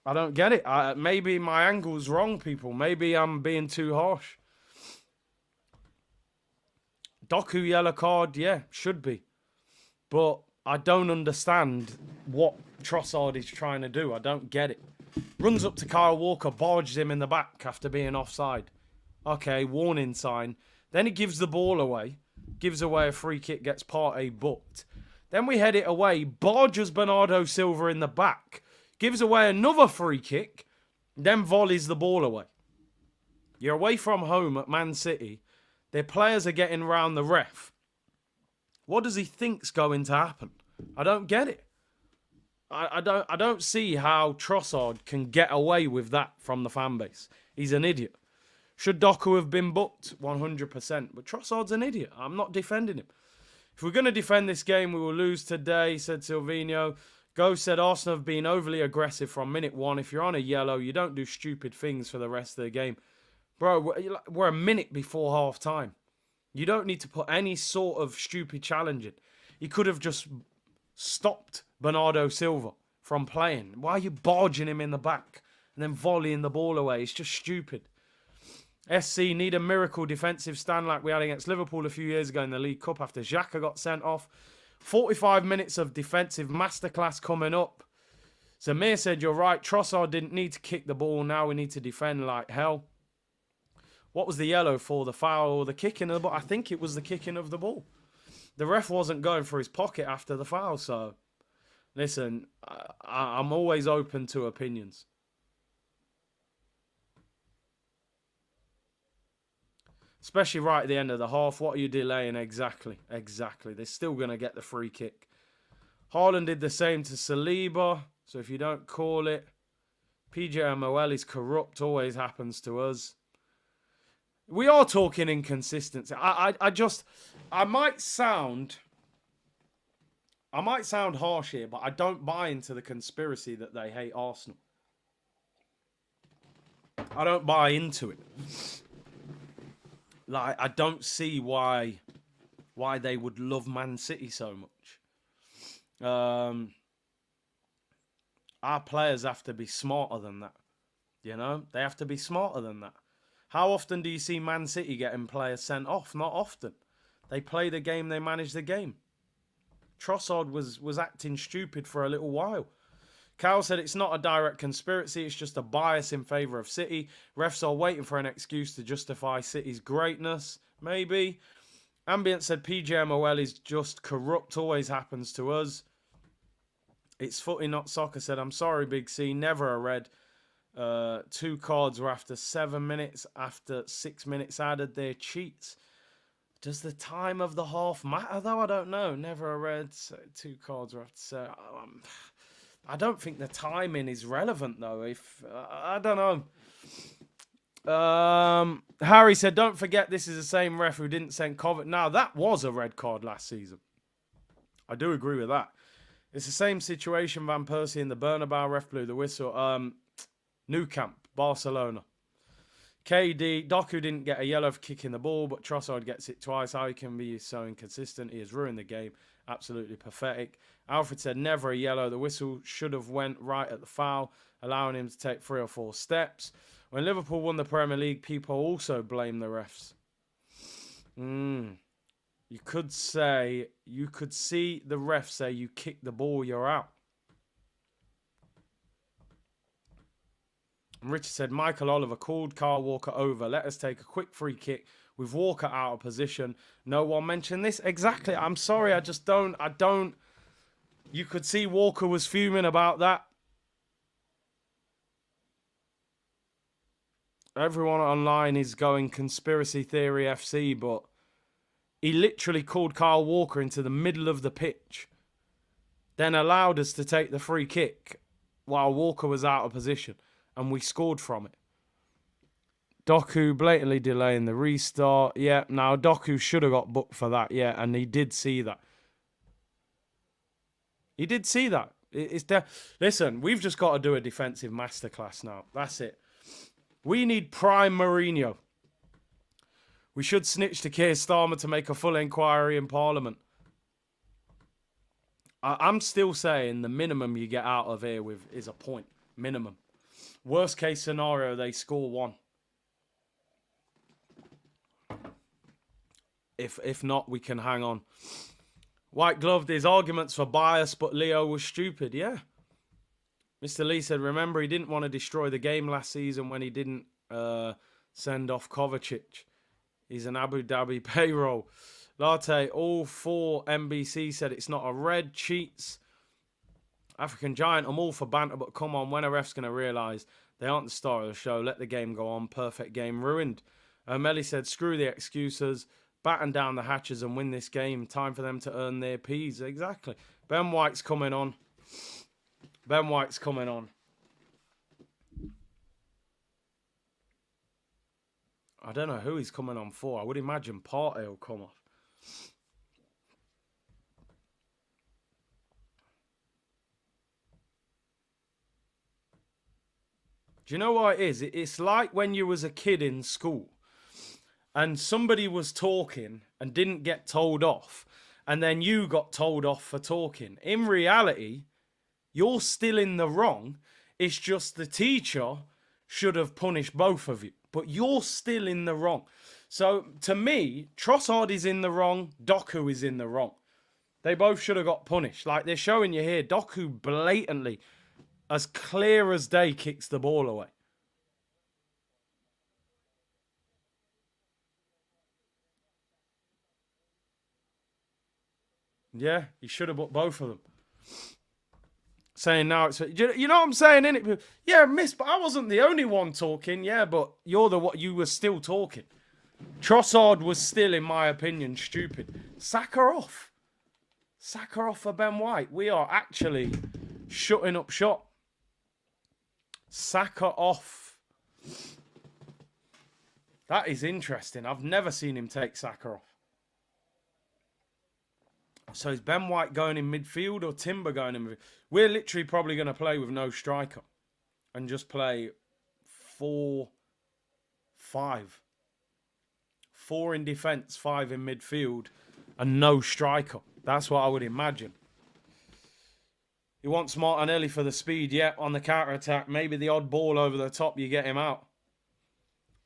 [SPEAKER 1] I don't get it. Maybe my angle's wrong, people. Maybe I'm being too harsh. Doku yellow card, yeah, should be. But I don't understand what Trossard is trying to do. I don't get it. Runs up to Kyle Walker, barges him in the back after being offside. Okay, warning sign. Then he gives the ball away. Gives away a free kick, gets Partey booked. Then we head it away. Barges Bernardo Silva in the back. Gives away another free kick. Then volleys the ball away. You're away from home at Man City. Their players are getting round the ref. What does he think's going to happen? I don't get it. I don't see how Trossard can get away with that from the fan base. He's an idiot. Should Doku have been booked? 100%. But Trossard's an idiot. I'm not defending him. If we're going to defend this game, we will lose today, said Silvino. Go said Arsenal have been overly aggressive from minute 1. If you're on a yellow, you don't do stupid things for the rest of the game. Bro, we're a minute before half time. You don't need to put any sort of stupid challenge in. You could have just stopped Bernardo Silva from playing. Why are you barging him in the back and then volleying the ball away? It's just stupid. SC need a miracle defensive stand like we had against Liverpool a few years ago in the League Cup after Xhaka got sent off. 45 minutes of defensive masterclass coming up. Zamir said, you're right. Trossard didn't need to kick the ball. Now we need to defend like hell. What was the yellow for? The foul or the kicking of the ball? I think it was the kicking of the ball. The ref wasn't going for his pocket after the foul. So, listen, I'm always open to opinions. Especially right at the end of the half. What are you delaying? Exactly. They're still going to get the free kick. Haaland did the same to Saliba. So if you don't call it, PJMOL is corrupt. Always happens to us. We are talking inconsistency. I might sound harsh here, but I don't buy into the conspiracy that they hate Arsenal. I don't buy into it. Like, I don't see why they would love Man City so much. Our players have to be smarter than that. You know? They have to be smarter than that. How often do you see Man City getting players sent off? Not often. They play the game, they manage the game. Trossard was acting stupid for a little while. Cal said it's not a direct conspiracy, it's just a bias in favour of City. Refs are waiting for an excuse to justify City's greatness. Maybe. Ambient said PGMOL is just corrupt, always happens to us. It's footy, not soccer. Said, I'm sorry, Big C, never a red. 2 cards were after 7 minutes. After 6 minutes added, they're cheats. Does the time of the half matter, though? I don't know. Never a red. So 2 cards were after... I don't think the timing is relevant, though. I don't know. Harry said, don't forget this is the same ref who didn't send Covert. Now, that was a red card last season. I do agree with that. It's the same situation. Van Persie in the Bernabeu ref blew the whistle. Nou Camp, Barcelona. KD, Doku didn't get a yellow for kicking the ball, but Trossard gets it twice. How he can be so inconsistent? He has ruined the game. Absolutely pathetic. Alfred said, never a yellow. The whistle should have went right at the foul, allowing him to take 3 or 4 steps. When Liverpool won the Premier League, people also blame the refs. You could see the ref say, you kick the ball, you're out. And Richard said, Michael Oliver called Kyle Walker over. Let us take a quick free kick with Walker out of position. No one mentioned this. Exactly. I'm sorry. I don't. You could see Walker was fuming about that. Everyone online is going conspiracy theory FC, but he literally called Kyle Walker into the middle of the pitch, then allowed us to take the free kick while Walker was out of position, and we scored from it. Doku blatantly delaying the restart. Yeah, now Doku should have got booked for that, yeah, and he did see that. He did see that. Listen, we've just got to do a defensive masterclass now. That's it. We need prime Mourinho. We should snitch to Keir Starmer to make a full inquiry in Parliament. I'm still saying the minimum you get out of here is a point. Minimum. Worst case scenario, they score 1. If not, we can hang on. White Glove, there's arguments for bias, but Leo was stupid. Yeah. Mr. Lee said, remember, he didn't want to destroy the game last season when he didn't send off Kovacic. He's an Abu Dhabi payroll. Latte, all 4 NBC said it's not a red. Cheats. African Giant, I'm all for banter, but come on, when a ref's going to realise they aren't the star of the show, let the game go on. Perfect game ruined. Melly said, screw the excuses. Batten down the hatches and win this game. Time for them to earn their P's. Exactly. Ben White's coming on. Ben White's coming on. I don't know who he's coming on for. I would imagine Partey will come off. Do you know what it is? It's like when you was a kid in school and somebody was talking and didn't get told off, and then you got told off for talking. In reality, you're still in the wrong. It's just the teacher should have punished both of you, but you're still in the wrong. So to me, Trossard is in the wrong, Doku is in the wrong. They both should have got punished. Like they're showing you here, Doku blatantly, as clear as day, kicks the ball away. Yeah, he should have put both of them. Saying now it's... You know what I'm saying, innit? Yeah, miss, but I wasn't the only one talking. Yeah, but you were still talking. Trossard was still, in my opinion, stupid. Sack her off. Sack her off for Ben White. We are actually shutting up shop. Sack her off. That is interesting. I've never seen him take Saka off. So is Ben White going in midfield or Timber going in midfield? We're literally probably going to play with no striker and just play 4-5. 4 in defence, 5 in midfield, and no striker. That's what I would imagine. He wants Martinelli for the speed, yeah, on the counter-attack. Maybe the odd ball over the top, you get him out.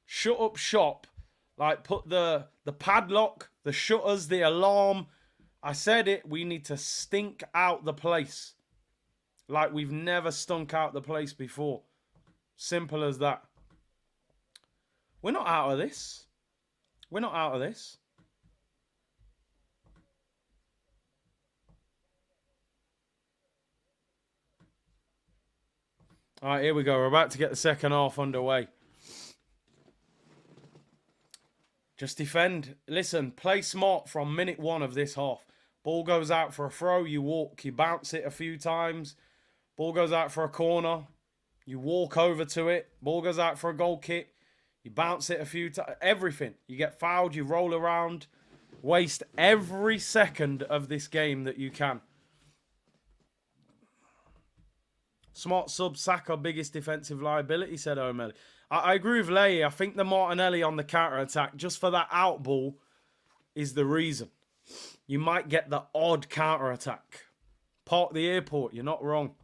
[SPEAKER 1] Shut up shop. Like, put the padlock, the shutters, the alarm. I said it, we need to stink out the place. like we've never stunk out the place before. Simple as that. We're not out of this. We're not out of this. All right, here we go. We're about to get the second half underway. Just defend. Listen, play smart from minute 1 of this half. Ball goes out for a throw, you walk, you bounce it a few times. Ball goes out for a corner, you walk over to it. Ball goes out for a goal kick, you bounce it a few times. Everything. You get fouled, you roll around. Waste every second of this game that you can. Smart sub, Saka, biggest defensive liability, said O'Malley. I agree with Leahy. I think the Martinelli on the counter-attack, just for that out ball, is the reason. You might get the odd counter-attack. Park the airport, you're not wrong.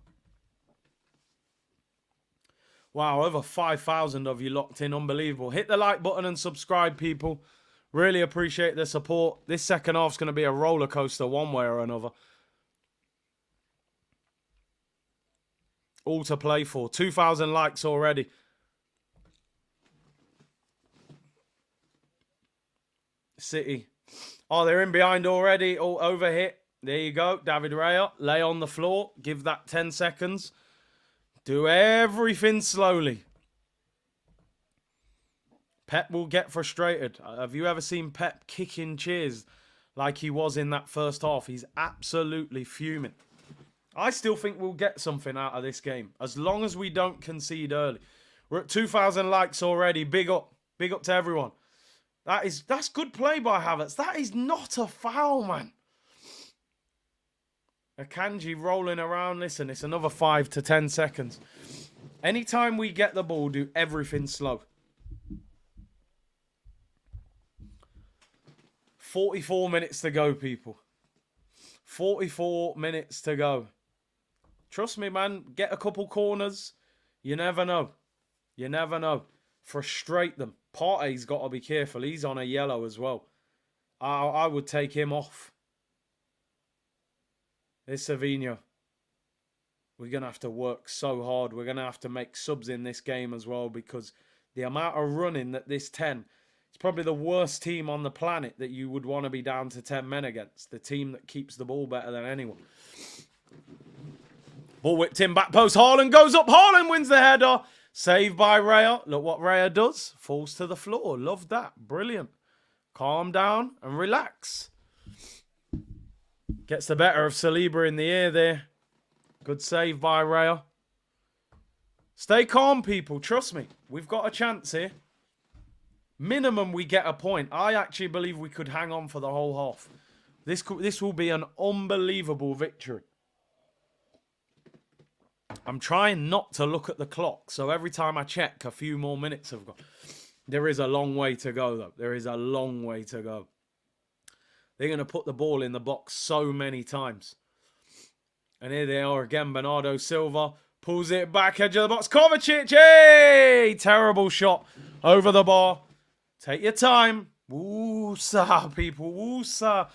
[SPEAKER 1] Wow, over 5,000 of you locked in. Unbelievable. Hit the like button and subscribe, people. Really appreciate the support. This second half's going to be a roller coaster one way or another. All to play for. 2,000 likes already. City. Oh, they're in behind already. Oh, overhit. There you go. David Raya. Lay on the floor. Give that 10 seconds. Do everything slowly. Pep will get frustrated. Have you ever seen Pep kicking chairs like he was in that first half? He's absolutely fuming. I still think we'll get something out of this game. As long as we don't concede early. We're at 2,000 likes already. Big up. Big up to everyone. That's good play by Havertz. That is not a foul, man. Akanji rolling around. Listen, it's another 5 to 10 seconds. Anytime we get the ball, do everything slow. 44 minutes to go, people. 44 minutes to go. Trust me, man. Get a couple corners. You never know. You never know. Frustrate them. Partey's got to be careful. He's on a yellow as well. I would take him off. It's Savinho. We're going to have to work so hard. We're going to have to make subs in this game as well, because the amount of running that this 10... It's probably the worst team on the planet that you would want to be down to 10 men against. The team that keeps the ball better than anyone. Ball whipped in, back post. Haaland goes up. Haaland wins the header. Saved by Raya. Look what Raya does. Falls to the floor. Love that. Brilliant. Calm down and relax. Gets the better of Saliba in the air there. Good save by Raya. Stay calm, people. Trust me. We've got a chance here. Minimum, we get a point. I actually believe we could hang on for the whole half. This will be an unbelievable victory. I'm trying not to look at the clock, so every time I check, a few more minutes have gone. There is a long way to go, though. There is a long way to go. They're going to put the ball in the box so many times. And here they are again. Bernardo Silva pulls it back, edge of the box. Kovacic, hey! Terrible shot over the bar. Take your time. Woosa, people. Woosa.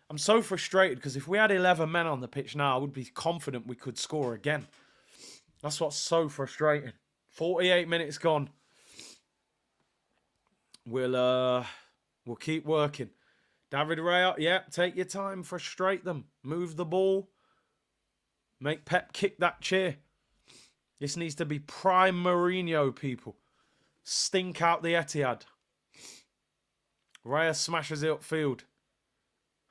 [SPEAKER 1] I'm so frustrated because if we had 11 men on the pitch now, I would be confident we could score again. That's what's so frustrating. 48 minutes gone. We'll keep working. David Raya, yeah, take your time. Frustrate them. Move the ball. Make Pep kick that chair. This needs to be prime Mourinho, people. Stink out the Etihad. Raya smashes it upfield.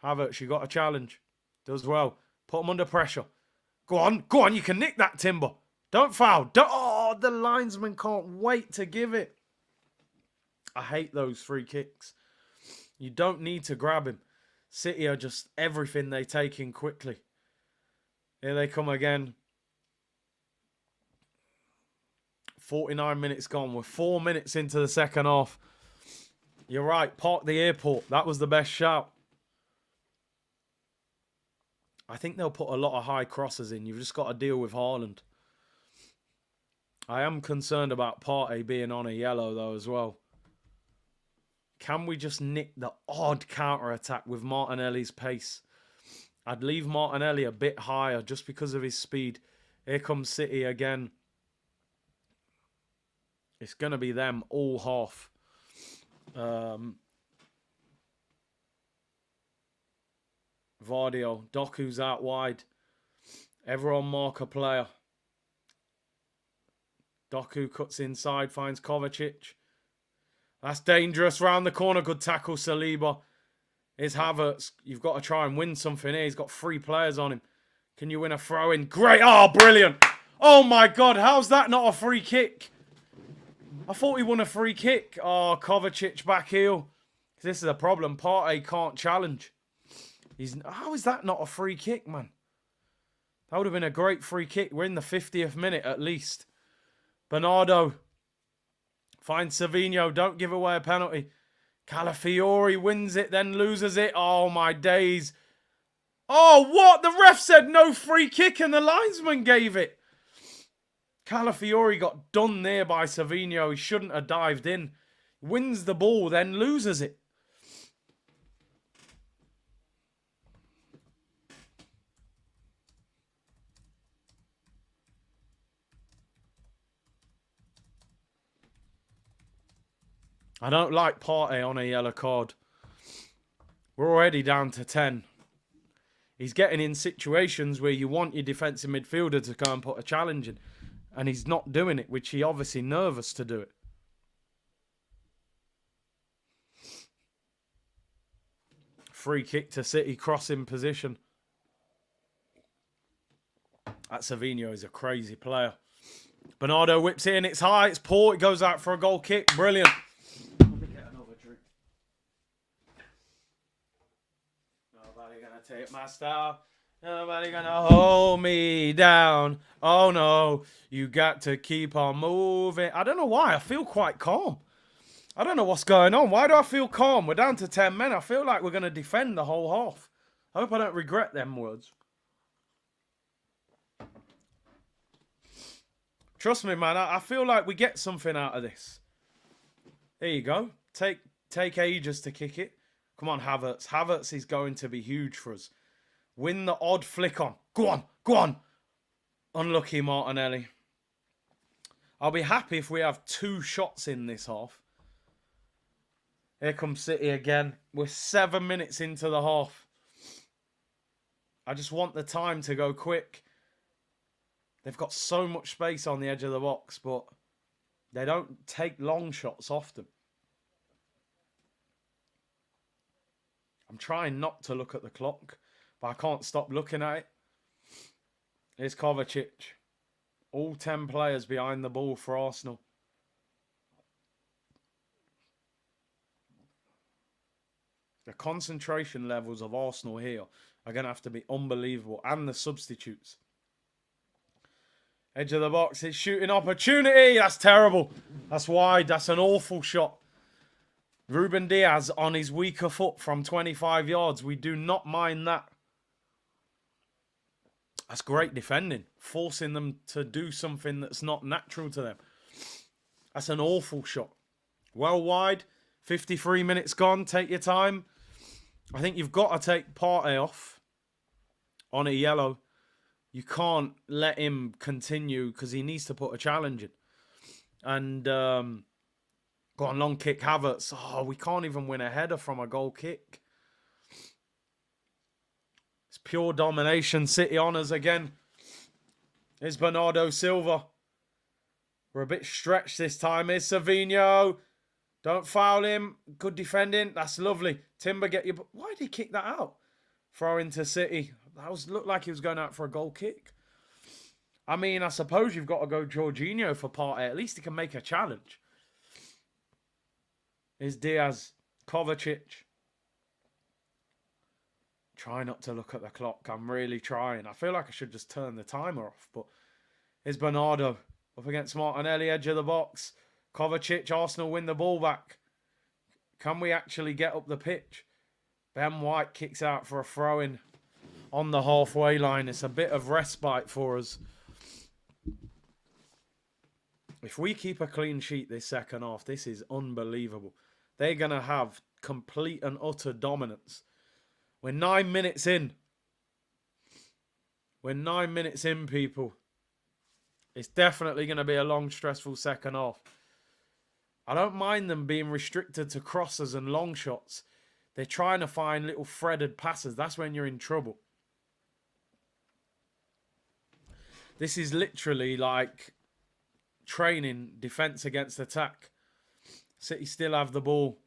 [SPEAKER 1] Havertz, you got a challenge. Does well. Put him under pressure. Go on, go on. You can nick that, Timber. Don't foul. Oh, the linesman can't wait to give it. I hate those free kicks. You don't need to grab him. City are just everything they take in quickly. Here they come again. 49 minutes gone. We're 4 minutes into the second half. You're right. Park the airport. That was the best shout. I think they'll put a lot of high crosses in. You've just got to deal with Haaland. I am concerned about Partey being on a yellow, though, as well. Can we just nick the odd counter-attack with Martinelli's pace? I'd leave Martinelli a bit higher just because of his speed. Here comes City again. It's going to be them all half. Vardio. Doku's out wide. Everyone mark a player. Doku cuts inside, finds Kovacic. That's dangerous. Round the corner. Good tackle, Saliba. Here's Havertz. You've got to try and win something here. He's got 3 players on him. Can you win a throw-in? Great. Oh, brilliant. Oh, my God. How's that not a free kick? I thought he won a free kick. Oh, Kovacic back heel. This is a problem. Partey can't challenge. How is that not a free kick, man? That would have been a great free kick. We're in the 50th minute at least. Bernardo finds Savinho. Don't give away a penalty. Calafiori wins it, then loses it. Oh, my days. Oh, what? The ref said no free kick and the linesman gave it. Calafiori got done there by Savinho. He shouldn't have dived in. Wins the ball, then loses it. I don't like Partey on a yellow card. We're already down to 10. He's getting in situations where you want your defensive midfielder to go and put a challenge in. And he's not doing it, which he obviously nervous to do it. Free kick to City, crossing position. That Savinho is a crazy player. Bernardo whips it in, it's high, it's poor, it goes out for a goal kick. Brilliant. Let me get another drink. Nobody gonna take my style. Nobody gonna hold me down. Oh no, you got to keep on moving. I don't know why, I feel quite calm. I don't know what's going on. Why do I feel calm? We're down to 10 men. I feel like we're going to defend the whole half. I hope I don't regret them words. Trust me, man. I feel like we get something out of this. There you go. Take ages to kick it. Come on, Havertz. Havertz is going to be huge for us. Win the odd flick on. Go on. Go on. Unlucky Martinelli. I'll be happy if we have 2 shots in this half. Here comes City again. We're 7 minutes into the half. I just want the time to go quick. They've got so much space on the edge of the box, but they don't take long shots often. I'm trying not to look at the clock, but I can't stop looking at it. Here's Kovacic. All 10 players behind the ball for Arsenal. The concentration levels of Arsenal here are going to have to be unbelievable. And the substitutes. Edge of the box. It's shooting opportunity. That's terrible. That's wide. That's an awful shot. Ruben Diaz on his weaker foot from 25 yards. We do not mind that. That's great defending. Forcing them to do something that's not natural to them. That's an awful shot. Well wide. 53 minutes gone. Take your time. I think you've got to take Partey off on a yellow. You can't let him continue because he needs to put a challenge in. And go on, long kick, Havertz. Oh, we can't even win a header from a goal kick. It's pure domination. City honours again. Here's Bernardo Silva. We're a bit stretched this time. Here's Savinho. Don't foul him. Good defending. That's lovely. Timber, get your... Why did he kick that out? Throw into City. That looked like he was going out for a goal kick. I mean, I suppose you've got to go Jorginho for Partey. At least he can make a challenge. Here's Diaz. Kovacic. Try not to look at the clock. I'm really trying. I feel like I should just turn the timer off. But here's Bernardo. Up against Martinelli, edge of the box. Kovacic, Arsenal win the ball back. Can we actually get up the pitch? Ben White kicks out for a throw-in on the halfway line. It's a bit of respite for us. If we keep a clean sheet this second half, this is unbelievable. They're going to have complete and utter dominance. We're 9 minutes in. We're 9 minutes in, people. It's definitely going to be a long, stressful second half. I don't mind them being restricted to crosses and long shots. They're trying to find little threaded passes. That's when you're in trouble. This is literally like training defense against attack. City still have the ball.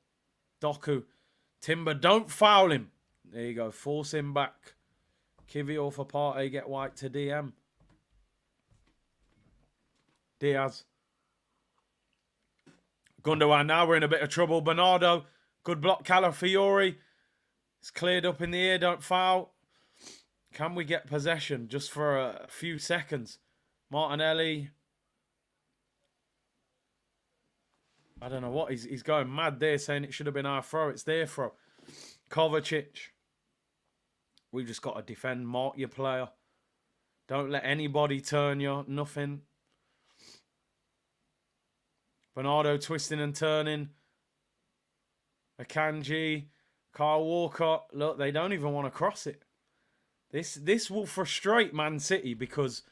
[SPEAKER 1] Doku. Timber, don't foul him. There you go. Force him back. Kivior for Partey. Get White to DM. Diaz. Gundogan, now we're in a bit of trouble. Bernardo. Good block. Calafiori. It's cleared up in the air. Don't foul. Can we get possession just for a few seconds? Martinelli. I don't know what. He's going mad there saying it should have been our throw. It's their throw. Kovacic. We've just got to defend. Mark your player. Don't let anybody turn you. Nothing. Bernardo twisting and turning. Akanji. Kyle Walker. Look, they don't even want to cross it. This will frustrate Man City because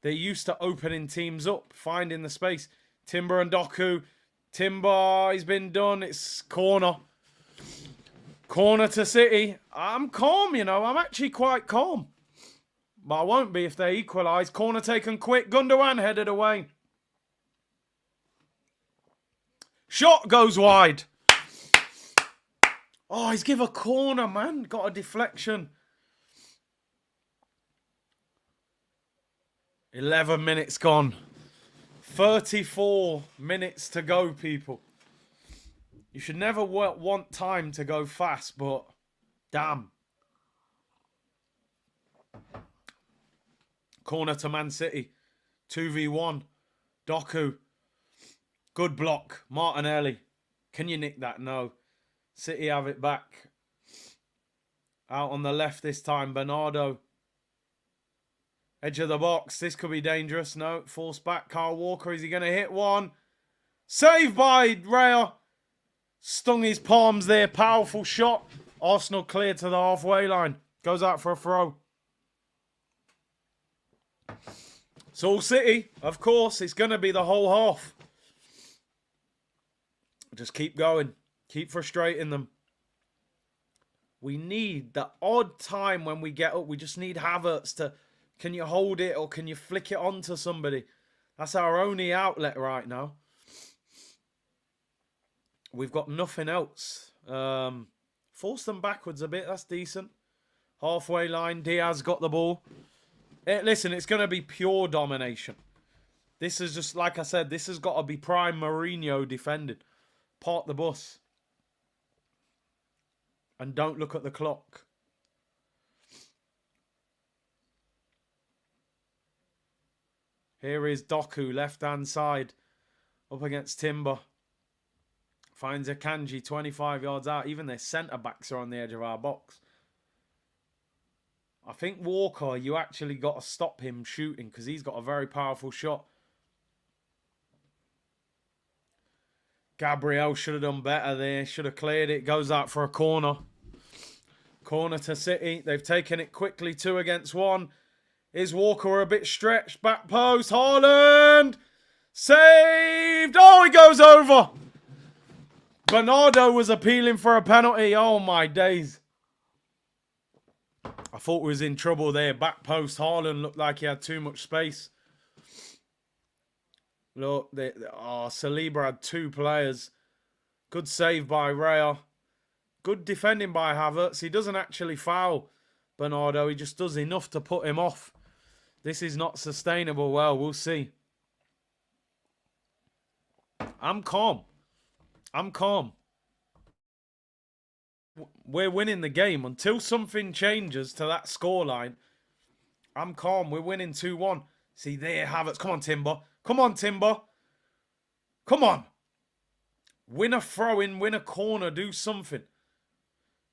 [SPEAKER 1] they're used to opening teams up, finding the space. Timber and Doku. Timber, he's been done. It's corner. Corner to City. I'm calm, you know. I'm actually quite calm. But I won't be if they equalise. Corner taken quick. Gundogan headed away. Shot goes wide. Oh, he's give a corner, man. Got a deflection. 11 minutes gone. 34 minutes to go, people. You should never want time to go fast, but damn. Corner to Man City. 2v1. Doku. Good block. Martinelli. Can you nick that? No. City have it back. Out on the left this time. Bernardo. Edge of the box. This could be dangerous. No. Force back. Kyle Walker. Is he going to hit one? Saved by Raya. Stung his palms there. Powerful shot. Arsenal cleared to the halfway line. Goes out for a throw. It's all City. Of course. It's going to be the whole half. Just keep going. Keep frustrating them. We need the odd time when we get up. We just need Havertz to... Can you hold it or can you flick it onto somebody? That's our only outlet right now. We've got nothing else. Force them backwards a bit. That's decent. Halfway line. Diaz got the ball. Listen, it's going to be pure domination. This is just, like I said, this has got to be prime Mourinho defending. Park the bus. And don't look at the clock. Here is Doku, left-hand side. Up against Timber. Finds Akanji 25 yards out. Even their centre-backs are on the edge of our box. I think Walker, you actually got to stop him shooting because he's got a very powerful shot. Gabriel should have done better there. Should have cleared it. Goes out for a corner. Corner to City. They've taken it quickly. 2 against 1. Is Walker a bit stretched? Back post. Haaland. Saved. Oh, he goes over. Bernardo was appealing for a penalty. Oh, my days. I thought we was in trouble there. Back post. Haaland looked like he had too much space. Look, Saliba had 2 players. Good save by Raya. Good defending by Havertz. He doesn't actually foul Bernardo. He just does enough to put him off. This is not sustainable. Well, we'll see. I'm calm. I'm calm. We're winning the game. Until something changes to that scoreline, I'm calm. We're winning 2-1. See, there, Havertz. Come on, Timber. Come on, Timber. Come on. Win a throw-in, win a corner, do something.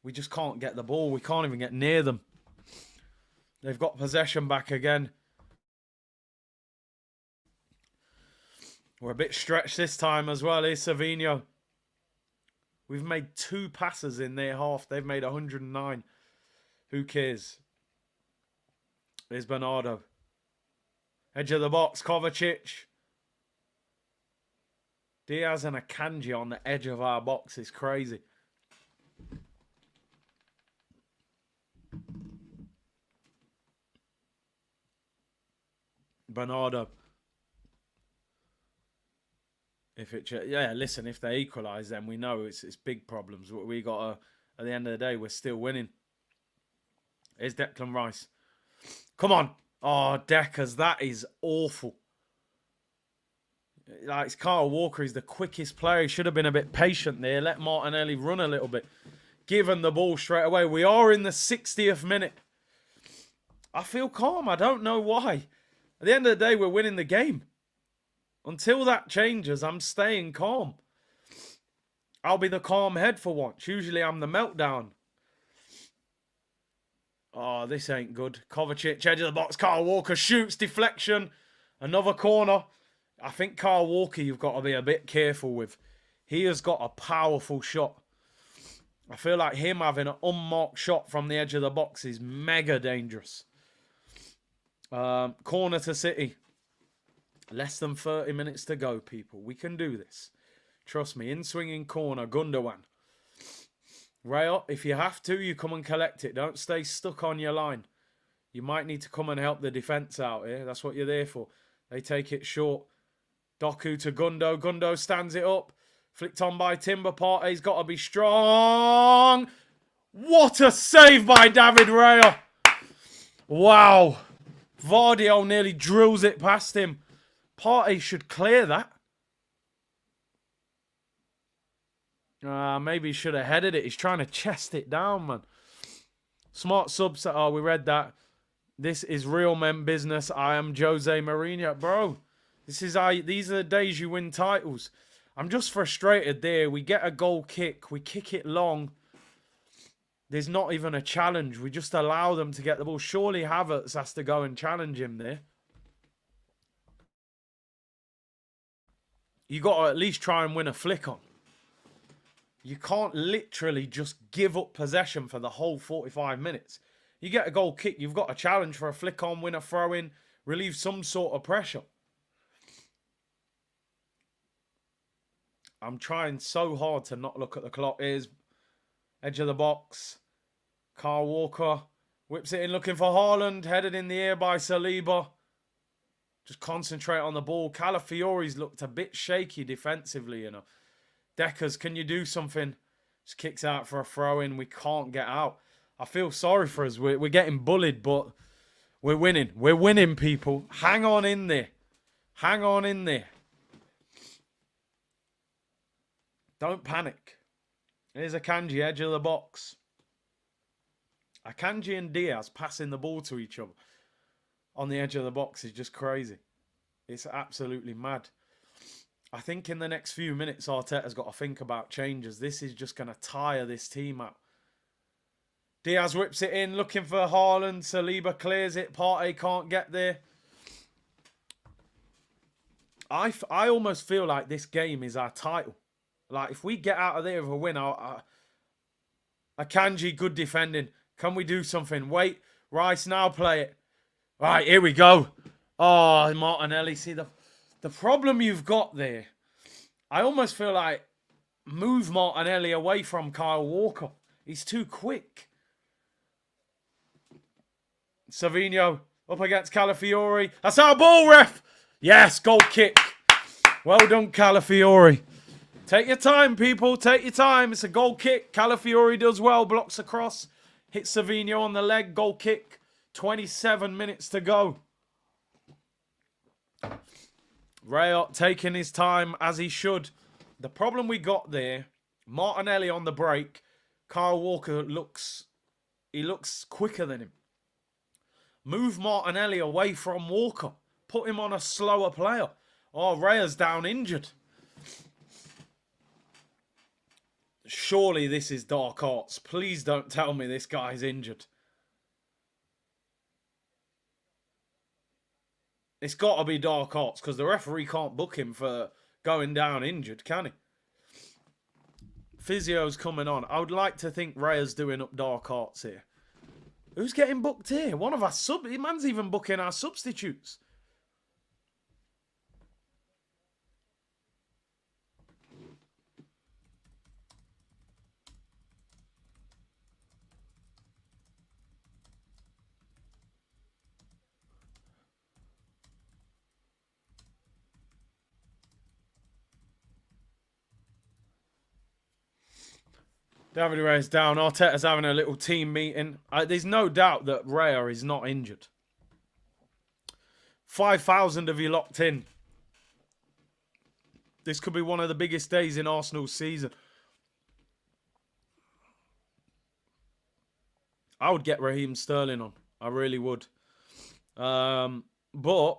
[SPEAKER 1] We just can't get the ball. We can't even get near them. They've got possession back again. We're a bit stretched this time as well. Here's Savinho. We've made 2 passes in their half. They've made 109. Who cares? Here's Bernardo. Edge of the box, Kovacic. Diaz and Akanji on the edge of our box is crazy. Bernardo. If they equalise, then we know it's big problems. We got to, at the end of the day, we're still winning. Here's Declan Rice. Come on. Oh, Deckers, that is awful. Like, it's Kyle Walker. He's the quickest player. He should have been a bit patient there. Let Martinelli run a little bit. Give him the ball straight away. We are in the 60th minute. I feel calm. I don't know why. At the end of the day, we're winning the game. Until that changes, I'm staying calm. I'll be the calm head for once. Usually I'm the meltdown. Oh, this ain't good. Kovacic, edge of the box. Kyle Walker shoots, deflection. Another corner. I think Kyle Walker you've got to be a bit careful with. He has got a powerful shot. I feel like him having an unmarked shot from the edge of the box is mega dangerous. Corner to City. Less than 30 minutes to go, people. We can do this. Trust me. In-swinging corner, Gundogan. Rayo, if you have to, you come and collect it. Don't stay stuck on your line. You might need to come and help the defence out here. That's what you're there for. They take it short. Doku to Gundo. Gundo stands it up. Flicked on by Timber. Partey's got to be strong. What a save by David Raya. Wow. Vardio nearly drills it past him. Partey should clear that. Maybe he should have headed it. He's trying to chest it down, man. Smart subs. Oh, we read that. This is real men business. I am Jose Mourinho. Bro, these are the days you win titles. I'm just frustrated there. We get a goal kick. We kick it long. There's not even a challenge. We just allow them to get the ball. Surely Havertz has to go and challenge him there. You got to at least try and win a flick on. You can't literally just give up possession for the whole 45 minutes. You get a goal kick, you've got a challenge for a flick on, win a throw in, relieve some sort of pressure. I'm trying so hard to not look at the clock. Here's edge of the box. Kyle Walker whips it in looking for Haaland. Headed in the air by Saliba. Just concentrate on the ball. Calafiori's looked a bit shaky defensively, you know. Deckers, can you do something? Just kicks out for a throw-in. We can't get out. I feel sorry for us. We're getting bullied, but we're winning. We're winning, people. Hang on in there. Hang on in there. Don't panic. Here's Akanji, edge of the box. Akanji and Diaz passing the ball to each other on the edge of the box is just crazy. It's absolutely mad. I think in the next few minutes, Arteta's got to think about changes. This is just going to tire this team out. Diaz whips it in, looking for Haaland. Saliba clears it. Partey can't get there. I almost feel like this game is our title. Like, if we get out of there with a win, Akanji, good defending. Can we do something? Wait, Rice, now play it. Right, here we go. Oh, Martinelli, see the problem you've got there, I almost feel like move Martinelli away from Kyle Walker. He's too quick. Savinho up against Calafiori. That's our ball, ref. Yes, goal kick. Well done, Calafiori. Take your time, people. Take your time. It's a goal kick. Calafiori does well. Blocks across. Hits Savinho on the leg. Goal kick. 27 minutes to go. Rayot taking his time as he should. The problem we got there, Martinelli on the break. Kyle Walker looks quicker than him. Move Martinelli away from Walker. Put him on a slower player. Oh, Raya's down injured. Surely this is dark arts. Please don't tell me this guy's injured. It's got to be dark arts because the referee can't book him for going down injured, can he? Physio's coming on. I would like to think Raya's doing up dark arts here. Who's getting booked here? One of our man's even booking our substitutes. David Raya's down. Arteta's having a little team meeting. There's no doubt that Raya is not injured. 5,000 of you locked in. This could be one of the biggest days in Arsenal's season. I would get Raheem Sterling on. I really would. But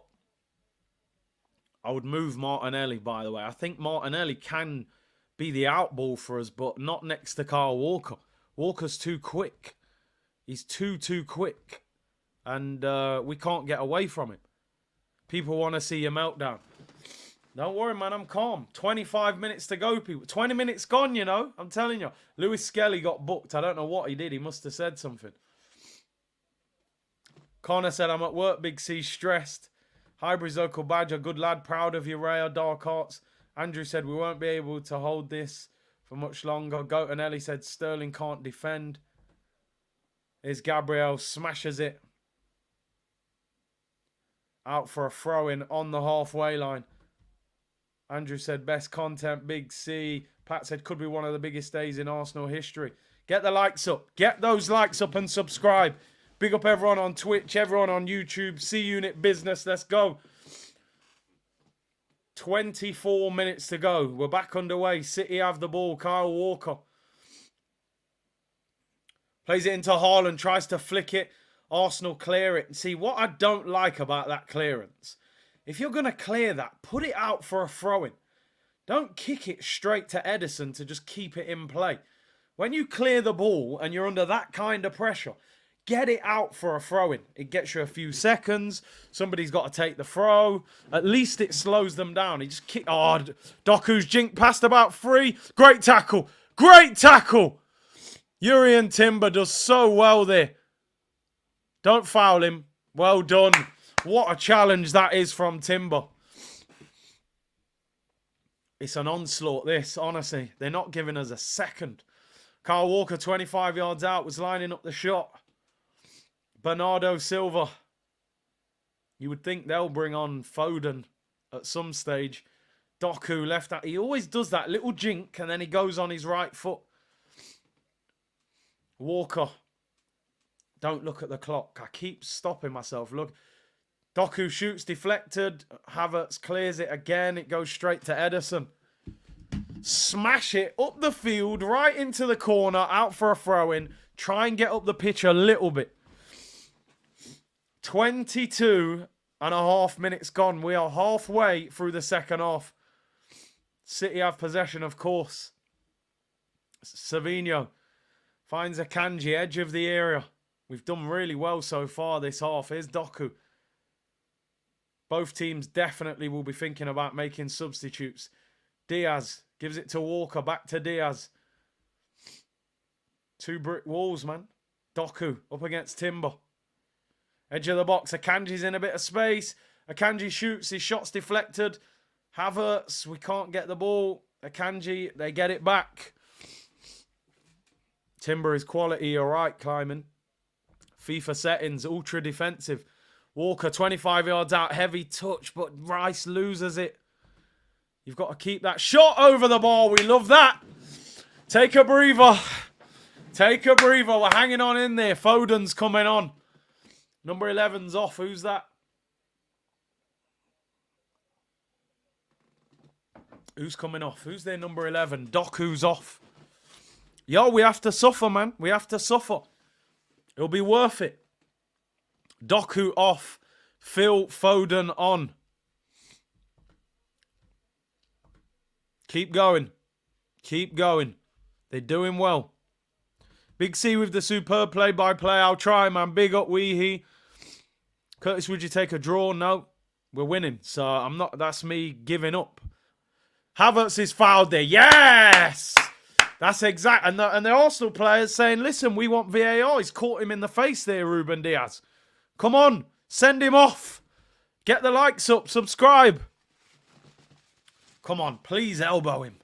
[SPEAKER 1] I would move Martinelli, by the way. I think Martinelli can be the outball for us, but not next to Kyle Walker. Walker's too quick. He's too quick. And we can't get away from him. People want to see a meltdown. Don't worry, man. I'm calm. 25 minutes to go, people. 20 minutes gone, you know. I'm telling you. Lewis Skelly got booked. I don't know what he did. He must have said something. Connor said, I'm at work, Big C, stressed. Highbury's local badger, good lad, proud of you, Raya, Dark Arts. Andrew said, we won't be able to hold this for much longer. Goat and Ellie said, Sterling can't defend. Here's Gabriel, smashes it. Out for a throw-in on the halfway line. Andrew said, best content, Big C. Pat said, could be one of the biggest days in Arsenal history. Get the likes up. Get those likes up and subscribe. Big up everyone on Twitch, everyone on YouTube. C-Unit Business, let's go. 24 minutes to go. We're back underway. City have the ball. Kyle Walker plays it into Haaland, tries to flick it. Arsenal clear it. See, what I don't like about that clearance, if you're going to clear that, put it out for a throw-in. Don't kick it straight to Edison to just keep it in play. When you clear the ball and you're under that kind of pressure, get it out for a throw-in. It gets you a few seconds. Somebody's got to take the throw. At least it slows them down. He just kicked. Oh, Doku's jinked past about 3. Great tackle. Great tackle. Urian Timber does so well there. Don't foul him. Well done. What a challenge that is from Timber. It's an onslaught, this, honestly. They're not giving us a second. Kyle Walker, 25 yards out, was lining up the shot. Bernardo Silva. You would think they'll bring on Foden at some stage. Doku left out. He always does that little jink and then he goes on his right foot. Walker. Don't look at the clock. I keep stopping myself. Look. Doku shoots deflected. Havertz clears it again. It goes straight to Ederson. Smash it up the field, right into the corner, out for a throw-in. Try and get up the pitch a little bit. 22 and a half minutes gone. We are halfway through the second half. City have possession, of course. Savinho finds Akanji, edge of the area. We've done really well so far this half. Here's Doku. Both teams definitely will be thinking about making substitutes. Diaz gives it to Walker. Back to Diaz. 2 brick walls, man. Doku up against Timber. Edge of the box. Akanji's in a bit of space. Akanji shoots. His shot's deflected. Havertz, we can't get the ball. Akanji, they get it back. Timber is quality. All right, climbing. FIFA settings. Ultra defensive. Walker, 25 yards out. Heavy touch, but Rice loses it. You've got to keep that shot over the ball. We love that. Take a breather. Take a breather. We're hanging on in there. Foden's coming on. Number 11's off. Who's that? Who's coming off? Who's their number 11? Doku's off. Yo, we have to suffer, man. We have to suffer. It'll be worth it. Doku off. Phil Foden on. Keep going. Keep going. They're doing well. Big C with the superb play-by-play. I'll try, man. Big up, Weehee. Curtis, would you take a draw? No. We're winning. So I'm not. That's me giving up. Havertz is fouled there. Yes! That's exact. And the Arsenal players saying, listen, we want VAR. He's caught him in the face there, Ruben Diaz. Come on. Send him off. Get the likes up. Subscribe. Come on. Please elbow him.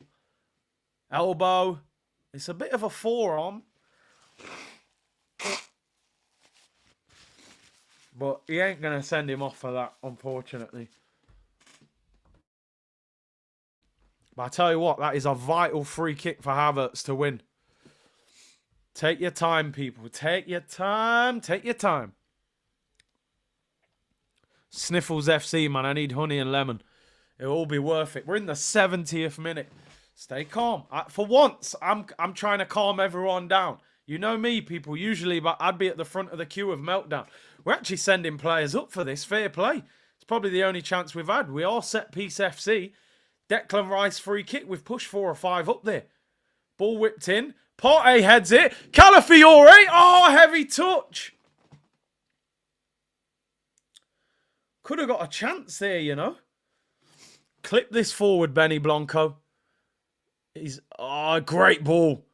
[SPEAKER 1] Elbow. It's a bit of a forearm. But he ain't going to send him off for that, unfortunately. But I tell you what, that is a vital free kick for Havertz to win. Take your time, people. Take your time. Take your time. Sniffles FC, man. I need honey and lemon. It'll all be worth it. We're in the 70th minute. Stay calm. For once, I'm trying to calm everyone down. You know me, people. Usually, but I'd be at the front of the queue of meltdown. We're actually sending players up for this. Fair play. It's probably the only chance we've had. We are set piece FC. Declan Rice free kick. We've pushed 4 or 5 up there. Ball whipped in. Partey heads it. Calafiori. Oh, heavy touch. Could have got a chance there, you know. Clip this forward, Benny Blanco. Great ball.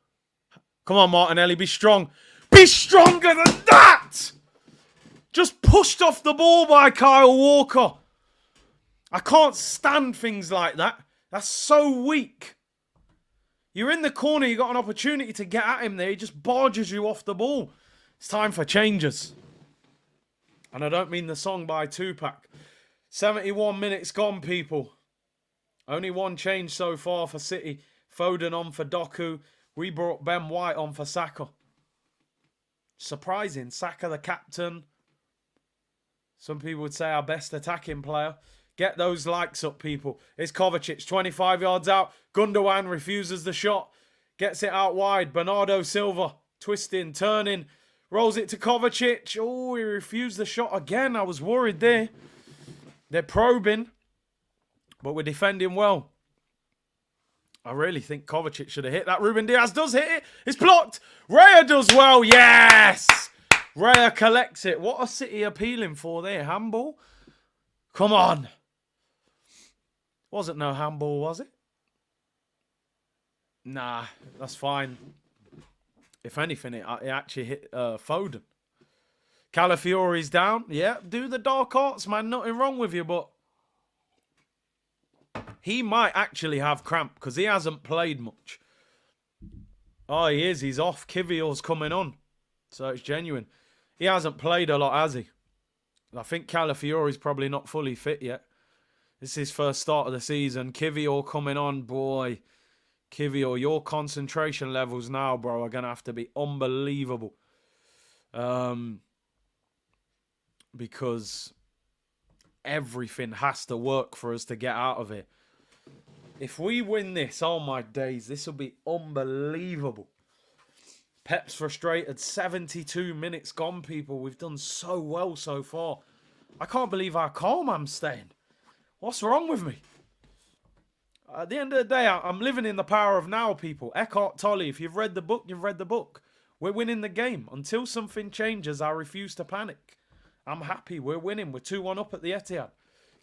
[SPEAKER 1] Come on, Martinelli, be strong. Be stronger than that! Just pushed off the ball by Kyle Walker. I can't stand things like that. That's so weak. You're in the corner, you got an opportunity to get at him there. He just barges you off the ball. It's time for changes. And I don't mean the song by Tupac. 71 minutes gone, people. Only one change so far for City. Foden on for Doku. We brought Ben White on for Saka. Surprising. Saka the captain. Some people would say our best attacking player. Get those likes up, people. It's Kovacic, 25 yards out. Gundogan refuses the shot. Gets it out wide. Bernardo Silva, twisting, turning. Rolls it to Kovacic. Oh, he refused the shot again. I was worried there. They're probing. But we're defending well. I really think Kovacic should have hit that. Ruben Diaz does hit it. It's blocked. Raya does well. Yes! Raya collects it. What a City appealing for there. Handball? Come on. Wasn't no handball, was it? Nah, that's fine. If anything, it actually hit Foden. Calafiori's down. Yeah, do the dark arts, man. Nothing wrong with you, but he might actually have cramp because he hasn't played much. Oh, he is. He's off. Kivior's coming on. So it's genuine. He hasn't played a lot, has he? I think Calafiori's probably not fully fit yet. This is his first start of the season. Kivior coming on. Boy, Kivior, your concentration levels now, bro, are going to have to be unbelievable. Because everything has to work for us to get out of it. If we win this, oh my days, this will be unbelievable. Pep's frustrated. 72 minutes gone, people. We've done so well so far. I can't believe how calm I'm staying. What's wrong with me? At the end of the day, I'm living in the power of now, people. Eckhart Tolle, if you've read the book, you've read the book. We're winning the game. Until something changes, I refuse to panic. I'm happy. We're winning. We're 2-1 up at the Etihad.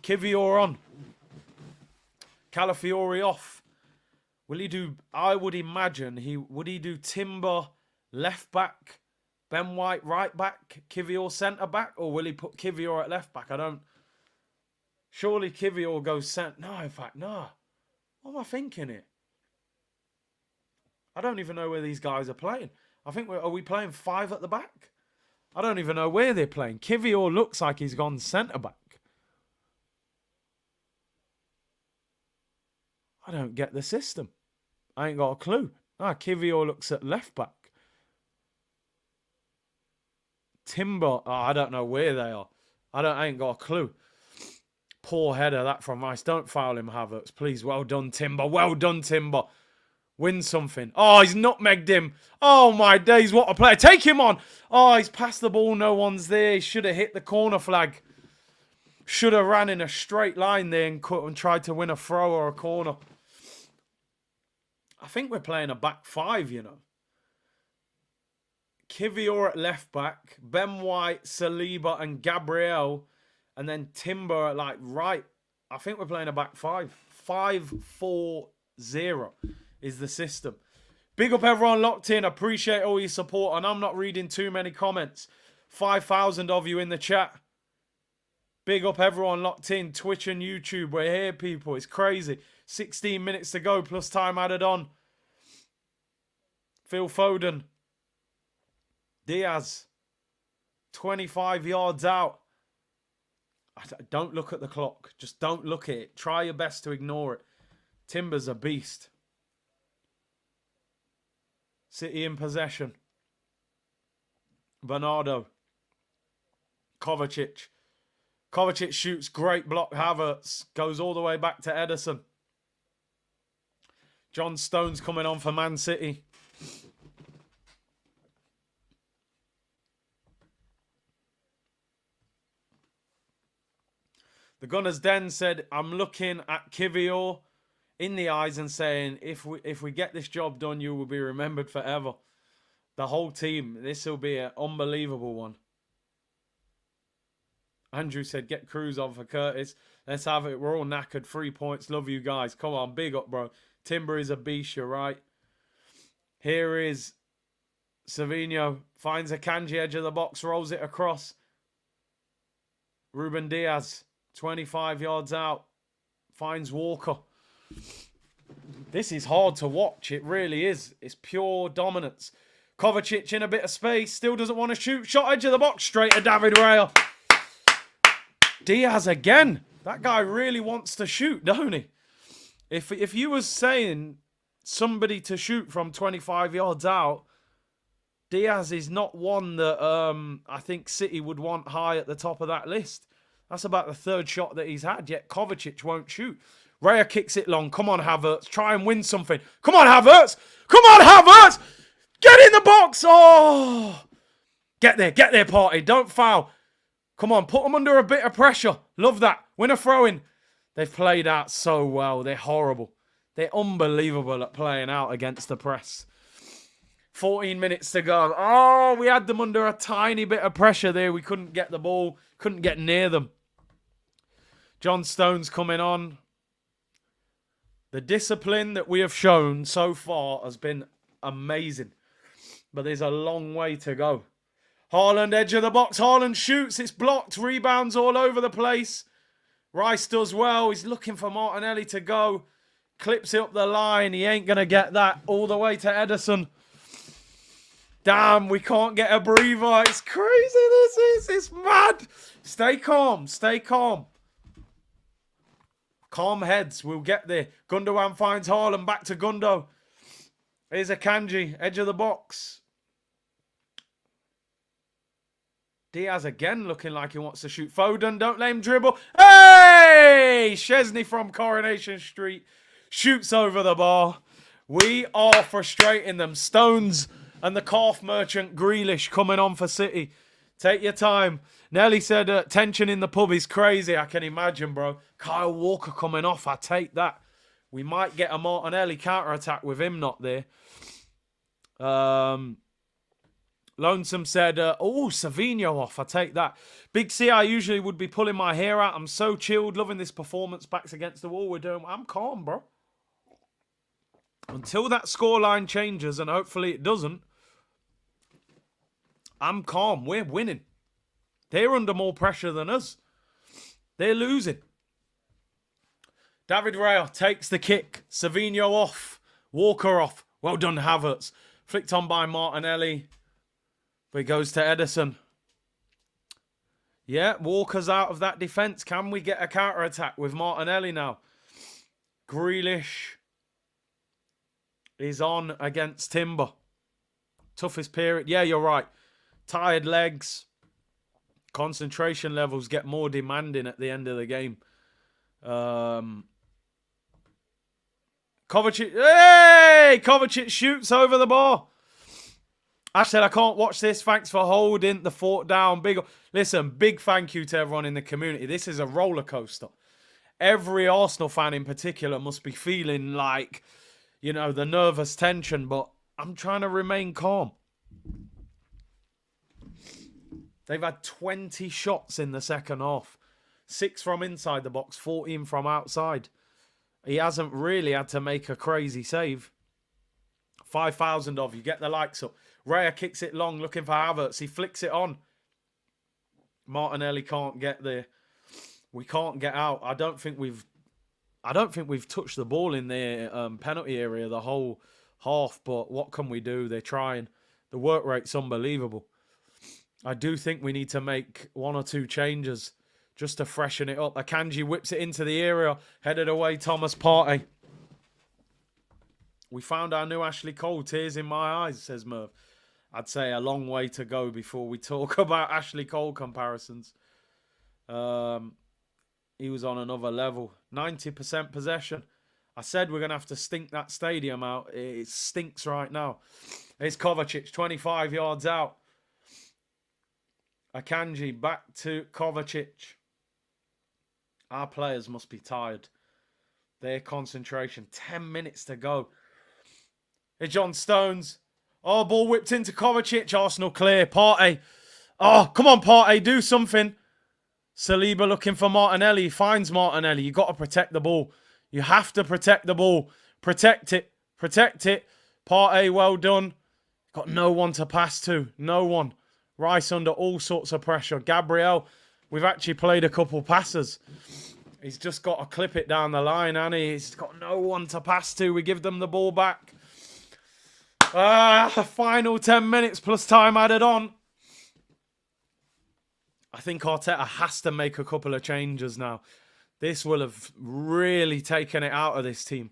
[SPEAKER 1] Kivior on. Calafiori off. Will he do... I would imagine would he do Timber left back, Ben White right back, Kivior centre back, or will he put Kivior at left back? I don't... Surely Kivior goes centre... No, in fact, no. What am I thinking here? I don't even know where these guys are playing. I think are we playing 5 at the back? I don't even know where they're playing. Kivior looks like he's gone centre back. I don't get the system. I ain't got a clue. Kivior looks at left back. Timber, I don't know where they are. I ain't got a clue. Poor header, that from Rice. Don't foul him, Havertz. Please, well done, Timber. Well done, Timber. Win something. Oh, he's nutmegged him. Oh, my days, what a player. Take him on. Oh, he's passed the ball. No one's there. He should have hit the corner flag. Should have ran in a straight line there and tried to win a throw or a corner. I think we're playing a back 5, you know. Kivior at left back. Ben White, Saliba and Gabriel. And then Timber at like right. I think we're playing a back 5. 5-4-0 is the system. Big up everyone locked in. Appreciate all your support. And I'm not reading too many comments. 5,000 of you in the chat. Big up everyone locked in. Twitch and YouTube. We're here, people. It's crazy. 16 minutes to go plus time added on. Phil Foden. Diaz. 25 yards out. Don't look at the clock. Just don't look at it. Try your best to ignore it. Timber's a beast. City in possession. Bernardo. Kovacic. Kovacic shoots, great block. Havertz goes all the way back to Ederson. John Stones coming on for Man City. The Gunners Den said, I'm looking at Kivior in the eyes and saying, if we get this job done, you will be remembered forever. The whole team. This will be an unbelievable one. Andrew said, get Cruz on for Curtis. Let's have it. We're all knackered. 3 points. Love you guys. Come on. Big up, bro. Timber is a beast. You're right. Here is Savinho. Finds a Akanji, edge of the box. Rolls it across. Ruben Diaz. 25 yards out. Finds Walker. This is hard to watch. It really is. It's pure dominance. Kovacic in a bit of space. Still doesn't want to shoot. Shot edge of the box. Straight to David Raya. Diaz again. That guy really wants to shoot, don't he? If you was saying somebody to shoot from 25 yards out, Diaz is not one that I think City would want high at the top of that list. That's about the third shot that he's had, yet Kovacic won't shoot. Raya kicks it long. Come on, Havertz. Try and win something. Come on, Havertz. Come on, Havertz. Get in the box. Oh. Get there, party. Don't foul. Come on, put them under a bit of pressure. Love that. Win a throw-in. They've played out so well. They're horrible. They're unbelievable at playing out against the press. 14 minutes to go. Oh, we had them under a tiny bit of pressure there. We couldn't get the ball. Couldn't get near them. John Stones coming on. The discipline that we have shown so far has been amazing. But there's a long way to go. Haaland, edge of the box. Haaland shoots. It's blocked. Rebounds all over the place. Rice does well. He's looking for Martinelli to go. Clips it up the line. He ain't going to get that. All the way to Ederson. Damn, we can't get a breather. It's crazy, this is. It's mad. Stay calm. Stay calm. Calm heads. We'll get there. Gundogan finds Haaland. Back to Gundo. Here's Akanji. Edge of the box. Diaz again looking like he wants to shoot. Foden, don't let him dribble. Hey! Chesney from Coronation Street shoots over the bar. We are frustrating them. Stones and the calf merchant Grealish coming on for City. Take your time. Nelly said tension in the pub is crazy. I can imagine, bro. Kyle Walker coming off. I take that. We might get a Martinelli counter-attack with him not there. Lonesome said, Savinho off. I take that. Big C, I usually would be pulling my hair out. I'm so chilled. Loving this performance. Backs against the wall. I'm calm, bro. Until that scoreline changes, and hopefully it doesn't, I'm calm. We're winning. They're under more pressure than us. They're losing. David Raya takes the kick. Savinho off. Walker off. Well done, Havertz. Flicked on by Martinelli. But he goes to Ederson. Yeah, Walker's out of that defence. Can we get a counter-attack with Martinelli now? Grealish is on against Timber. Toughest period. Yeah, you're right. Tired legs. Concentration levels get more demanding at the end of the game. Kovacic. Hey! Kovacic shoots over the bar. Ash said, I can't watch this. Thanks for holding the fort down. Listen, big thank you to everyone in the community. This is a roller coaster. Every Arsenal fan in particular must be feeling like, you know, the nervous tension, but I'm trying to remain calm. They've had 20 shots in the second half. 6 from inside the box, 14 from outside. He hasn't really had to make a crazy save. 5,000 of you. Get the likes up. Raya kicks it long, looking for Havertz. He flicks it on. Martinelli can't get there. We can't get out. I don't think we've touched the ball in their penalty area the whole half. But what can we do? They're trying. The work rate's unbelievable. I do think we need to make 1 or 2 changes just to freshen it up. Akanji whips it into the area. Headed away, Thomas Partey. We found our new Ashley Cole. Tears in my eyes, says Merv. I'd say a long way to go before we talk about Ashley Cole comparisons. He was on another level. 90% possession. I said we're going to have to stink that stadium out. It stinks right now. It's Kovacic, 25 yards out. Akanji back to Kovacic. Our players must be tired. Their concentration. 10 minutes to go. It's John Stones. Oh, ball whipped into Kovacic. Arsenal clear. Partey. Oh, come on, Partey. Do something. Saliba looking for Martinelli. Finds Martinelli. You got to protect the ball. You have to protect the ball. Protect it. Protect it. Partey, well done. Got no one to pass to. No one. Rice under all sorts of pressure. Gabriel, we've actually played a couple passes. He's just got to clip it down the line, and he's got no one to pass to. We give them the ball back. Final 10 minutes plus time added on. I think Arteta has to make a couple of changes now. This will have really taken it out of this team.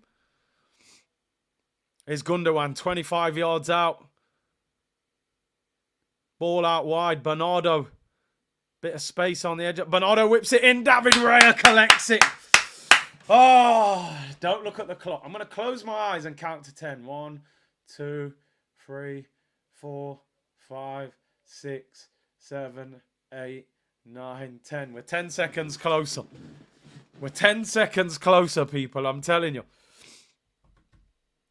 [SPEAKER 1] Here's Gundogan, 25 yards out. Ball out wide. Bernardo. Bit of space on the edge. Bernardo whips it in. David Raya collects it. Oh, don't look at the clock. I'm going to close my eyes and count to 10. 1, 2, 3, 4, 5, 6, 7, 8, 9, 10. We're 10 seconds closer. We're 10 seconds closer, people. I'm telling you.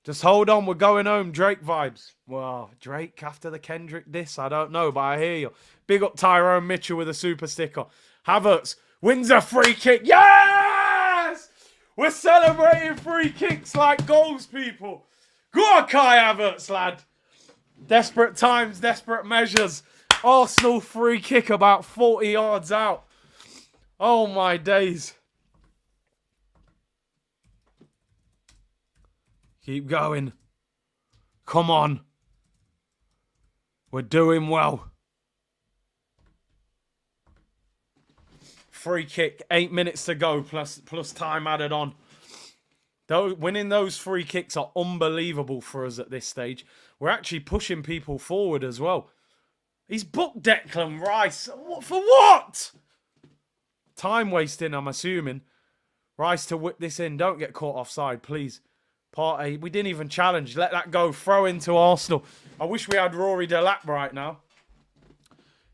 [SPEAKER 1] Just hold on. We're going home. Drake vibes. Wow. Drake after the Kendrick diss? I don't know, but I hear you. Big up Tyrone Mitchell with a super sticker. Havertz wins a free kick. Yes! We're celebrating free kicks like goals, people. Go on, Kai Havertz, lad. Desperate times, desperate measures. Arsenal free kick about 40 yards out. Oh, my days. Keep going. Come on. We're doing well. Free kick. 8 minutes to go plus time added on. Winning those free kicks are unbelievable for us at this stage. We're actually pushing people forward as well. He's booked Declan Rice. For what? Time wasting, I'm assuming. Rice to whip this in. Don't get caught offside, please. Partey, we didn't even challenge. Let that go. Throw into Arsenal. I wish we had Rory Delap right now.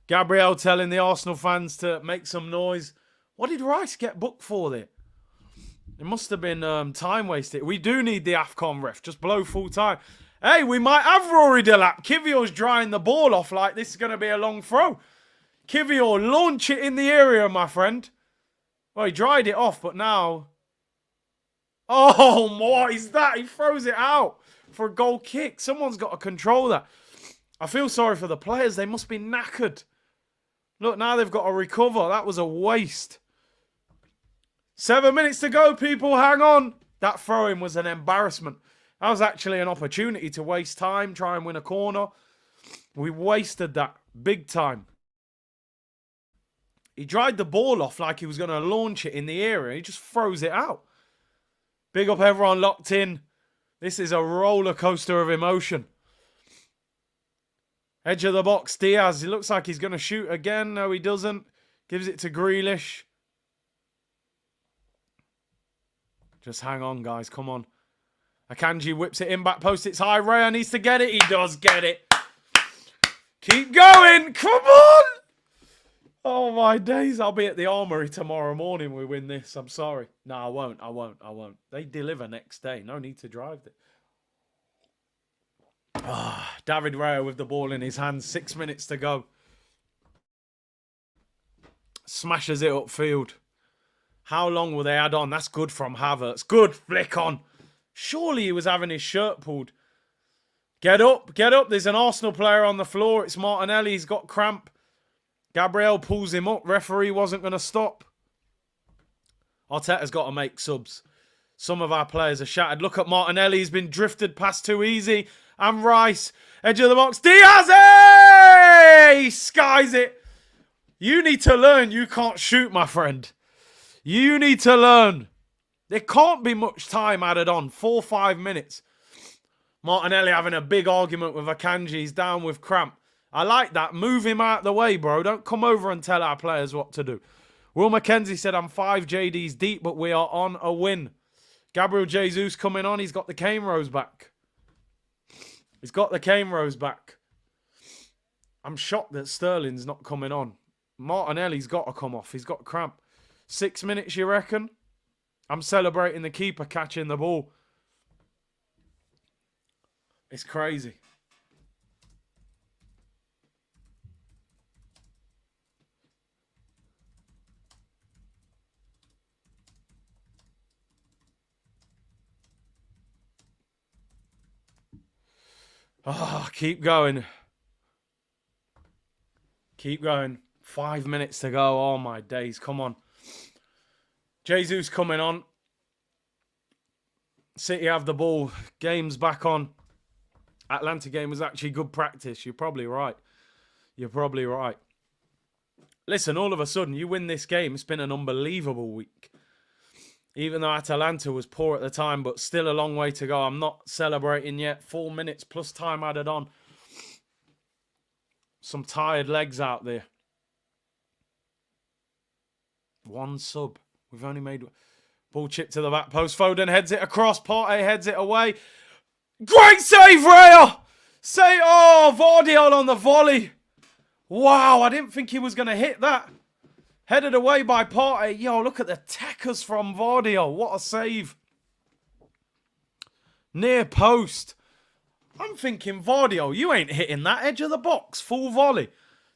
[SPEAKER 1] Gabriel telling the Arsenal fans to make some noise. What did Rice get booked for there? It must have been time wasted. We do need the AFCON ref. Just blow full time. Hey, we might have Rory Delap. Kivior's drying the ball off like this is going to be a long throw. Kivior, launch it in the area, my friend. Well, he dried it off, but now... Oh, what is that? He throws it out for a goal kick. Someone's got to control that. I feel sorry for the players. They must be knackered. Look, now they've got to recover. That was a waste. 7 minutes to go, people. Hang on. That throw-in was an embarrassment. That was actually an opportunity to waste time, try and win a corner. We wasted that big time. He dried the ball off like he was going to launch it in the area. He just throws it out. Big up everyone locked in. This is a roller coaster of emotion. Edge of the box, Diaz. He looks like he's going to shoot again. No, he doesn't. Gives it to Grealish. Just hang on, guys. Come on. Akanji whips it in back post. It's high. Raya needs to get it. He does get it. Keep going. Come on. Oh, my days. I'll be at the Armoury tomorrow morning we win this. I'm sorry. No, I won't. I won't. They deliver next day. No need to drive it. David Raya with the ball in his hands. 6 minutes to go. Smashes it upfield. How long will they add on? That's good from Havertz. Good flick on. Surely he was having his shirt pulled. Get up. Get up. There's an Arsenal player on the floor. It's Martinelli. He's got cramp. Gabriel pulls him up. Referee wasn't going to stop. Arteta's got to make subs. Some of our players are shattered. Look at Martinelli. He's been drifted past too easy. And Rice. Edge of the box. Diaz! He skies it. You need to learn you can't shoot, my friend. You need to learn. There can't be much time added on. 4 or 5 minutes. Martinelli having a big argument with Akanji. He's down with cramp. I like that. Move him out the way, bro. Don't come over and tell our players what to do. Will McKenzie said, I'm 5 JDs deep, but we are on a win. Gabriel Jesus coming on. He's got the cane rows back. He's got the cane rows back. I'm shocked that Sterling's not coming on. Martinelli's got to come off. He's got cramp. 6 minutes, you reckon? I'm celebrating the keeper catching the ball. It's crazy. Oh, keep going. Keep going. 5 minutes to go. Oh, my days. Come on. Jesus coming on. City have the ball. Game's back on. Atlanta game was actually good practice. You're probably right. You're probably right. Listen, all of a sudden, you win this game. It's been an unbelievable week. Even though Atalanta was poor at the time, but still a long way to go. I'm not celebrating yet. 4 minutes plus time added on. Some tired legs out there. One sub. We've only made... Ball chip to the back post. Foden heads it across. Partey heads it away. Great save, Raya! Say, oh, Vardiol on the volley. Wow, I didn't think he was going to hit that. Headed away by Partey. Yo, look at the techers from Vardiol. What a save. Near post. I'm thinking, Vardiol, you ain't hitting that edge of the box. Full volley.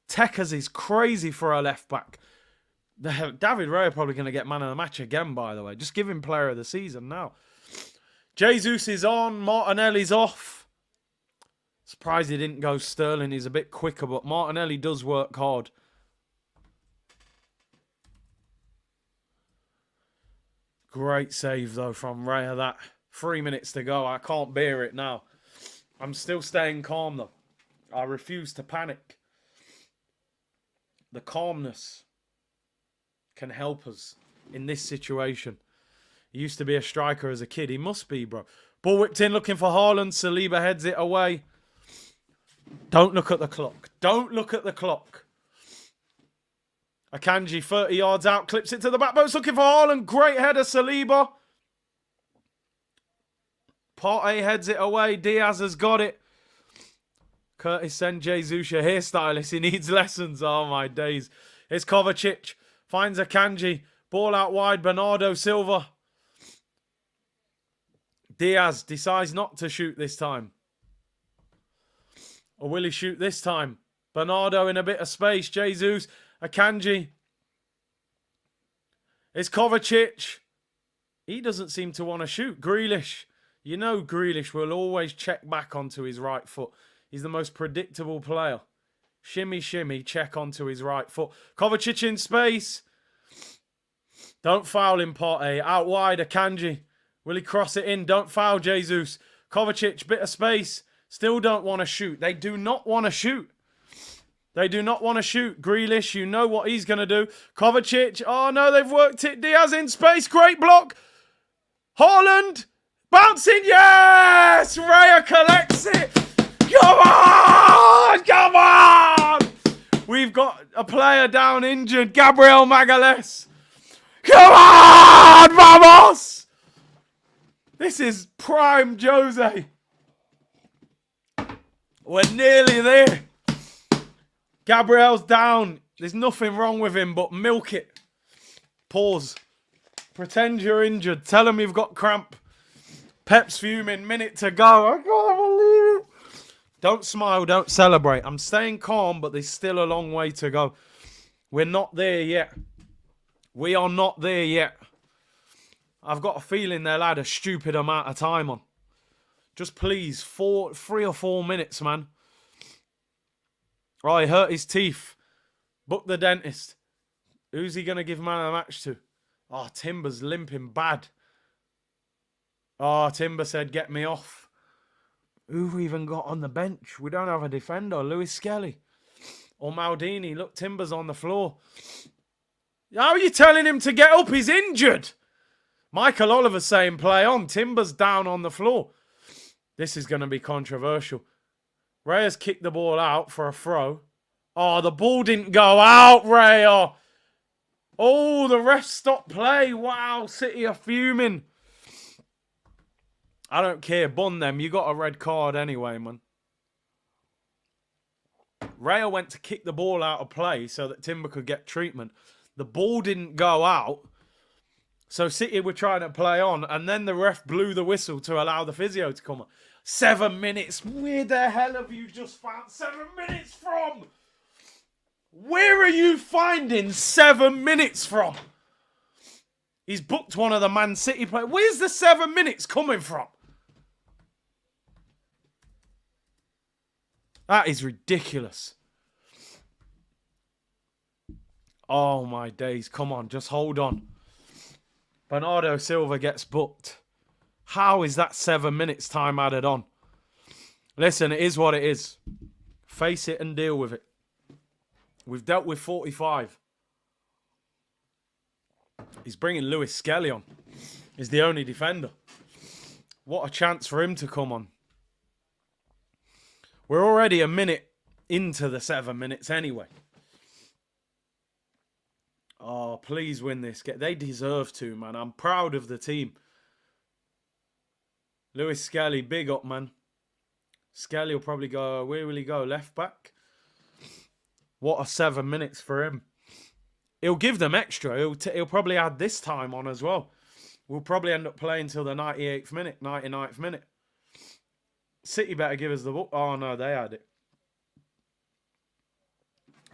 [SPEAKER 1] Techers is crazy for a left back. David Raya probably going to get man of the match again, by the way. Just give him player of the season now. Jesus is on. Martinelli's off. Surprised he didn't go Sterling. He's a bit quicker, but Martinelli does work hard. Great save, though, from Raya. That 3 minutes to go. I can't bear it now. I'm still staying calm, though. I refuse to panic. The calmness can help us in this situation. He used to be a striker as a kid. He must be, bro. Ball whipped in, looking for Haaland. Saliba heads it away. Don't look at the clock. Don't look at the clock. Akanji, 30 yards out, clips it to the back post, looking for Haaland. Great header, Saliba. Partey heads it away. Diaz has got it. Curtis send Jesus, your hairstylist. He needs lessons. Oh, my days. It's Kovacic. Finds Akanji. Ball out wide. Bernardo Silva. Diaz decides not to shoot this time. Or will he shoot this time? Bernardo in a bit of space. Jesus. Akanji. It's Kovacic. He doesn't seem to want to shoot. Grealish. You know Grealish will always check back onto his right foot. He's the most predictable player. Shimmy, shimmy, check onto his right foot. Kovacic in space. Don't foul him, Partey. Out wide, Akanji. Will he cross it in? Don't foul Jesus. Kovacic, bit of space. Still don't want to shoot. They do not want to shoot. They do not want to shoot. Grealish, you know what he's going to do. Kovacic. Oh, no, they've worked it. Diaz in space. Great block. Haaland. Bouncing. Yes! Raya collects it. Come on! Come on! We've got a player down injured. Gabriel Magalhaes. Come on! Vamos! This is prime Jose. We're nearly there. Gabriel's down. There's nothing wrong with him, but milk it. Pause. Pretend you're injured. Tell him you've got cramp. Pep's fuming. Minute to go. I can't believe it. Don't smile. Don't celebrate. I'm staying calm, but there's still a long way to go. We're not there yet. We are not there yet. I've got a feeling they'll add a stupid amount of time on. Just please, 3 or 4 minutes, man. Oh, he hurt his teeth. Book the dentist. Who's he going to give man of the match to? Oh, Timber's limping bad. Oh, Timber said, get me off. Who've we even got on the bench? We don't have a defender. Lewis Skelly. Or Maldini. Look, Timber's on the floor. How are you telling him to get up? He's injured. Michael Oliver's saying play on. Timber's down on the floor. This is going to be controversial. Ray's kicked the ball out for a throw. Oh, the ball didn't go out, Raya. Oh, the ref stopped play. Wow, City are fuming. I don't care. Bun them. You got a red card anyway, man. Raya went to kick the ball out of play so that Timber could get treatment. The ball didn't go out. So City were trying to play on. And then the ref blew the whistle to allow the physio to come on. 7 minutes. Where the hell have you just found 7 minutes from? Where are you finding 7 minutes from? He's booked one of the Man City players. Where's the 7 minutes coming from? That is ridiculous. Oh my days. Come on, just hold on. Bernardo Silva gets booked. How is that 7 minutes time added on? Listen, it is what it is. Face it and deal with it. We've dealt with 45. He's bringing Lewis Skelly on. He's the only defender. What a chance for him to come on. We're already a minute into the 7 minutes anyway. Oh, please win this. They deserve to, man. I'm proud of the team. Lewis Skelly, big up, man. Skelly will probably go, where will he go? Left back? What a 7 minutes for him. He'll give them extra. He'll probably add this time on as well. We'll probably end up playing till the 98th minute, 99th minute. City better give us the ball. Oh, no, they had it.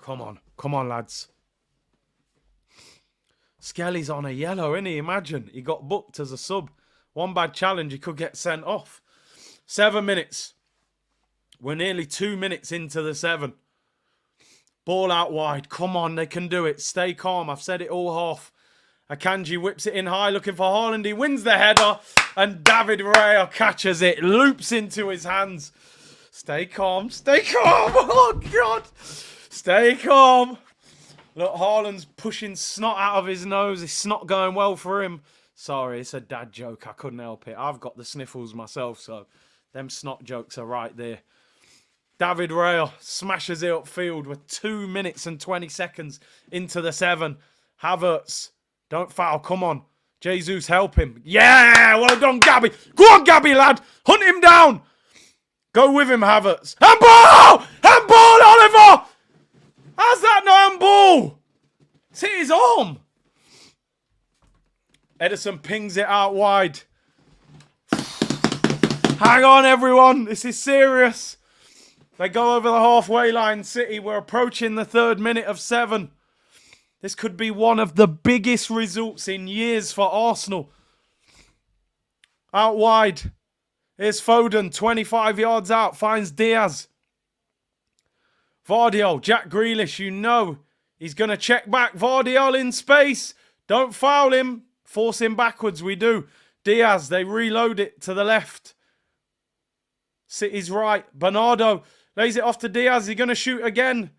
[SPEAKER 1] Come on. Come on, lads. Skelly's on a yellow, isn't he? Imagine. He got booked as a sub. One bad challenge, he could get sent off. 7 minutes. We're nearly 2 minutes into the 7. Ball out wide. Come on, they can do it. Stay calm. I've said it all half. Akanji whips it in high, looking for Haaland. He wins the header, and David Raya catches it. Loops into his hands. Stay calm. Stay calm. Oh, God. Stay calm. Look, Haaland's pushing snot out of his nose. It's not going well for him. Sorry, it's a dad joke. I couldn't help it. I've got the sniffles myself, so them snot jokes are right there. David Raya smashes it upfield with 2 minutes and 20 seconds into the 7. Havertz, don't foul, come on. Jesus, help him. Yeah, well done, Gabby. Go on, Gabby, lad. Hunt him down. Go with him, Havertz. Handball! Handball, Oliver! How's that no handball? It's hit his arm. Ederson pings it out wide. Hang on, everyone. This is serious. They go over the halfway line, City. We're approaching the 3rd minute of 7. This could be one of the biggest results in years for Arsenal. Out wide. Here's Foden, 25 yards out, finds Diaz. Vardiol, Jack Grealish, you know he's going to check back. Vardiol in space. Don't foul him. Force him backwards, we do. Diaz, they reload it to the left. City's right. Bernardo lays it off to Diaz. He's going to shoot again.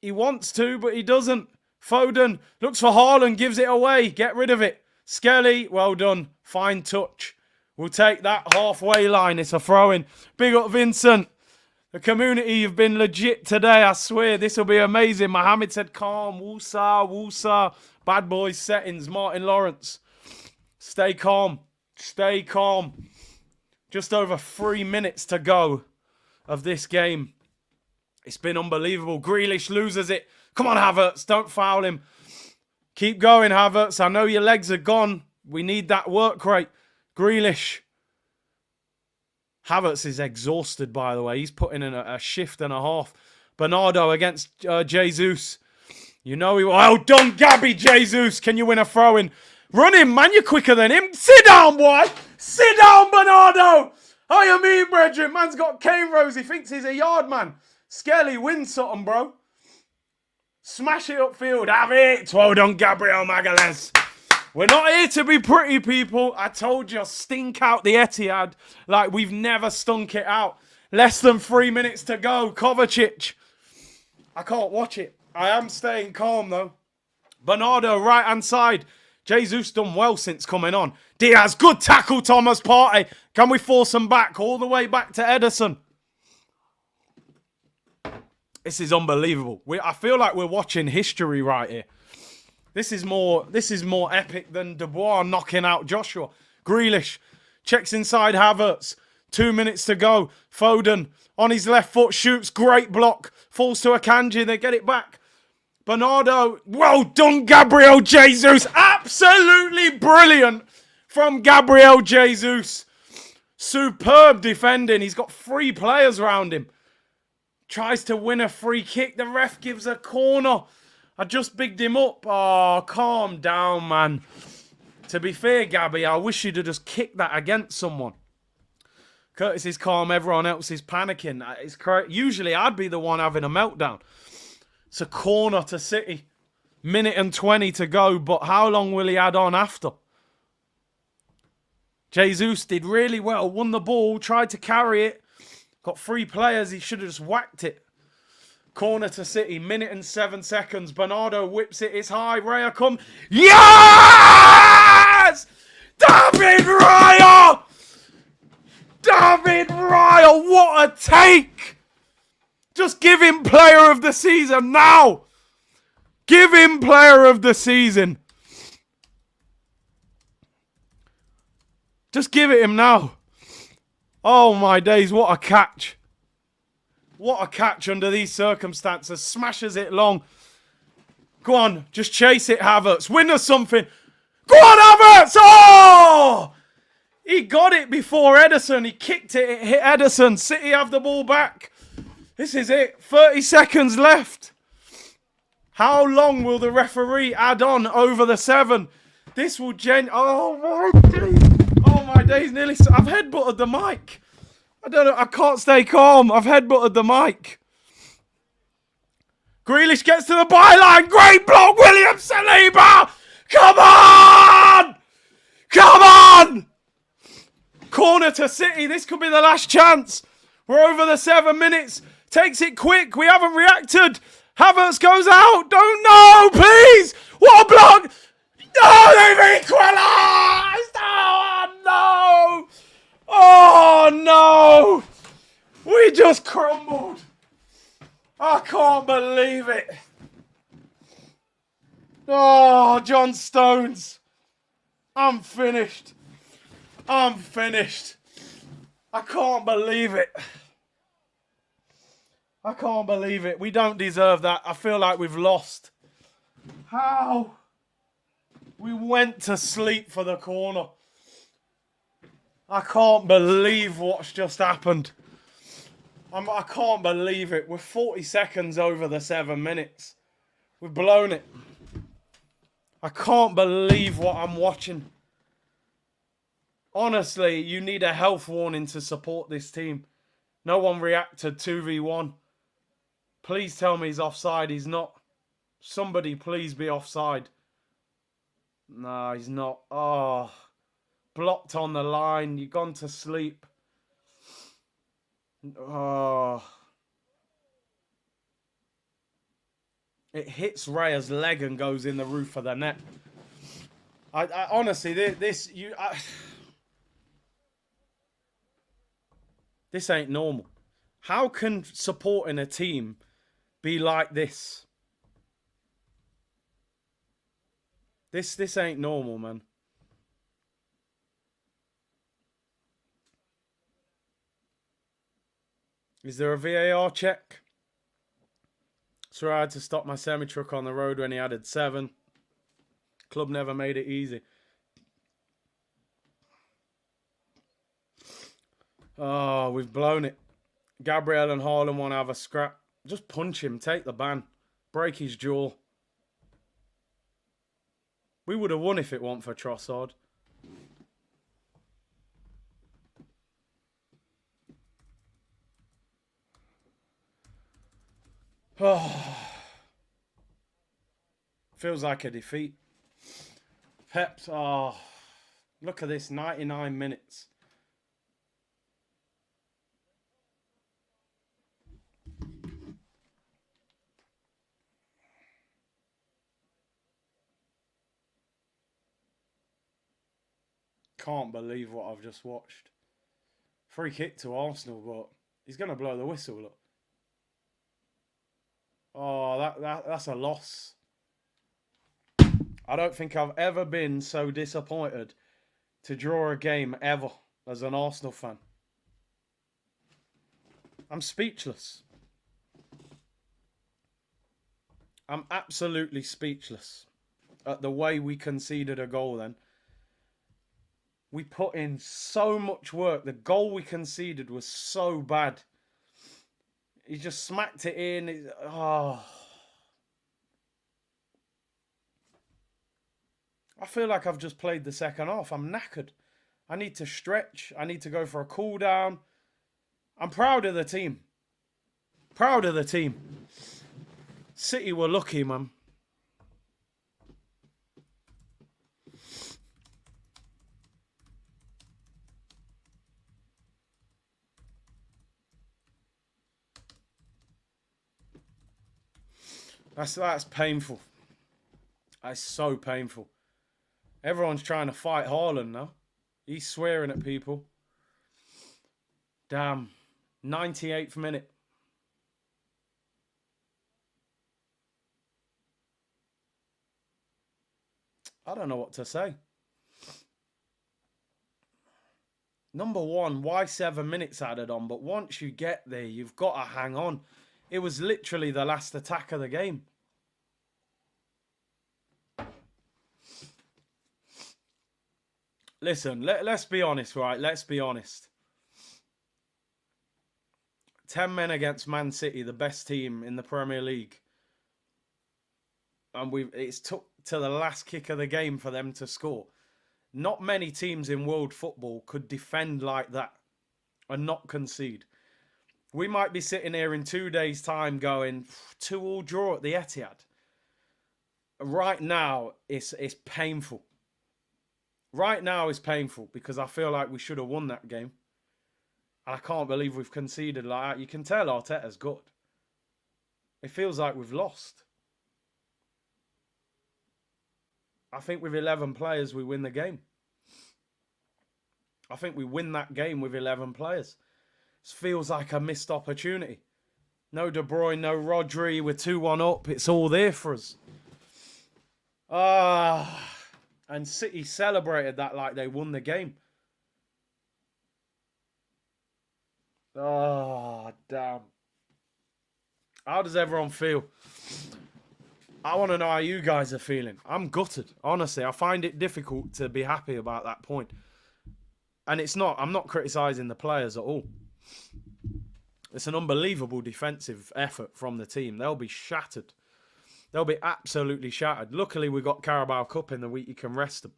[SPEAKER 1] He wants to, but he doesn't. Foden looks for Haaland, gives it away. Get rid of it. Skelly, well done. Fine touch. We'll take that halfway line. It's a throw-in. Big up, Vincent. The community have been legit today, I swear. This will be amazing. Mohammed said calm. Woosa, woosa. Bad boys settings. Martin Lawrence. Stay calm. Stay calm. Just over 3 minutes to go of this game. It's been unbelievable. Grealish loses it. Come on, Havertz. Don't foul him. Keep going, Havertz. I know your legs are gone. We need that work rate. Grealish. Havertz is exhausted, by the way. He's putting in a shift and a half. Bernardo against Jesus. You know he... Well done, Gabby Jesus. Can you win a throw-in? Run him, man. You're quicker than him. Sit down, boy. Sit down, Bernardo. How you mean, brethren? Man's got cane rows. He thinks he's a yard man. Skelly, win something, bro. Smash it upfield. Have it. Well done, Gabriel Magalhaes. We're not here to be pretty, people. I told you, stink out the Etihad like we've never stunk it out. Less than 3 minutes to go. Kovacic. I can't watch it. I am staying calm, though. Bernardo, right-hand side. Jesus done well since coming on. Diaz, good tackle, Thomas Partey. Can we force him back, all the way back to Ederson? This is unbelievable. I feel like we're watching history right here. This is more epic than Dubois knocking out Joshua. Grealish checks inside Havertz. 2 minutes to go. Foden on his left foot shoots. Great block. Falls to Akanji. They get it back. Bernardo. Well done, Gabriel Jesus. Absolutely brilliant from Gabriel Jesus. Superb defending. He's got 3 players around him. Tries to win a free kick. The ref gives a corner. I just bigged him up. Oh, calm down, man. To be fair, Gabby, I wish you'd have just kicked that against someone. Curtis is calm. Everyone else is panicking. Usually, I'd be the one having a meltdown. It's a corner to City. 1:20 to go, but how long will he add on after? Jesus did really well. Won the ball. Tried to carry it. Got 3 players. He should have just whacked it. Corner to City, 1:07. Bernardo whips it. It's high. Raya come. Yes! David Raya! David Raya, what a take! Just give him player of the season now! Give him player of the season. Just give it him now. Oh my days, what a catch. What a catch under these circumstances. Smashes it long. Go on, just chase it, Havertz. Win us something. Go on, Havertz! Oh! He got it before Ederson. He kicked it. It hit Ederson. City have the ball back. This is it. 30 seconds left. How long will the referee add on over the 7? This will Oh my days. Oh my days. Nearly. I've headbutted the mic. I don't know. I can't stay calm. I've headbutted the mic. Grealish gets to the byline. Great block. William Saliba. Come on. Come on. Corner to City. This could be the last chance. We're over the 7 minutes. Takes it quick. We haven't reacted. Havertz goes out. Don't know. Please. What a block. No, they've equalised. Oh, no. Oh, no. We just crumbled. I can't believe it. Oh, John Stones. I'm finished. I'm finished. I can't believe it. I can't believe it. We don't deserve that. I feel like we've lost. How? We went to sleep for the corner. I can't believe what's just happened. I can't believe it. We're 40 seconds over the 7 minutes. We've blown it. I can't believe what I'm watching. Honestly, you need a health warning to support this team. No one reacted 2v1. Please tell me he's offside. He's not. Somebody please be offside. No, he's not. Oh. Blocked on the line. You've gone to sleep. Oh. It hits Raya's leg and goes in the roof of the net. I honestly, this ain't normal. How can supporting a team be like this? This ain't normal, man. Is there a VAR check? So I had to stop my semi-truck on the road when he added 7. Club never made it easy. Oh, we've blown it. Gabriel and Haaland want to have a scrap. Just punch him. Take the ban. Break his jaw. We would have won if it weren't for Trossard. Oh. Feels like a defeat. Pep's, oh. Look at this, 99 minutes. Can't believe what I've just watched. Free kick to Arsenal, but he's going to blow the whistle, look. Oh, that's a loss. I don't think I've ever been so disappointed to draw a game ever as an Arsenal fan. I'm speechless. I'm absolutely speechless at the way we conceded a goal then. We put in so much work. The goal we conceded was so bad. He just smacked it in. Oh. I feel like I've just played the second half. I'm knackered. I need to stretch. I need to go for a cool down. I'm proud of the team. Proud of the team. City were lucky, man. That's painful. That's so painful. Everyone's trying to fight Haaland now. He's swearing at people. Damn. 98th minute. I don't know what to say. Number one, why 7 minutes added on? But once you get there, you've got to hang on. It was literally the last attack of the game. Listen, let's be honest, right? Let's be honest. 10 men against Man City, the best team in the Premier League. And it's took to the last kick of the game for them to score. Not many teams in world football could defend like that and not concede. We might be sitting here in 2 days' time going 2-2 draw at the Etihad. Right now, it's painful. Right now, it's painful because I feel like we should have won that game. And I can't believe we've conceded like that. You can tell Arteta's good. It feels like we've lost. I think with 11 players, we win the game. I think we win that game with 11 players. It feels like a missed opportunity. No De Bruyne, no Rodri. We're 2-1 up. It's all there for us. And City celebrated that like they won the game. Oh, damn. How does everyone feel? I want to know how you guys are feeling. I'm gutted. Honestly, I find it difficult to be happy about that point. And I'm not criticising the players at all. It's an unbelievable defensive effort from the team. They'll be shattered. They'll be absolutely shattered. Luckily, we got Carabao Cup in the week you can rest them.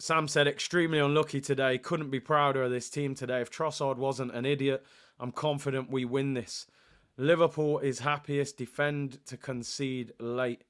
[SPEAKER 1] Sam said, extremely unlucky today. Couldn't be prouder of this team today. If Trossard wasn't an idiot, I'm confident we win this. Liverpool is happiest. Defend to concede late.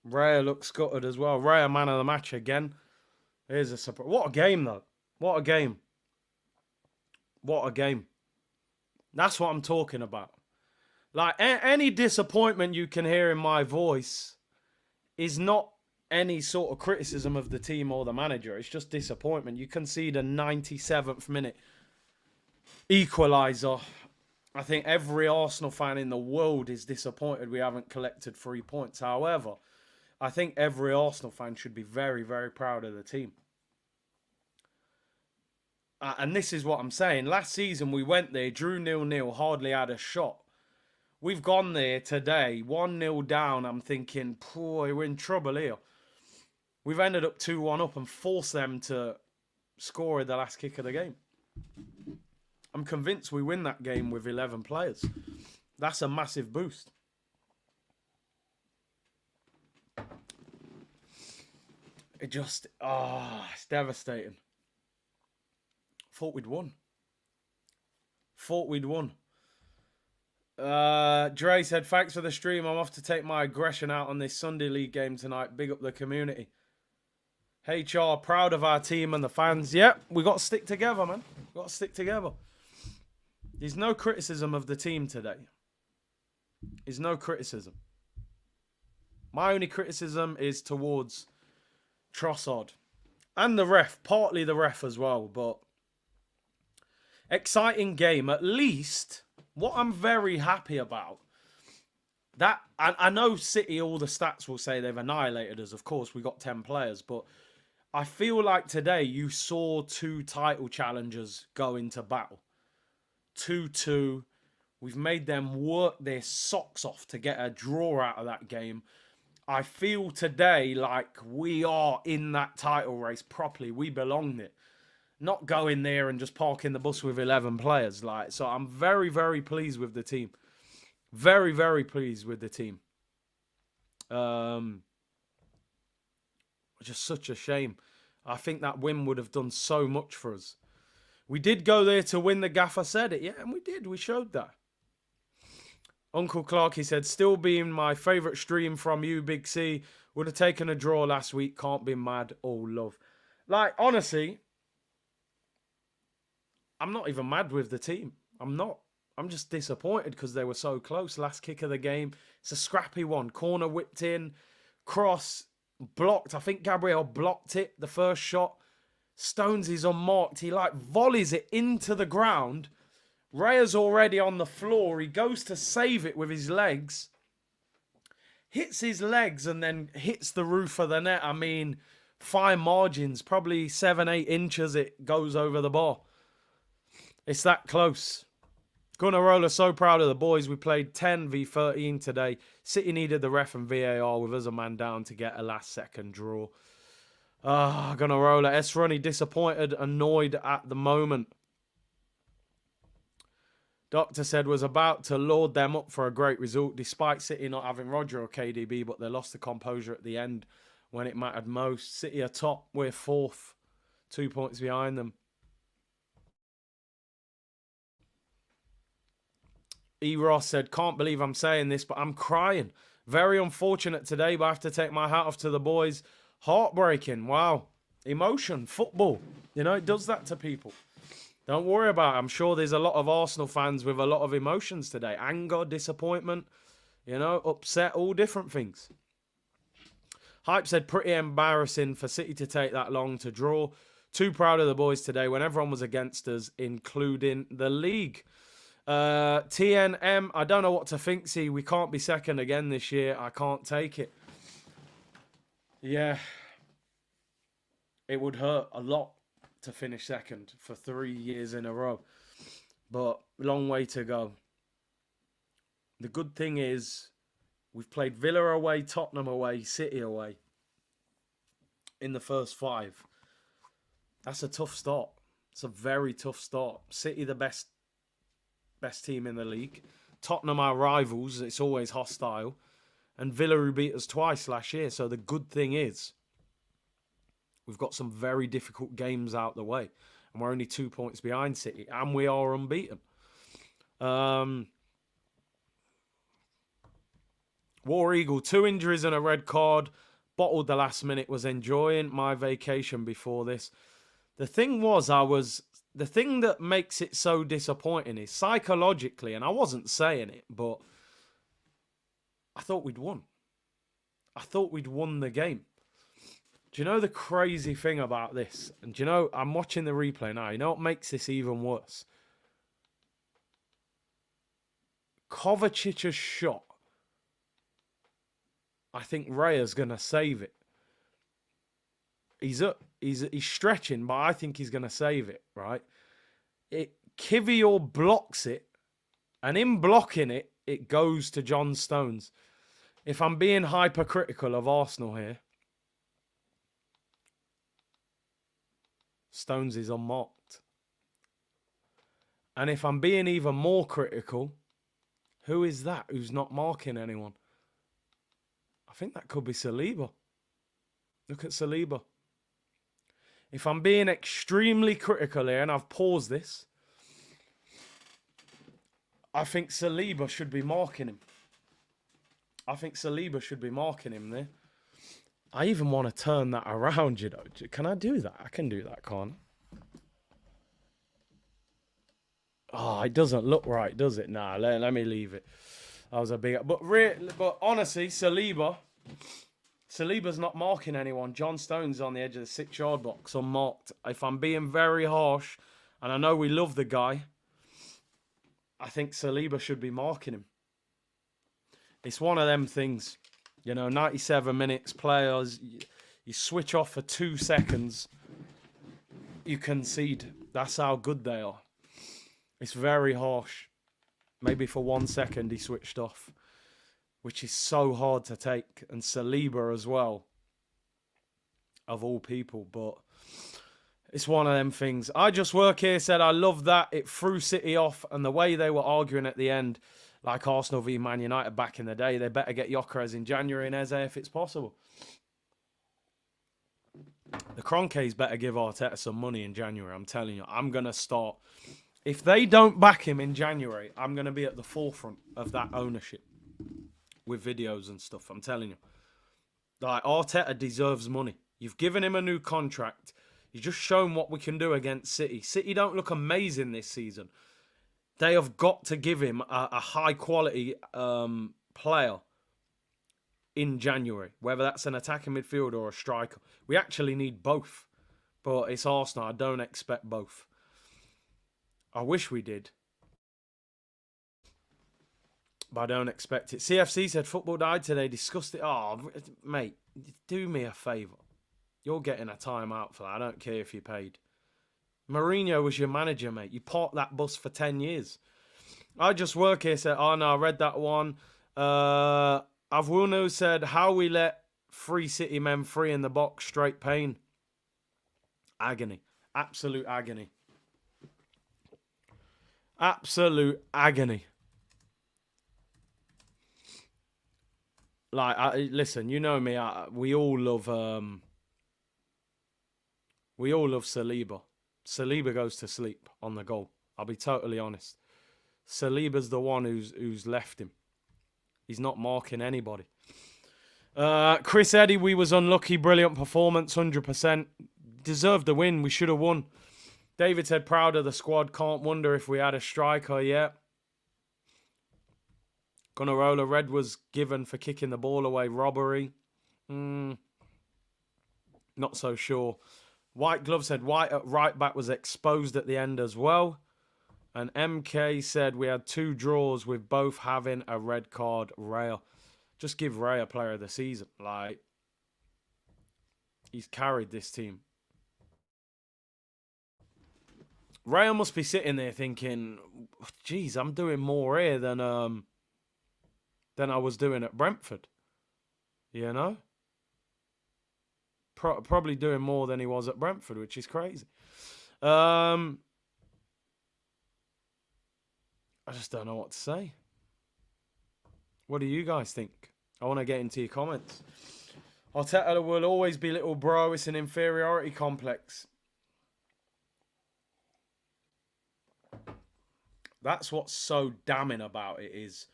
[SPEAKER 1] Raya looks gutted as well. Raya man of the match again. Here's a surprise. What a game, though. What a game. What a game. That's what I'm talking about. Like, any disappointment you can hear in my voice is not any sort of criticism of the team or the manager. It's just disappointment. You concede a 97th minute equaliser. I think every Arsenal fan in the world is disappointed we haven't collected 3 points. However, I think every Arsenal fan should be very, very proud of the team. And this is what I'm saying. Last season, we went there, drew 0-0, hardly had a shot. We've gone there today, 1-0 down. I'm thinking, boy, we're in trouble here. We've ended up 2-1 up and forced them to score at the last kick of the game. I'm convinced we win that game with 11 players. That's a massive boost. It just, it's devastating. Thought we'd won. Dre said, thanks for the stream. I'm off to take my aggression out on this Sunday League game tonight. Big up the community. HR, proud of our team and the fans. Yep, we got to stick together, man. We got to stick together. There's no criticism of the team today. There's no criticism. My only criticism is towards Trossard. And the ref. Partly the ref as well. But exciting game. At least, what I'm very happy about, that I know City, all the stats will say they've annihilated us. Of course, we got 10 players. But I feel like today you saw 2 title challengers go into battle. 2-2. We've made them work their socks off to get a draw out of that game. I feel today like we are in that title race properly. We belong it. Not going there and just parking the bus with 11 players. So I'm very, very pleased with the team. Very, very pleased with the team. Just such a shame. I think that win would have done so much for us. We did go there to win, the gaffer said it. Yeah, and we did. We showed that. Uncle Clark, he said, still being my favourite stream from you, Big C. Would have taken a draw last week. Can't be mad. All love. Honestly, I'm not even mad with the team. I'm not. I'm just disappointed because they were so close. Last kick of the game. It's a scrappy one. Corner whipped in. Cross blocked. I think Gabriel blocked it. The first shot. Stones is unmarked. He volleys it into the ground. Raya's already on the floor. He goes to save it with his legs. Hits his legs and then hits the roof of the net. I mean, fine margins. Probably 7-8 inches it goes over the bar. It's that close. Gunnarola, so proud of the boys. We played 10 v 13 today. City needed the ref and VAR with us a man down to get a last-second draw. Gunnarola. S-Ronnie disappointed, annoyed at the moment. Doctor said was about to laud them up for a great result, despite City not having Roger or KDB, but they lost the composure at the end when it mattered most. City are top, we're 4th, 2 points behind them. E. Ross said, can't believe I'm saying this, but I'm crying. Very unfortunate today, but I have to take my hat off to the boys. Heartbreaking. Wow. Emotion. Football. It does that to people. Don't worry about it. I'm sure there's a lot of Arsenal fans with a lot of emotions today. Anger, disappointment, upset, all different things. Hype said, pretty embarrassing for City to take that long to draw. Too proud of the boys today when everyone was against us, including the league. TNM, I don't know what to think. See, we can't be second again this year. I can't take it. Yeah. It would hurt a lot to finish second for 3 years in a row. But long way to go. The good thing is we've played Villa away, Tottenham away, City away in the first 5. That's a tough start. It's a very tough start. City the best team in the league. Tottenham our rivals. It's always hostile. And Villa who beat us twice last year. So the good thing is we've got some very difficult games out the way. And we're only 2 points behind City. And we are unbeaten. War Eagle, 2 injuries and a red card. Bottled the last minute. Was enjoying my vacation before this. The thing that makes it so disappointing is psychologically, and I wasn't saying it, but I thought we'd won. I thought we'd won the game. Do you know the crazy thing about this? And do you know, I'm watching the replay now. You know what makes this even worse? Kovacic's shot. I think Raya's going to save it. He's stretching, but I think he's going to save it, right? Kivior blocks it, and in blocking it, it goes to John Stones. If I'm being hypercritical of Arsenal here, Stones is unmarked. And if I'm being even more critical, who is that who's not marking anyone? I think that could be Saliba. Look at Saliba. If I'm being extremely critical here, and I've paused this, I think Saliba should be marking him. I think Saliba should be marking him there. I even want to turn that around, you know. Can I do that? I can do that, can't I? Oh, it doesn't look right, does it? Nah, let me leave it. That was a big... But honestly, Saliba's not marking anyone. John Stone's on the edge of the 6-yard box, unmarked. If I'm being very harsh, and I know we love the guy, I think Saliba should be marking him. It's one of them things. You know, 97 minutes, players, you switch off for 2 seconds, you concede. That's how good they are. It's very harsh. Maybe for 1 second he switched off, which is so hard to take. And Saliba as well, of all people. But it's one of them things. I Just Work Here said, I love that. It threw City off. And the way they were arguing at the end, like Arsenal v Man United back in the day, they better get Gyökeres in January and Eze if it's possible. The Kroenkes better give Arteta some money in January. I'm telling you, I'm going to start. If they don't back him in January, I'm going to be at the forefront of that ownership with videos and stuff. I'm telling you. Like, Arteta deserves money. You've given him a new contract. You've just shown what we can do against City. City don't look amazing this season. They have got to give him a high-quality player in January, whether that's an attacking midfielder or a striker. We actually need both, but it's Arsenal. I don't expect both. I wish we did, but I don't expect it. CFC said, football died today. Discussed it. Oh, mate, do me a favour. You're getting a timeout for that. I don't care if you're paid. Mourinho was your manager, mate. You parked that bus for 10 years. I Just Work Here said, oh no, I read that one. Avwunu said, how we let 3 City men free in the box, straight pain. Agony. Absolute agony. Absolute agony. Like, listen, you know me. We all love Saliba. Saliba goes to sleep on the goal. I'll be totally honest. Saliba's the one who's left him. He's not marking anybody. Chris Eddy, we was unlucky. Brilliant performance, 100%. Deserved the win. We should have won. David said, proud of the squad. Can't wonder if we had a striker yet. Gunnarola, red was given for kicking the ball away. Robbery. Not so sure. White Glove said White at right back was exposed at the end as well. And MK said we had 2 draws with both having a red card. Raya. Just give Raya player of the season. Like, he's carried this team. Raya must be sitting there thinking, geez, I'm doing more here than I was doing at Brentford. You know? Probably doing more than he was at Brentford, which is crazy. I just don't know what to say. What do you guys think? I want to get into your comments. Arteta will always be little bro. It's an inferiority complex. That's what's so damning about it is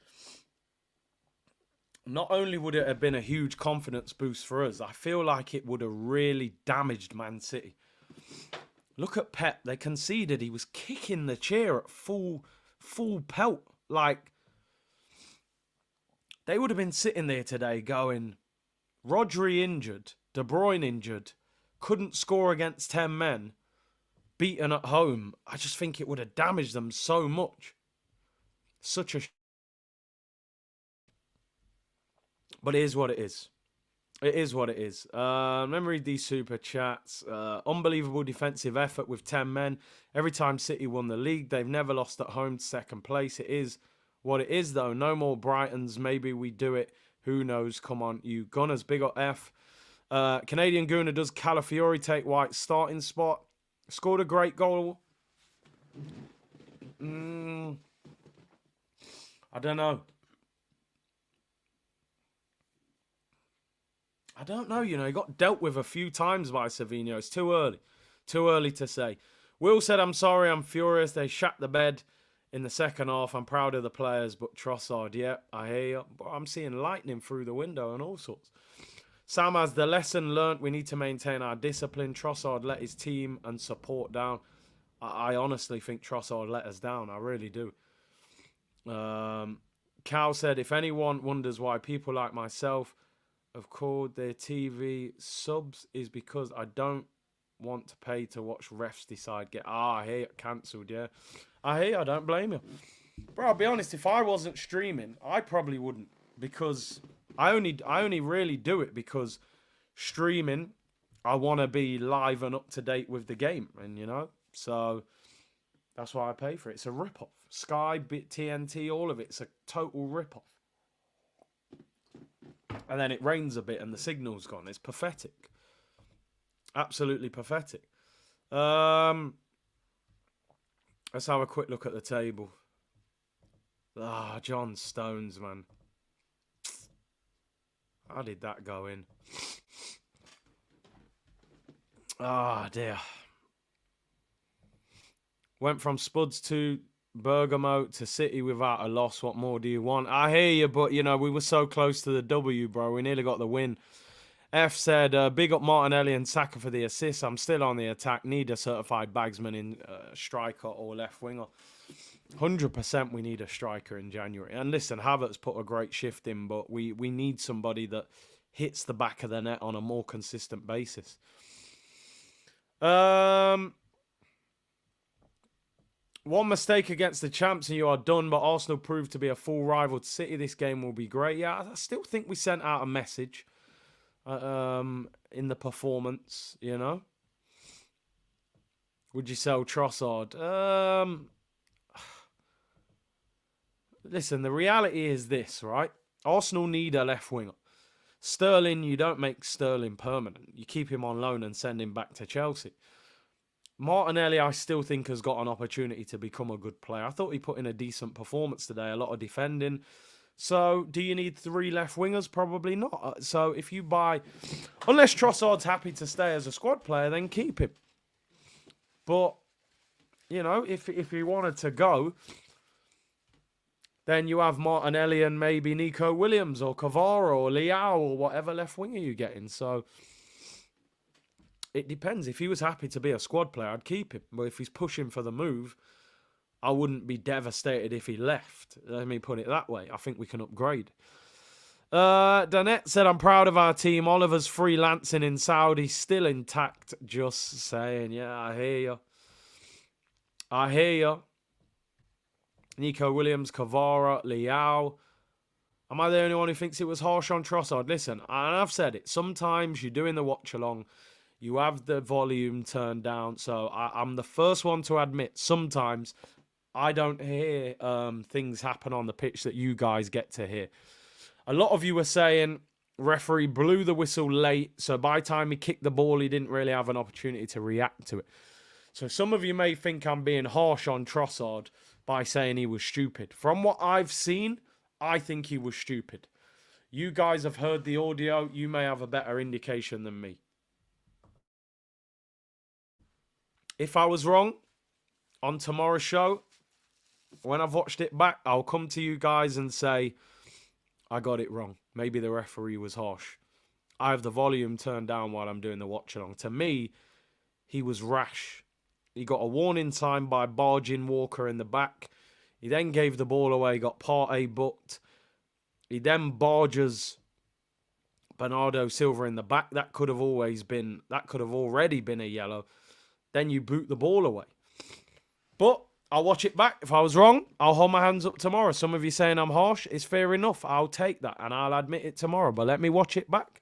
[SPEAKER 1] not only would it have been a huge confidence boost for us, I feel like it would have really damaged Man City. Look at Pep. They conceded. He was kicking the chair at full pelt. Like, they would have been sitting there today going, Rodri injured, De Bruyne injured, couldn't score against 10 men, beaten at home. I just think it would have damaged them so much. Such a... But it is what it is. It is what it is. Let me read these super chats. Unbelievable defensive effort with 10 men. Every time City won the league, they've never lost at home to second place. It is what it is, though. No more Brightons. Maybe we do it. Who knows? Come on, you Gunners. Big up F. Canadian Gooner, does Calafiori take White's starting spot? Scored a great goal. I don't know. don't know. You know, he got dealt with a few times by Savinho. It's too early. Too early to say. Will said, I'm sorry, I'm furious. They shat the bed in the second half. I'm proud of the players, but Trossard, yeah, I hear you. But I'm seeing lightning through the window and all sorts. Sam has the lesson learnt. We need to maintain our discipline. Trossard let his team and support down. I honestly think Trossard let us down. I really do. Cal said, if anyone wonders why people like myself have called their TV subs is because I don't want to pay to watch refs decide. I hear it cancelled, yeah. I hear you, I don't blame you. Bro, I'll be honest, if I wasn't streaming, I probably wouldn't. Because I only really do it because streaming, I want to be live and up to date with the game. And, you know, so that's why I pay for it. It's a rip-off. Sky, TNT, all of it. It's a total rip-off. And then it rains a bit and the signal's gone. It's pathetic. Absolutely pathetic. Let's have a quick look at the table. John Stones, man. How did that go in? Dear. Went from Spuds to Bergamo to City without a loss. What more do you want? I hear you, but, you know, we were so close to the W, bro. We nearly got the win. F said, big up Martinelli and Saka for the assist. I'm still on the attack. Need a certified bagsman in striker or left winger. 100% we need a striker in January. And listen, Havertz put a great shift in, but we need somebody that hits the back of the net on a more consistent basis. One mistake against the champs and you are done, but Arsenal proved to be a full rival to City. This game will be great. Yeah, I still think we sent out a message in the performance, you know. Would you sell Trossard? Listen, the reality is this, right? Arsenal need a left winger. Sterling, you don't make Sterling permanent. You keep him on loan and send him back to Chelsea. Martinelli, I still think, has got an opportunity to become a good player. I thought he put in a decent performance today, a lot of defending. So, do you need 3 left wingers? Probably not. So, if you buy... Unless Trossard's happy to stay as a squad player, then keep him. But, you know, if he wanted to go, then you have Martinelli and maybe Nico Williams or Kvara or Leao or whatever left winger you're getting. So... it depends. If he was happy to be a squad player, I'd keep him. But if he's pushing for the move, I wouldn't be devastated if he left. Let me put it that way. I think we can upgrade. Danette said, I'm proud of our team. Oliver's freelancing in Saudi, still intact. Just saying. Yeah, I hear you. I hear you. Nico Williams, Kvara, Leao. Am I the only one who thinks it was harsh on Trossard? Listen, and I've said it. Sometimes you're doing the watch-along. You have the volume turned down. So I'm the first one to admit sometimes I don't hear things happen on the pitch that you guys get to hear. A lot of you were saying referee blew the whistle late. So by the time he kicked the ball, he didn't really have an opportunity to react to it. So some of you may think I'm being harsh on Trossard by saying he was stupid. From what I've seen, I think he was stupid. You guys have heard the audio. You may have a better indication than me. If I was wrong on tomorrow's show, when I've watched it back, I'll come to you guys and say, I got it wrong. Maybe the referee was harsh. I have the volume turned down while I'm doing the watch-along. To me, he was rash. He got a warning sign by barging Walker in the back. He then gave the ball away, got Partey booked. He then barges Bernardo Silva in the back. That could have already been a yellow. Then you boot the ball away. But I'll watch it back. If I was wrong, I'll hold my hands up tomorrow. Some of you saying I'm harsh. It's fair enough. I'll take that and I'll admit it tomorrow. But let me watch it back.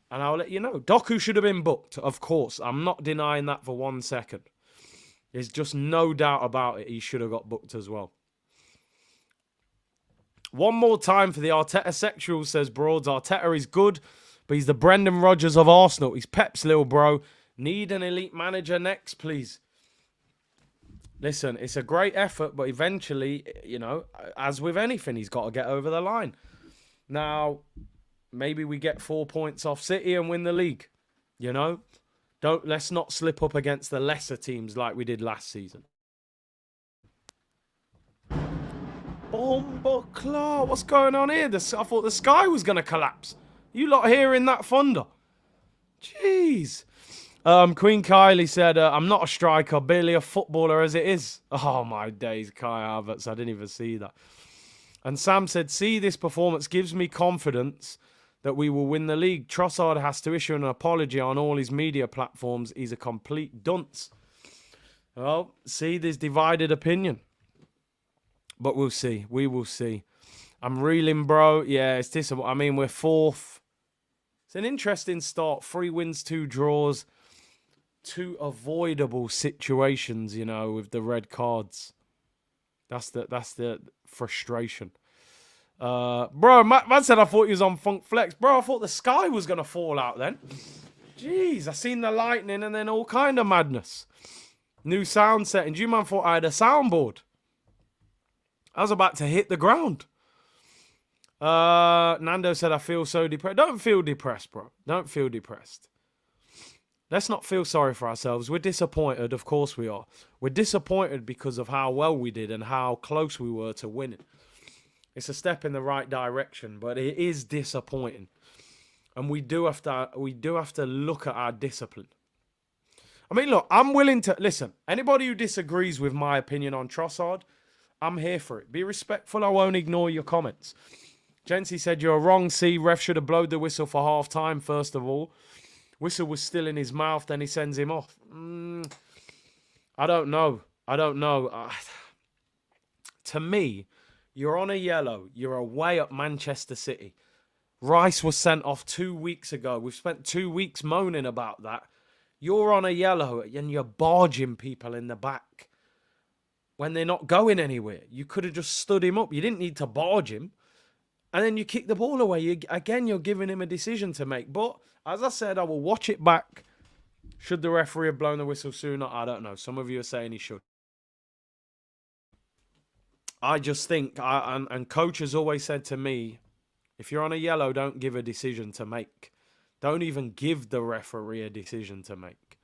[SPEAKER 1] And I'll let you know. Doku should have been booked, of course. I'm not denying that for 1 second. There's just no doubt about it. He should have got booked as well. One more time for the Arteta sexual, says Broads. Arteta is good, but he's the Brendan Rodgers of Arsenal. He's Pep's little bro. Need an elite manager next, please. Listen, it's a great effort, but eventually, you know, as with anything, he's got to get over the line. Now, maybe we get 4 points off City and win the league. You know? Let's not slip up against the lesser teams like we did last season. Bomba what's going on here? I thought the sky was going to collapse. You lot hearing that thunder? Jeez. Queen Kylie said, I'm not a striker, barely a footballer as it is. Oh, my days, Kai Havertz. I didn't even see that. And Sam said, see, this performance gives me confidence that we will win the league. Trossard has to issue an apology on all his media platforms. He's a complete dunce. Well, see, there's divided opinion. But we'll see. We will see. I'm reeling, bro. Yeah, it's disappointing. I mean, we're 4th. It's an interesting start. 3 wins, 2 draws. 2 avoidable situations, you know, with the red cards. That's the frustration. Bro, man said I thought he was on Funk Flex. Bro, I thought the sky was going to fall out then. Jeez, I seen the lightning and then all kind of madness. New sound settings. You man thought I had a soundboard. I was about to hit the ground. Nando said, I feel so depressed. Don't feel depressed, bro. Don't feel depressed. Let's not feel sorry for ourselves. We're disappointed. Of course we are. We're disappointed because of how well we did and how close we were to winning. It's a step in the right direction, but it is disappointing. And we do have to look at our discipline. I mean, look, I'm willing to... Listen, anybody who disagrees with my opinion on Trossard, I'm here for it. Be respectful. I won't ignore your comments. Jency said, you're wrong, C. Ref should have blowed the whistle for half-time, first of all. Whistle was still in his mouth, then he sends him off. I don't know. To me, you're on a yellow. You're away at Manchester City. Rice was sent off 2 weeks ago. We've spent 2 weeks moaning about that. You're on a yellow and you're barging people in the back when they're not going anywhere. You could have just stood him up. You didn't need to barge him. And then you kick the ball away. You're giving him a decision to make. But, as I said, I will watch it back. Should the referee have blown the whistle sooner? I don't know. Some of you are saying he should. I just think, and coach has always said to me, if you're on a yellow, don't give a decision to make. Don't even give the referee a decision to make.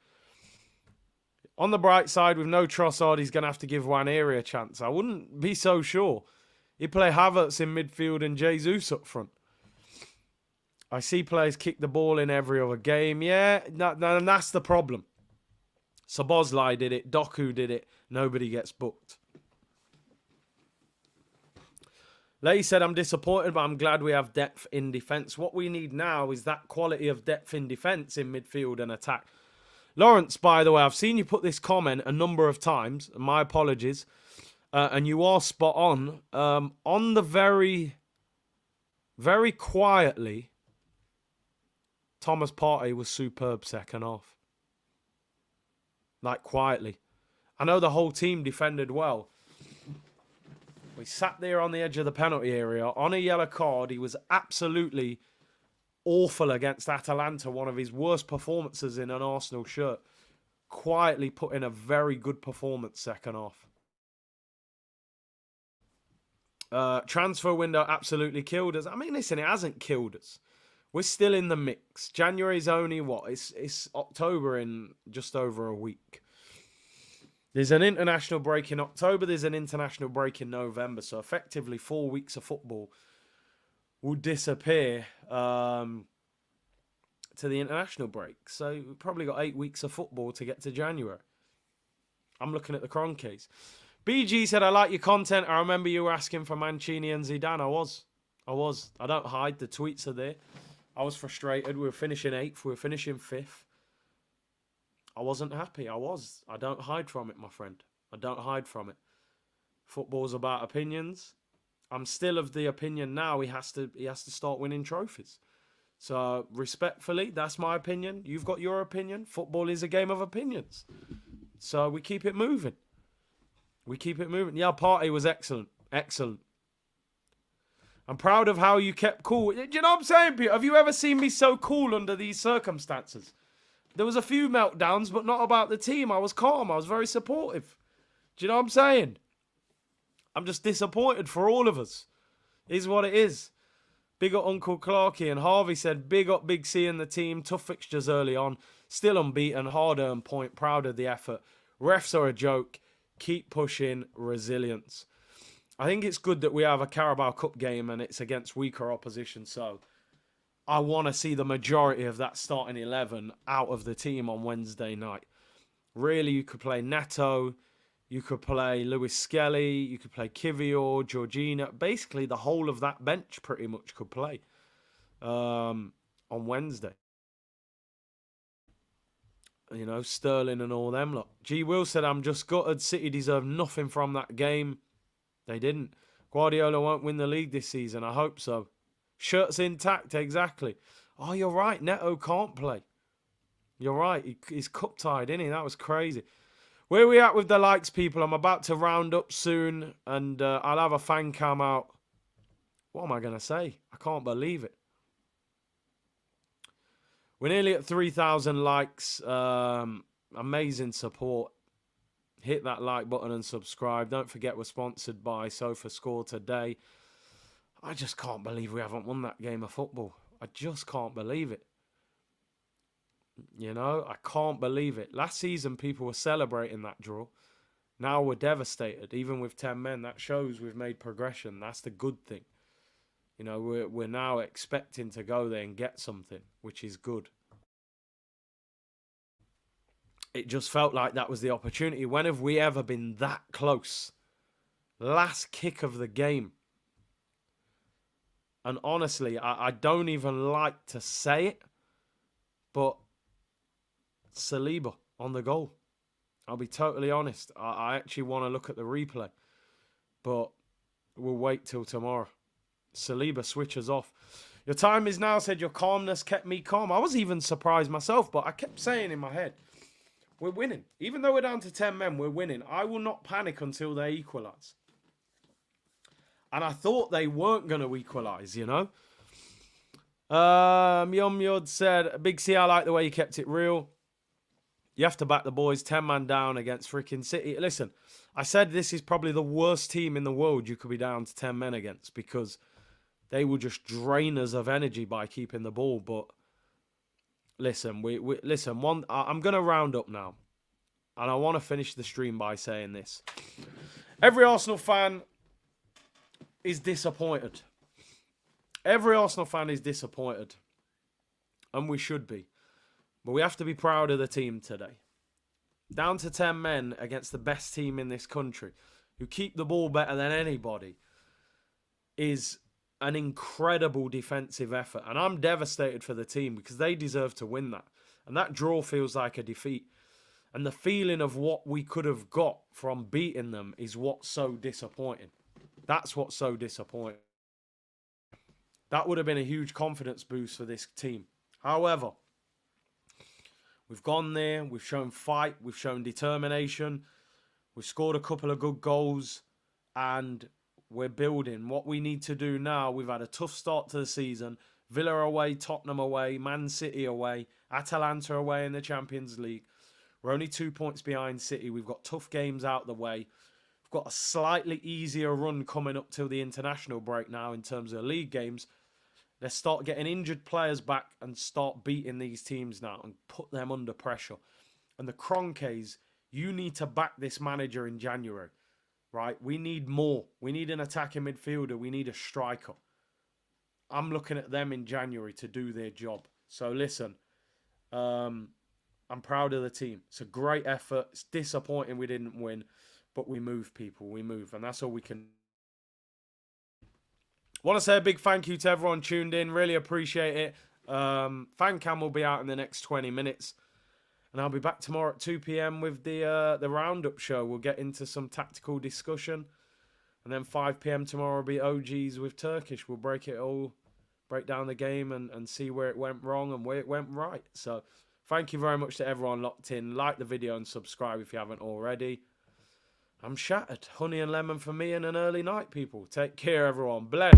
[SPEAKER 1] On the bright side, with no Trossard, he's going to have to give Waneri a chance. I wouldn't be so sure. He'd play Havertz in midfield and Jesus up front. I see players kick the ball in every other game. Yeah, and that's the problem. Szoboszlai did it. Doku did it. Nobody gets booked. Lay said, I'm disappointed, but I'm glad we have depth in defence. What we need now is that quality of depth in defence in midfield and attack. Lawrence, by the way, I've seen you put this comment a number of times. My apologies. And you are spot on. On the very quietly, Thomas Partey was superb second half. Like, quietly. I know the whole team defended well. We sat there on the edge of the penalty area. On a yellow card, he was absolutely awful against Atalanta. One of his worst performances in an Arsenal shirt. Quietly put in a very good performance second half. Transfer window absolutely killed us. I mean, listen, it hasn't killed us. We're still in the mix. January's only what? It's October in just over a week. There's an international break in October. There's an international break in November. So effectively 4 weeks of football will disappear to the international break. So we've probably got 8 weeks of football to get to January. I'm looking at the Kroenkes. BG said, I like your content. I remember you were asking for Mancini and Zidane. I was. I don't hide. The tweets are there. I was frustrated. We were finishing 8th. We were finishing 5th. I wasn't happy. I don't hide from it, my friend. I don't hide from it. Football's about opinions. I'm still of the opinion now he has to start winning trophies. So, respectfully, that's my opinion. You've got your opinion. Football is a game of opinions. So, we keep it moving. Yeah, Partey was excellent. Excellent. I'm proud of how you kept cool. Do you know what I'm saying, Peter? Have you ever seen me so cool under these circumstances? There was a few meltdowns, but not about the team. I was calm. I was very supportive. Do you know what I'm saying? I'm just disappointed for all of us. Is what it is. Big up Uncle Clarky. And Harvey said, big up Big C and the team. Tough fixtures early on. Still unbeaten. Hard-earned point. Proud of the effort. Refs are a joke. Keep pushing. Resilience. I think it's good that we have a Carabao Cup game and it's against weaker opposition. So I want to see the majority of that starting 11 out of the team on Wednesday night. Really, you could play Neto. You could play Lewis Skelly. You could play Kivior, Georgina. Basically, the whole of that bench pretty much could play on Wednesday. You know, Sterling and all them. Look, G. Will said, I'm just gutted. City deserved nothing from that game. They didn't. Guardiola won't win the league this season. I hope so. Shirt's intact, exactly. Oh, you're right. Neto can't play. You're right. He's cup-tied, isn't he? That was crazy. Where are we at with the likes, people? I'm about to round up soon, and I'll have a fan cam out. What am I going to say? I can't believe it. We're nearly at 3,000 likes. Amazing support. Hit that like button and subscribe. Don't forget we're sponsored by SofaScore today. I just can't believe we haven't won that game of football. I just can't believe it. You know, I can't believe it. Last season, people were celebrating that draw. Now we're devastated, even with 10 men. That shows we've made progression. That's the good thing. You know, we're now expecting to go there and get something, which is good. It just felt like that was the opportunity. When have we ever been that close? Last kick of the game. And honestly, I don't even like to say it, but Saliba on the goal. I'll be totally honest. I actually want to look at the replay, but we'll wait till tomorrow. Saliba switches off. Your time is now, said your calmness kept me calm. I was even surprised myself, but I kept saying in my head, we're winning. Even though we're down to 10 men, we're winning. I will not panic until they equalise. And I thought they weren't going to equalise, you know. Yom Yod said, Big C, I like the way you kept it real. You have to back the boys 10 man down against freaking City. Listen, I said this is probably the worst team in the world you could be down to 10 men against because they will just drain us of energy by keeping the ball. But listen, I'm going to round up now. And I want to finish the stream by saying this. Every Arsenal fan is disappointed. Every Arsenal fan is disappointed. And we should be. But we have to be proud of the team today. Down to 10 men against the best team in this country, who keep the ball better than anybody, is an incredible defensive effort. And I'm devastated for the team because they deserve to win that. And that draw feels like a defeat. And the feeling of what we could have got from beating them is what's so disappointing. That's what's so disappointing. That would have been a huge confidence boost for this team. However, we've gone there. We've shown fight. We've shown determination. We've scored a couple of good goals. And we're building. What we need to do now, we've had a tough start to the season. Villa away, Tottenham away, Man City away, Atalanta away in the Champions League. We're only 2 points behind City. We've got tough games out the way. We've got a slightly easier run coming up till the international break now in terms of league games. Let's start getting injured players back and start beating these teams now and put them under pressure. And the Kroenkes, you need to back this manager in January, right? We need more. We need an attacking midfielder. We need a striker. I'm looking at them in January to do their job. So listen, I'm proud of the team. It's a great effort. It's disappointing we didn't win, but we move, people. We move, and that's all we can. Want to say a big thank you to everyone tuned in. Really appreciate it. Fan cam will be out in the next 20 minutes, and I'll be back tomorrow at 2 p.m. with the roundup show. We'll get into some tactical discussion, and then 5 p.m. tomorrow will be OGs with Turkish. We'll break down the game and see where it went wrong and where it went right. So thank you very much to everyone locked in. Like the video and subscribe if you haven't already. I'm shattered. Honey and lemon for me and an early night, people. Take care, everyone. Bless.